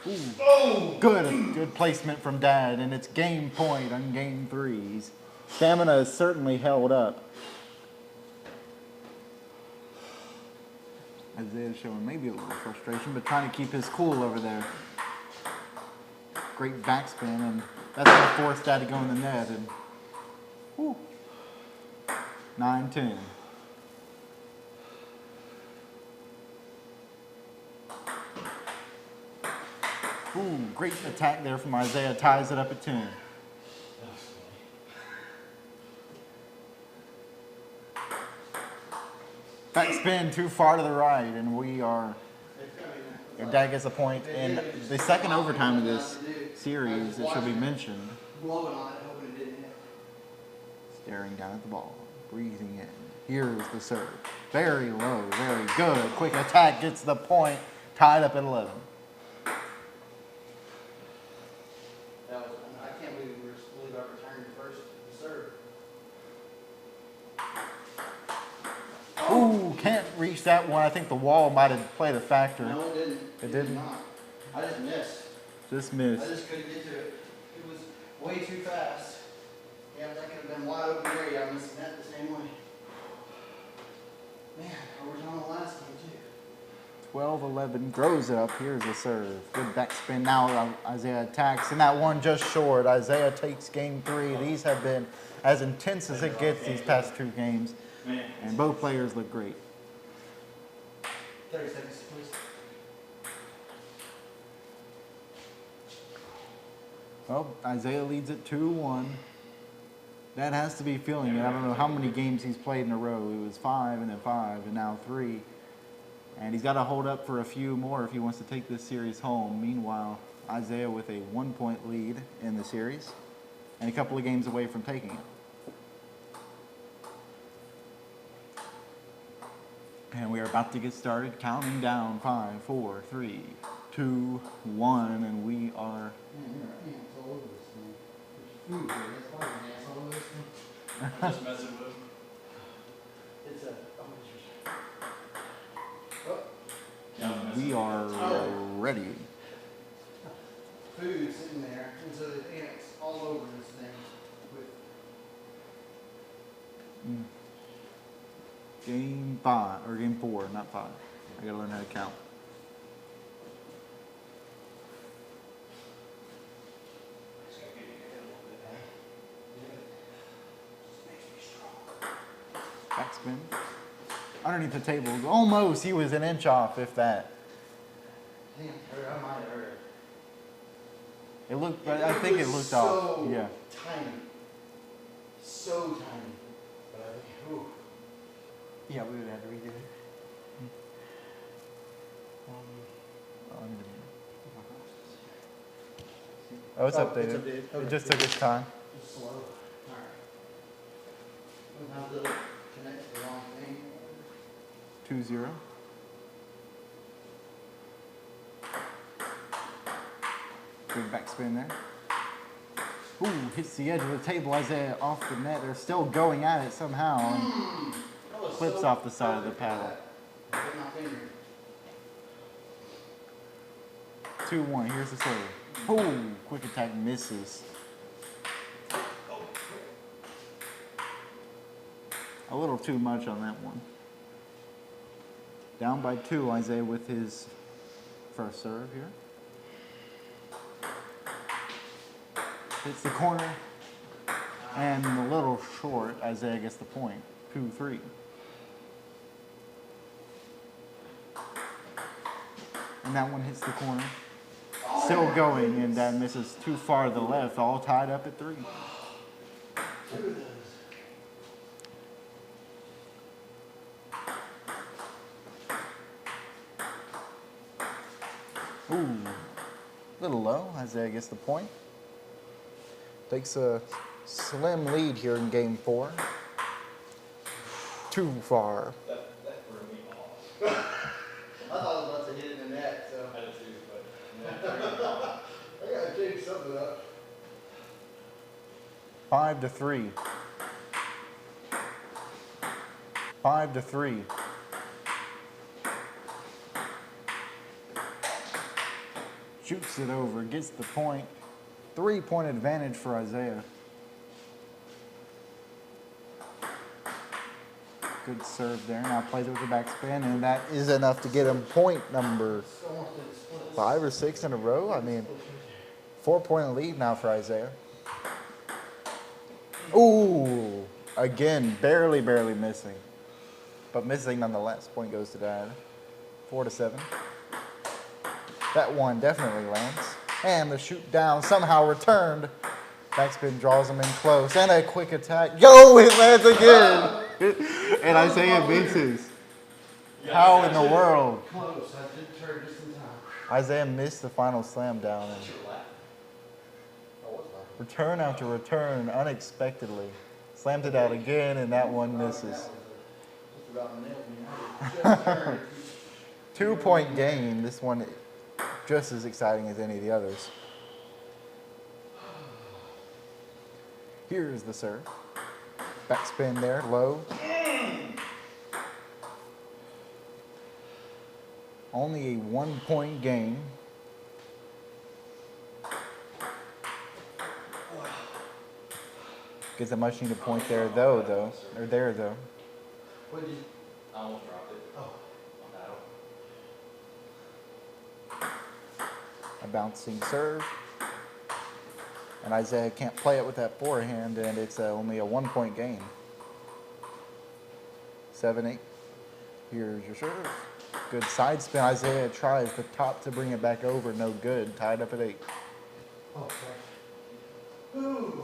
Ooh. Good placement from Dad, and it's game point on game 3s. Stamina is certainly held up. Isaiah's showing maybe a little frustration, but trying to keep his cool over there. Great backspin, and that's going to force Dad to go in the net. And 9-10. Ooh, great attack there from Isaiah. Ties it up at 10. Backspin too far to the right, and we are. Your Dad gets a point in the second overtime of this series. It should be mentioned. Blowing on it, hoping it didn't hit. Staring down at the ball, breathing in. Here's the serve. Very low, very good. Quick attack gets the point. Tied up at 11. I can't believe we got returned first serve. Ooh, can't reach that one. I think the wall might have played a factor. No, it didn't. It didn't? Not. I just missed. Just I missed. just couldn't get to it. It was way too fast. Yeah, that could have been wide open area. I missed that the same way. Man, overtime on the last game too. 12-11 grows it up. Here's the serve. Good backspin now. Isaiah attacks. And that one just short. Isaiah takes game 3. These have been as intense as it gets these past 2 games. And both players look great. 30 seconds, please. Well, Isaiah leads it 2-1. That has to be feeling it. I don't know how many games he's played in a row. It was 5 and then 5 and now 3. And he's got to hold up for a few more if he wants to take this series home. Meanwhile, Isaiah with a 1-point lead in the series and a couple of games away from taking it. And we are about to get started, counting down 5, 4, 3, 2, 1, and we are. Man, there are ants all over this thing. There's food here. That's why there's ants all over this thing. I'm just messing with him. It's a. We are ready. Food sitting there, and so there's ants all over this thing. With Game 5, or game 4, not 5. I gotta learn how to count. Backspin. Underneath the table. Almost. He was an inch off, if that. damn, I might have heard. It looked, I think it looked off. Yeah. Tiny. So tiny. But I think, ooh. Yeah, we would have to redo it. Oh, it's Oh, updated. it's updated. It Okay. just took its time. Just slow. Alright. Sometimes it'll connect to the wrong thing. 2-0. Good backspin there. Ooh, hits the edge of the table. Isaiah off the net. They're still going at it somehow. And That was Clips so off the side of the perfect for paddle. that. Hit my finger. 2-1. Here's the serve. Ooh, quick attack misses. A little too much on that one. Down by 2, Isaiah with his first serve here. Hits the corner. And a little short. Isaiah gets the point. 2-3. And that one hits the corner. Still going, and that misses too far to the left. All tied up at 3. Ooh, little low. Isaiah gets the point. Takes a slim lead here in game 4. Too far. That threw me off. I thought I was about to hit it in the net, so. I did too, but. I gotta change something up. 5-3. 5-3. Shoots it over, gets the point. 3-point advantage for Isaiah. Good serve there. Now plays it with the backspin, and that is enough to get him point number 5 or 6 in a row. I mean, 4-point lead now for Isaiah. Ooh, again, barely missing. But missing nonetheless. Point goes to Dad. 4-7. That one definitely lands. And the shoot down somehow returned. Backspin draws him in close. And a quick attack. Yo, it lands again. And Isaiah misses. How in the world? Close, I did turn just in time. Isaiah missed the final slam down. And return after return, unexpectedly. Slammed it out again, and that one misses. 2-point game. This one just as exciting as any of the others. Here's the serve. Backspin there, low. Only a 1-point game. Gets a much needed point there, though. Or there, though. What did you? I almost dropped it. Oh. A bouncing serve. And Isaiah can't play it with that forehand, and it's only a 1-point game. 7-8. Here's your serve. Good side spin. Isaiah tries the top to bring it back over. No good. Tied up at 8. Oh, sorry. Ooh.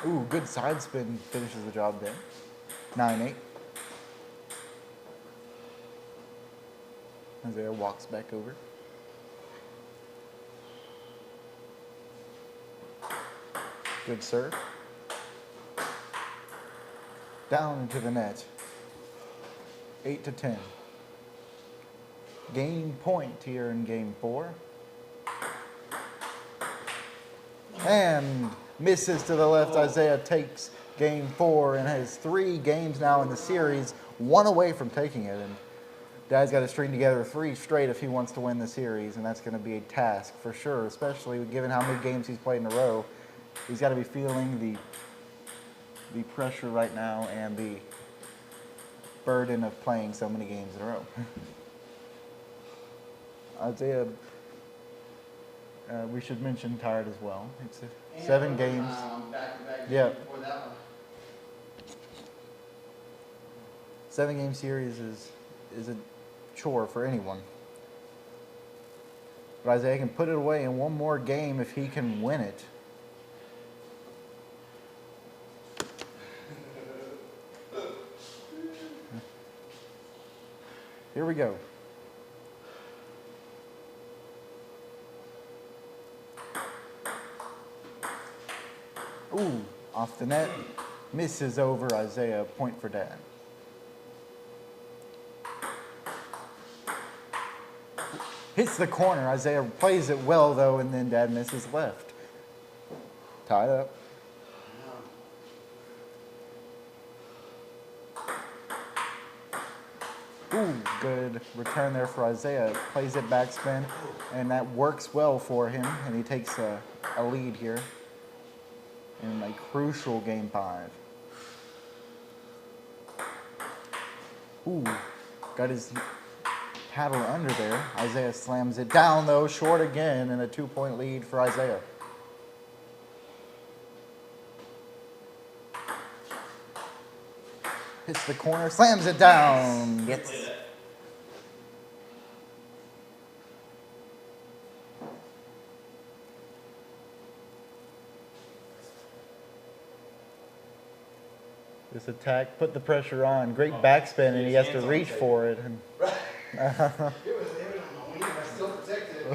Ooh, good side spin finishes the job there. 9-8. Isaiah walks back over. Good serve. Down into the net. 8-10. Game point here in game 4. And misses to the left. Isaiah takes game 4 and has 3 games now in the series, 1 away from taking it. And Dad's got to string together 3 straight if he wants to win the series, and that's going to be a task for sure, especially given how many games he's played in a row. He's got to be feeling the pressure right now and the burden of playing so many games in a row. Isaiah, we should mention, tired as well. It's 7 games. Back-to-back Yeah. before that one. 7-game series is a chore for anyone. But Isaiah can put it away in one more game if he can win it. Here we go. Ooh, off the net. Misses over Isaiah. Point for Dad. Hits the corner. Isaiah plays it well, though, and then Dad misses left. Tied up. Ooh, good return there for Isaiah. Plays it backspin, and that works well for him, and he takes a lead here in a crucial game 5. Ooh, got his paddle under there. Isaiah slams it down though, short again, and a 2-point lead for Isaiah. Hits the corner, slams it down. Gets. This attack put the pressure on. Great backspin, and he has to reach for it. And It was on my wing, I still protected it.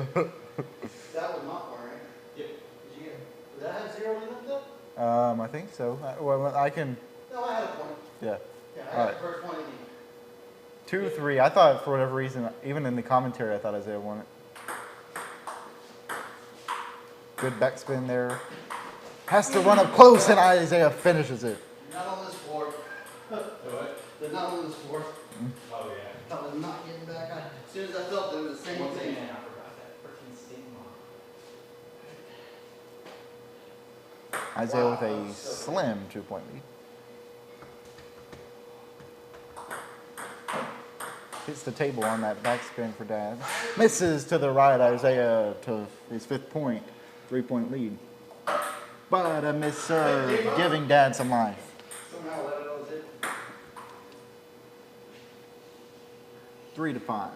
That was not one, right? Yep. Did you get, did that have 0 in it though? I think so. Well, I can. No, I had a point. Yeah. Yeah, I All had right. the first point in the 2-3. I thought for whatever reason, even in the commentary, I thought Isaiah won it. Good backspin there. Has to run up close, and Isaiah finishes it. Not on this floor. They're not on this floor. Oh, yeah. I was not getting back. As soon as I felt it, it was the same thing. Isaiah with Wow, a that was so slim 2-point lead. Hits the table on that backspin for Dad. Misses to the right, Isaiah to his 5th point. 3-point lead. But a miss serve, giving Dad some life. Somehow let it all hit. 3-5.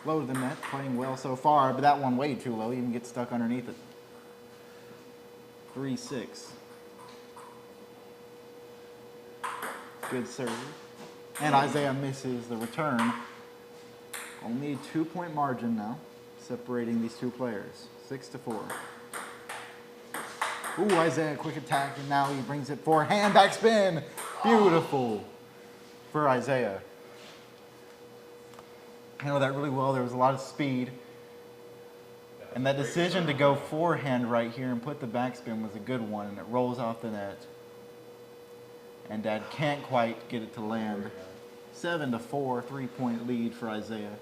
Low to the net, playing well so far, but that one way too low, even gets stuck underneath it. 3-6. Good serve. And Isaiah misses the return. Only a 2-point margin now, separating these two players. 6-4. Ooh, Isaiah, quick attack, and now he brings it forehand, backspin. Beautiful for Isaiah. Handled that really well. There was a lot of speed. And that decision to go forehand right here and put the backspin was a good one, and it rolls off the net. And Dad can't quite get it to land. 7-4, 3-point lead for Isaiah.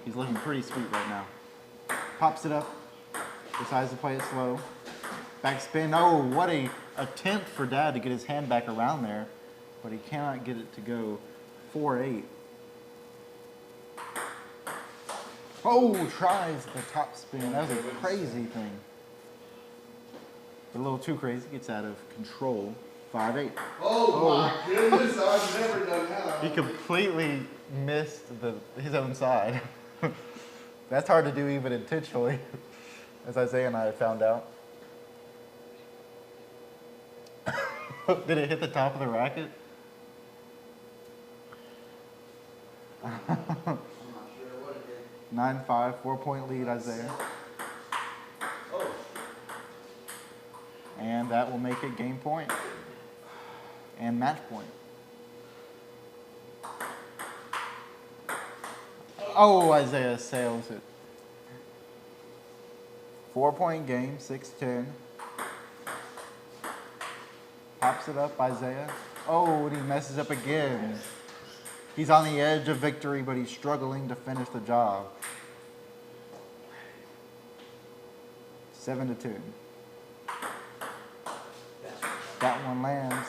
He's looking pretty sweet right now. Pops it up, decides to play it slow. Backspin, oh, what a attempt for Dad to get his hand back around there, but he cannot get it to go. 4-8. Oh, tries the top spin. That was a crazy thing. A little too crazy, gets out of control. 5-8. Oh my goodness, I've never done that. He completely missed his own side. That's hard to do even intentionally, as Isaiah and I have found out. Did it hit the top of the racket? I'm not sure what it did. 9-5, 4-point lead, Isaiah. Oh, And that will make it game point. And match point. Oh, Isaiah sails it. 4-point game, 6-10. Pops it up, Isaiah. Oh, and he messes up again. He's on the edge of victory, but he's struggling to finish the job. 7-2. That one lands.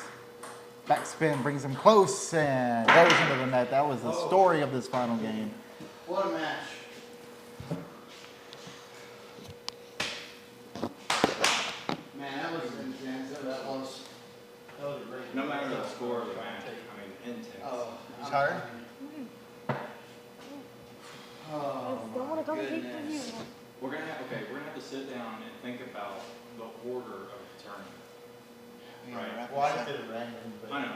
Backspin brings him close and goes into the net. That was the story of this final game. what a match. Man, that was intense. That was a great. No matter the score of the match, I mean, intense. Oh, You tired? Oh, Don't want to come and take goodness. from you. We're gonna have to sit down and think about the order of the tournament. Right. Well, I just did it random, but. I know.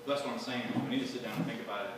That's what I'm saying. We need to sit down and think about it